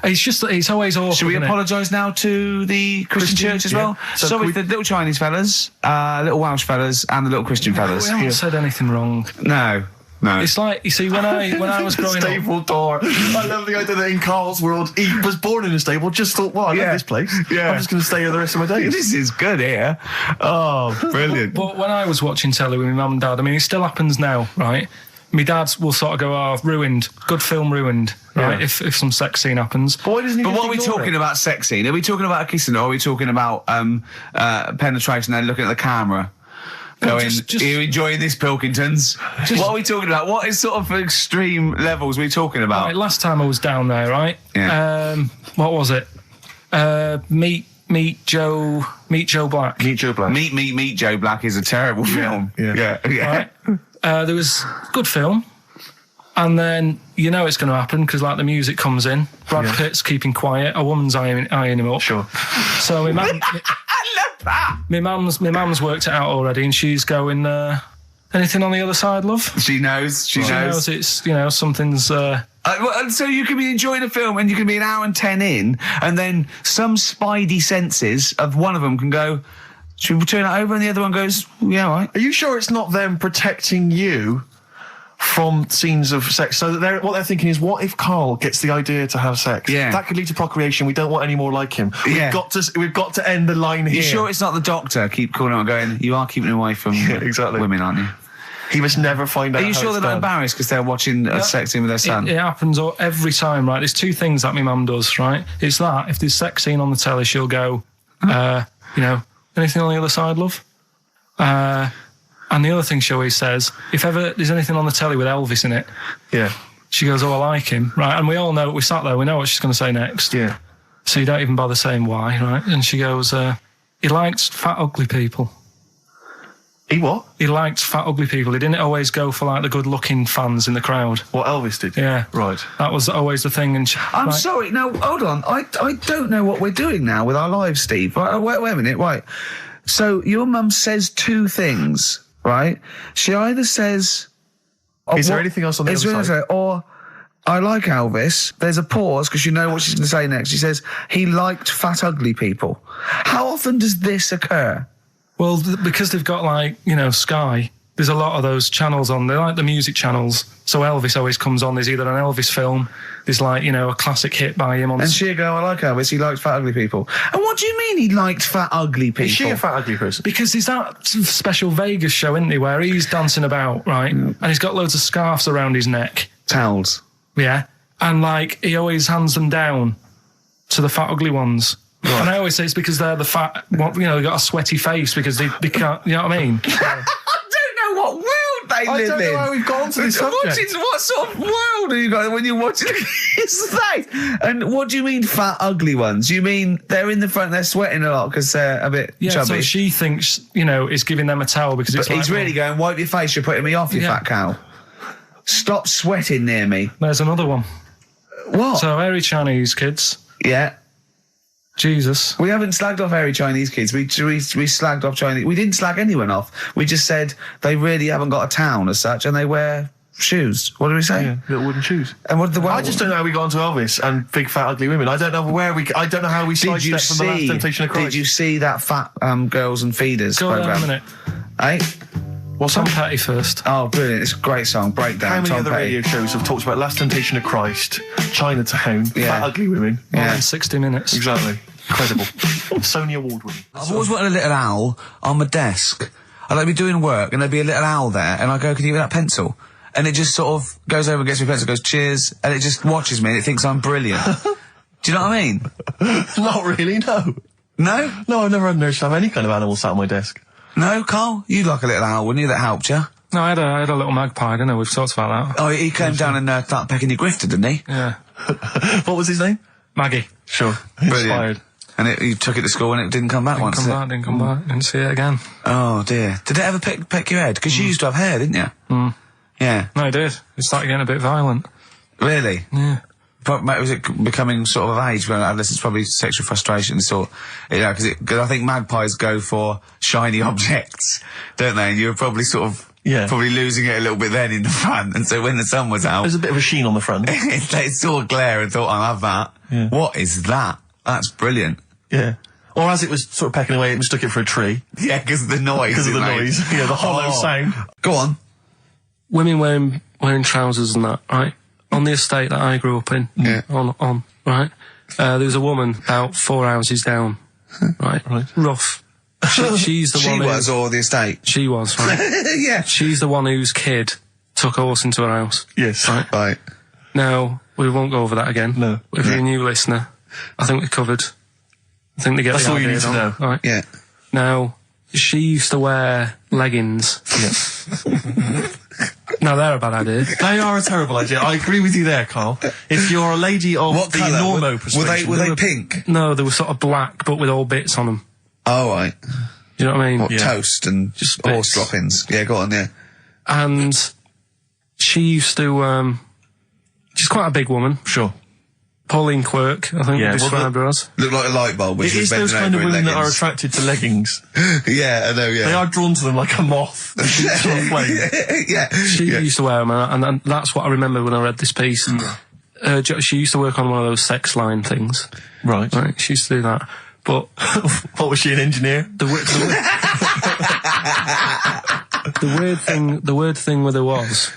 It's just that it's always awkward. Should we isn't it? apologise now to the Christian church as well? So Sorry, we- the little Chinese fellas, little Welsh fellas, and the little Christian fellas. We haven't said anything wrong. No. It's like, you see, when I was growing up, Stable door. I love the idea that in Karl's world, he was born in a stable, just thought, well, I love this place. Yeah. I'm just going to stay here the rest of my days. This is good here. Oh, brilliant. but when I was watching telly with my mum and dad, I mean, it still happens now, right? My dad will sort of go, oh, ruined, good film ruined, right? Yeah. If some sex scene happens. But why doesn't he But just what are we ignore talking it? about sex scene? Are we talking about a kissing, or are we talking about penetration and looking at the camera? No, Going, just- are you enjoying this, Pilkingtons? What are we talking about? What is sort of extreme levels we talking about? Right, last time I was down there, right? Yeah. What was it? Meet Joe Black. Meet Joe Black. Meet Joe Black is a terrible film. yeah. Right? There was good film, and then it's going to happen because like the music comes in. Brad Pitt's keeping quiet. A woman's eyeing him up. Sure. So my mum, I love that. my mum's worked it out already, and she's going. Anything on the other side, love? She knows. She She knows it's something's. And so you can be enjoying a film and you can be an hour and 10 in, and then some spidey senses of one of them can go, should we turn it over? And the other one goes, yeah, all right. Are you sure it's not them protecting you from scenes of sex? So that what they're thinking is, what if Karl gets the idea to have sex? Yeah. That could lead to procreation. We don't want any more like him. Yeah. We've got to end the line here. You sure it's not the doctor? Keep calling on going, you are keeping away from exactly. women, aren't you? He must never find out. Are you how sure it's they're not done. embarrassed because they're watching a sex scene with their son? It happens every time, right? There's 2 things that my mum does, right? It's that if there's sex scene on the telly, she'll go, anything on the other side, love? And the other thing she always says, if ever there's anything on the telly with Elvis in it, Yeah. she goes, oh, I like him, right? And we all know, we sat there, we know what she's going to say next. Yeah. So you don't even bother saying why, right? And she goes, he likes fat, ugly people. He what? He liked fat, ugly people. He didn't always go for like the good-looking fans in the crowd. What Elvis did? Yeah. Right. That was always the thing. And I'm sorry. No, hold on. I don't know what we're doing now with our lives, Steve. Right, wait a minute. Right. So your mum says 2 things, right? She either says... Is there anything else on the other side? Or, I like Elvis. There's a pause because you know what she's going to say next. She says, he liked fat, ugly people. How often does this occur? Well, because they've got like, Sky, there's a lot of those channels on. They're like the music channels. So Elvis always comes on. There's either an Elvis film, there's like, a classic hit by him on. And she'll go, I like Elvis, he likes fat, ugly people. And what do you mean he liked fat, ugly people? Is she a fat, ugly person? Because there's that special Vegas show, isn't he, where he's dancing about, right? And he's got loads of scarves around his neck. Towels. Yeah. And, like, he always hands them down to the fat, ugly ones. Right. And I always say it's because they're the fat, they've got a sweaty face because they can't, you know what I mean? I don't know what world they live in. I don't know how we've gone to this subject. What sort of world are you got when you're watching his face? And what do you mean fat, ugly ones? You mean they're in the front, they're sweating a lot because they're a bit chubby? So she thinks, is giving them a towel because it's he's really going, wipe your face, you're putting me off, you fat cow. Stop sweating near me. There's another one. What? So, hairy Chinese kids. Yeah. Jesus. We haven't slagged off hairy Chinese kids. We slagged off Chinese. We didn't slag anyone off. We just said they really haven't got a town as such, and they wear shoes. What did we say? Yeah, little wooden shoes. And what did the I just don't know how we got onto Elvis and big fat ugly women. I don't know I don't know how we sidestepped from the Last Temptation of Christ. Did you see that fat girls and feeders Go program? on a minute. Eh? What's Tom Petty first? Oh, brilliant! It's a great song. Breakdown. How many Tom other Petty. radio shows have talked about Last Temptation of Christ, Chinatown, fat ugly women? More than 60 minutes. Exactly. Incredible. Sony Award winning. I've always wanted a little owl on my desk. I'd like be doing work and there'd be a little owl there and I go, can you give me that pencil? And it just sort of goes over and gets me a pencil, goes, cheers, and it just watches me and it thinks I'm brilliant. Do you know what I mean? Not really, no. No? No, I've never had an urge to have any kind of animal sat on my desk. No, Carl? You'd like a little owl, wouldn't you? That helped you? No, I had a little magpie, didn't I? We've talked about that. Oh, he came down and started pecking your grifter, didn't he? Yeah. What was his name? Maggie. Sure. Brilliant. Inspired. And you took it to school and it didn't come back once. Didn't come back. Didn't see it again. Oh dear. Did it ever peck your head? Because you used to have hair, didn't you? Mm. Yeah. No, I did. It started getting a bit violent. Really? Yeah. But was it becoming sort of age when adolescence, probably sexual frustration sort, because I think magpies go for shiny objects, don't they? And you were probably sort of probably losing it a little bit then in the front, and so when the sun was out, there's a bit of a sheen on the front. They saw glare and thought, I'll have that. Yeah. What is that? That's brilliant. Yeah. Or as it was sort of pecking away, it mistook it for a tree. Yeah, because of the noise. Because of the noise. Yeah, the hollow sound. Go on. Women wearing trousers and that, right? On the estate that I grew up in, on, right? There was a woman about 4 houses down, right? Rough. She's the one She was, or the estate? She was, right? Yeah. She's the one whose kid took a horse into her house. Yes. Right. Now, we won't go over that again. No. If you're a new listener, I think we covered. I think they get That's the all you idea need to know. Right? Yeah. Now, she used to wear leggings. Yeah. Now, they're a bad idea. They are a terrible idea. I agree with you there, Carl. If you're a lady of What the colour? normo persuasion... Were they pink? No, they were sort of black, but with all bits on them. Oh, right. You know what I mean? What, toast and Just horse bits. droppings? Yeah, go on, yeah. And she used to, she's quite a big woman. Sure. Pauline Quirk, I think we described her as. Looked like a light bulb. It is those kind of women that are attracted to leggings. Yeah, I know, yeah. They are drawn to them like a moth. Yeah. She used to wear them, and that's what I remember when I read this piece. She used to work on one of those sex line things. Right. She used to do that. But what was she, an engineer? the weird thing with her was,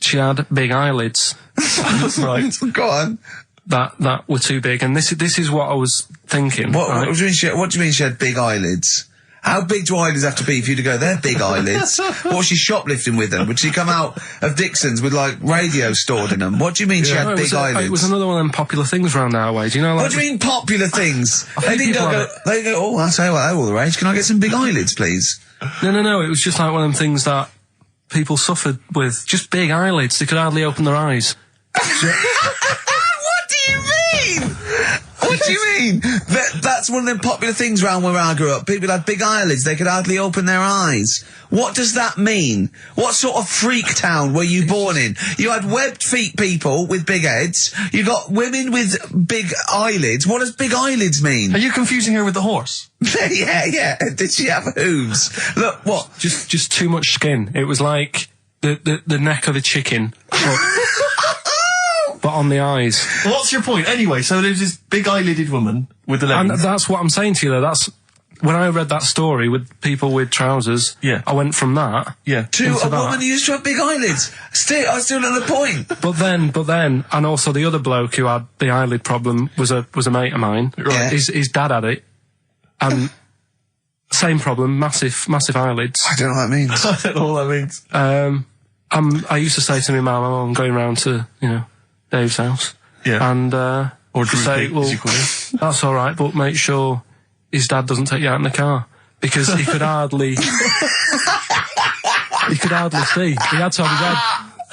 she had big eyelids. Right. Go on. That were too big, and this is what I was thinking. What right? do you mean she had big eyelids? How big do eyelids have to be for you to go, they're big eyelids? What was she shoplifting with them? Would she come out of Dixon's with, like, radio stored in them? What do you mean she had big eyelids? It was another one of them popular things around our way. Do you know? Like, What do you mean popular things? think They go, oh, I say, well, they're all the rage. Can I get some big eyelids, please? No. It was just like one of them things that people suffered with. Just big eyelids. They could hardly open their eyes. What do you mean? What do you mean? That's one of them popular things around where I grew up. People had big eyelids. They could hardly open their eyes. What does that mean? What sort of freak town were you born in? You had webbed feet people with big heads. You got women with big eyelids. What does big eyelids mean? Are you confusing her with the horse? Yeah. Did she have hooves? Look, what? Just too much skin. It was like the neck of a chicken. But on the eyes. Well, what's your point? Anyway, so there's this big eyelided woman with the leggings. And that's what I'm saying to you, though. That's when I read that story with people with trousers, Yeah. I went from that. Yeah. To Into a that. woman who used to have big eyelids. I still not the point. But then, and also the other bloke who had the eyelid problem was a mate of mine. Right. His dad had it, and same problem, massive eyelids. I don't know what that means. I don't know what that means. I used to say to my mum, I'm going round to Dave's house, Yeah. and Or to say, Droopy, well, as you call him. that's all right, but make sure his dad doesn't take you out in the car because he could hardly see. He had to have his head.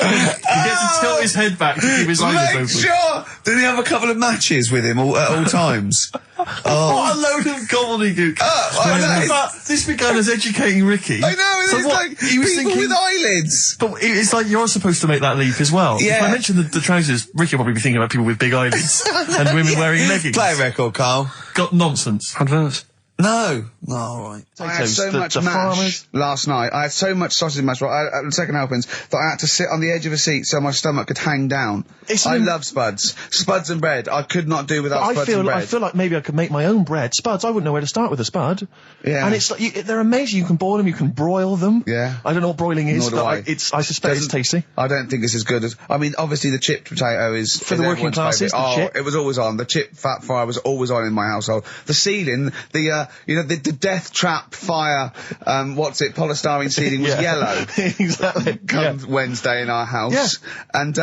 He gets to tilt his head back to keep his eyelids Make open. sure! Did he have a couple of matches with him at all times? What a load of gobbledygook. I know. But this began as educating Ricky. I know, So it's what, like he was people thinking, with eyelids. but it's like you're supposed to make that leap as well. Yeah. If I mentioned the trousers, Ricky will probably be thinking about people with big eyelids and women wearing leggings. Play a record, Carl. Got nonsense. Adverts. No. Oh, all right. I had Potatoes, so much the mash farmers. last night. I had so much sausage mash at the second helpings that I had to sit on the edge of a seat so my stomach could hang down. I love spuds. Spuds and bread. I could not do without I spuds and bread. feel like maybe I could make my own bread. Spuds, I wouldn't know where to start with a spud. Yeah. And it's like, they're amazing. You can boil them, you can broil them. Yeah. I don't know what broiling is, Nor do but I. I suspect it's tasty. I don't think it's as good as. I mean, obviously the chipped potato is For the working everyone's classes, favourite. the Oh, chip. it was always on. The chip fat fire was always on in my household. The ceiling, the death trap fire. Polystyrene ceiling was Yeah. yellow. Exactly. Come Wednesday in our house, Yeah. and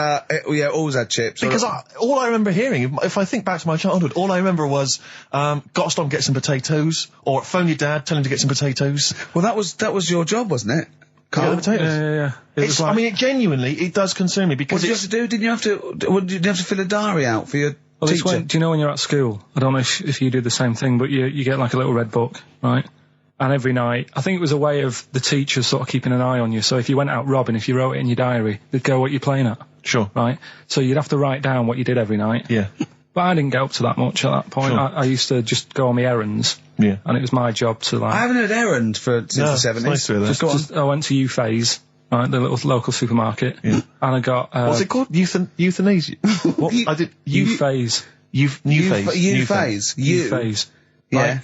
always had chips. Because all I remember hearing, if I think back to my childhood, all I remember was, gotta stop and get some potatoes, or phone your dad, tell him to get some potatoes. well, that was your job, wasn't it? Get Carl? the potatoes. Yeah. It was like, I mean, it genuinely, it does concern me What because did you have to do? Didn't you have to? Did you have to fill a diary out for your well, it's teacher? do you know when you're at school? I don't know if you do the same thing, but you get like a little red book, right? And every night, I think it was a way of the teachers sort of keeping an eye on you. So if you went out robbing, if you wrote it in your diary, they'd go, what you're playing at, Sure. right? So you'd have to write down what you did every night. Yeah. But I didn't get up to that much at that point. Sure. I used to just go on my errands. Yeah. And it was my job to like... I haven't heard errand since the it's 70s. nice to hear that. Just go on. I went to U-Phase, right, the little local supermarket. Yeah. And I got... What's it called? Euthanasia? What? You- I did... U-Phase. New phase. U-Phase. U-Phase. Yeah.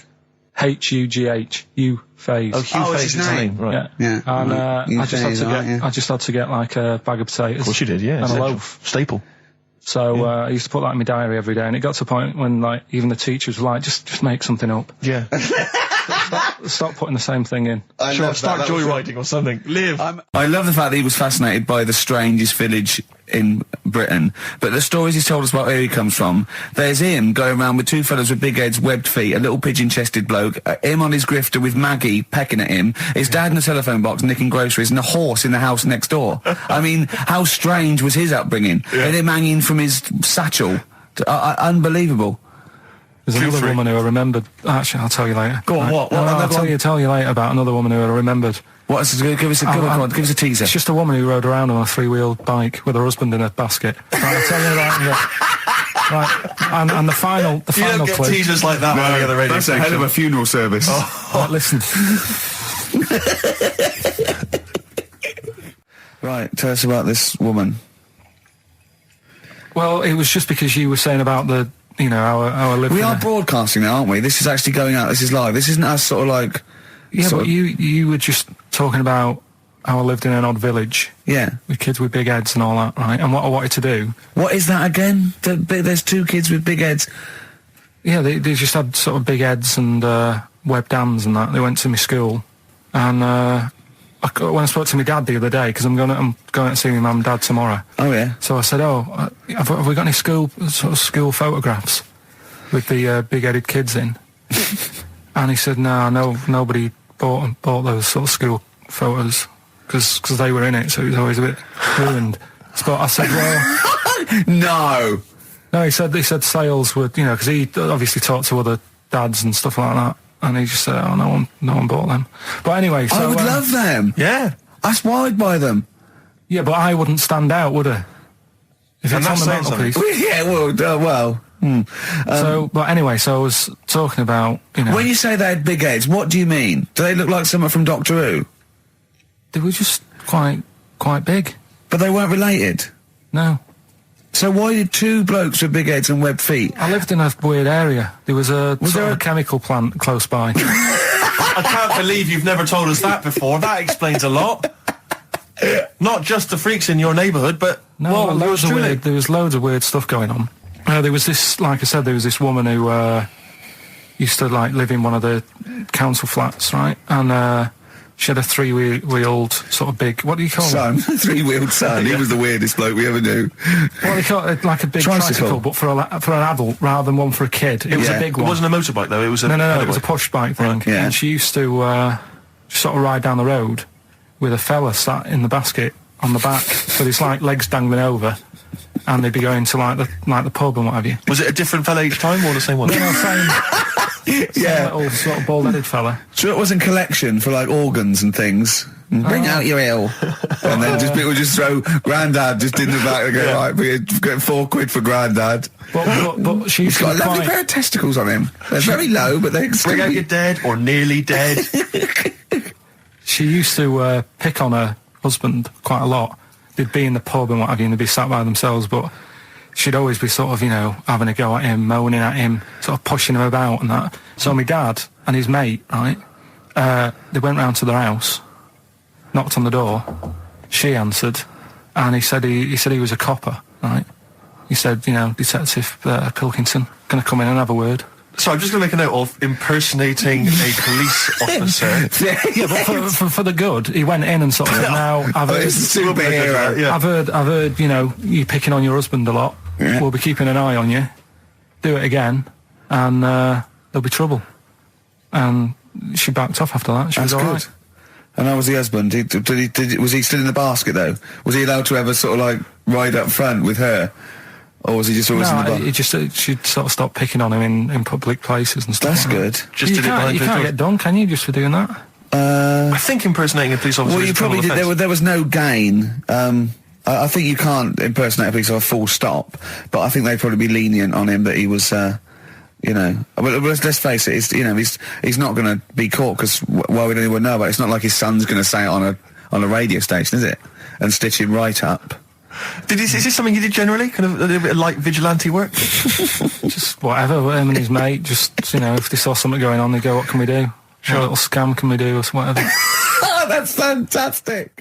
H-U-G-H. U-Phase. Oh, Hugh Oh, it's Phase his is his name. name, right. Yeah. Yeah. And I just had U-Phase, to right, get yeah. I just had to get like a bag of potatoes. Of course you did, yeah. And a Essential. loaf. Staple. So I used to put that in my diary every day, and it got to a point when like even the teachers were like, just make something up. Yeah. Stop putting the same thing in. Sure, start joyriding or something. Live. I love the fact that he was fascinated by the strangest village in Britain, but the stories he's told us about where he comes from, there's him going around with two fellas with big heads, webbed feet, a little pigeon-chested bloke, him on his grifter with Maggie pecking at him, his dad in a telephone box nicking groceries, and a horse in the house next door. I mean, how strange was his upbringing? And him hanging from his satchel. Unbelievable. There's another free. woman who I remembered. Actually, I'll tell you later. Go on, what? No, What? I'll tell you later about another woman who I remembered. What's give us a come on, give us a teaser. It's just a woman who rode around on a three-wheeled bike with her husband in a basket. Right, I'll tell you that. Right, and the final You don't clip. get teasers like that on any other radio That's a hell of a funeral service. Right, listen. Right, tell us about this woman. Well, it was just because you were saying about the, our living. We are broadcasting now, aren't we? This is actually going out. This is live. This isn't us sort of like... Yeah, sort but of- you were just talking about how I lived in an odd village Yeah. with kids with big heads and all that, right? And what I wanted to do, What is that again? There's two kids with big heads. yeah, they just had sort of big heads and webbed hands and that. They went to my school, and when I spoke to my dad the other day, because I'm going to see my mum and dad tomorrow. Oh, yeah. So I said, have we got any school photographs with the big-headed kids in? And he said, no, nobody bought those sort of school photos because they were in it, so it was always a bit ruined. But I said, well, No. he said sales were, because he obviously talked to other dads and stuff like that, and he just said, oh, no one bought them. But anyway, so I would love them. Yeah. That's why I'd buy them. yeah, but I wouldn't stand out, would I? If And it's on that's the saying something. mantelpiece. Yeah, well. But anyway, so I was talking about, When you say they had big heads, what do you mean? Do they look like someone from Doctor Who? they were just quite big. But they weren't related. No. So why did two blokes with big heads and webbed feet? I lived in a weird area. There was a Was sort there of a chemical plant close by. I can't believe you've never told us that before. That explains a lot. Not just the freaks in your neighbourhood, but No, there was loads of weird stuff going on. There was this, like I said, there was this woman who used to like live in one of the council flats, right? And she had a three-wheeled sort of big, what do you call Son, three-wheeled son. He was the weirdest bloke we ever knew. What do you call it? Like a big tricycle, but for an adult rather than one for a kid. It was a big one. It wasn't a motorbike though. It was a no. It was a push bike thing. Right, yeah. And she used to sort of ride down the road with a fella sat in the basket on the back with his like legs dangling over, and they'd be going to like the pub and what have you. Was it a different fella each time or the same one? No, same little sort of bald-headed fella. Sure, it wasn't collection for like organs and things. Bring out your ill, and then people just throw Grandad just in the back and go, right, we're getting £4 for Grandad. But she's Got a lovely pair of testicles on him. They're very low, but they can still Bring out your dead or nearly dead. She used to pick on her husband quite a lot. They'd be in the pub and what have you, and they'd be sat by themselves, but she'd always be sort of, having a go at him, moaning at him, sort of pushing him about and that. So my dad and his mate, right, they went round to their house, knocked on the door, she answered, and he said he was a copper, right? He said, Detective Pilkington, gonna come in and have a word. So I'm just going to make a note of impersonating a police officer. Yeah, but for the good, he went in and sort of said, now, I've heard, It's a superhero. I've heard, you picking on your husband a lot. Yeah. We'll be keeping an eye on you. Do it again, and there'll be trouble. And she backed off after that. She That's was all good. right. And how was the husband? Was he still in the basket though? Was he allowed to ever sort of like ride up front with her? Or was he just always in the basket? She'd sort of stopped picking on him in public places and stuff. That's like good. That. Just You can't get done, can you, just for doing that? I think impersonating a police officer Well, is you a criminal probably did. offence. There was no gain. I think you can't impersonate a police officer full stop. But I think they'd probably be lenient on him that he was, But let's face it. He's not going to be caught because why would anyone know about it? It's not like his son's going to say it on a radio station, is it? And stitch him right up. Is this something you did generally? Kind of a little bit of light vigilante work? Just whatever, him and his mate, just, if they saw something going on, they go, what can we do? What little scam can we do, or whatever. Oh, that's fantastic.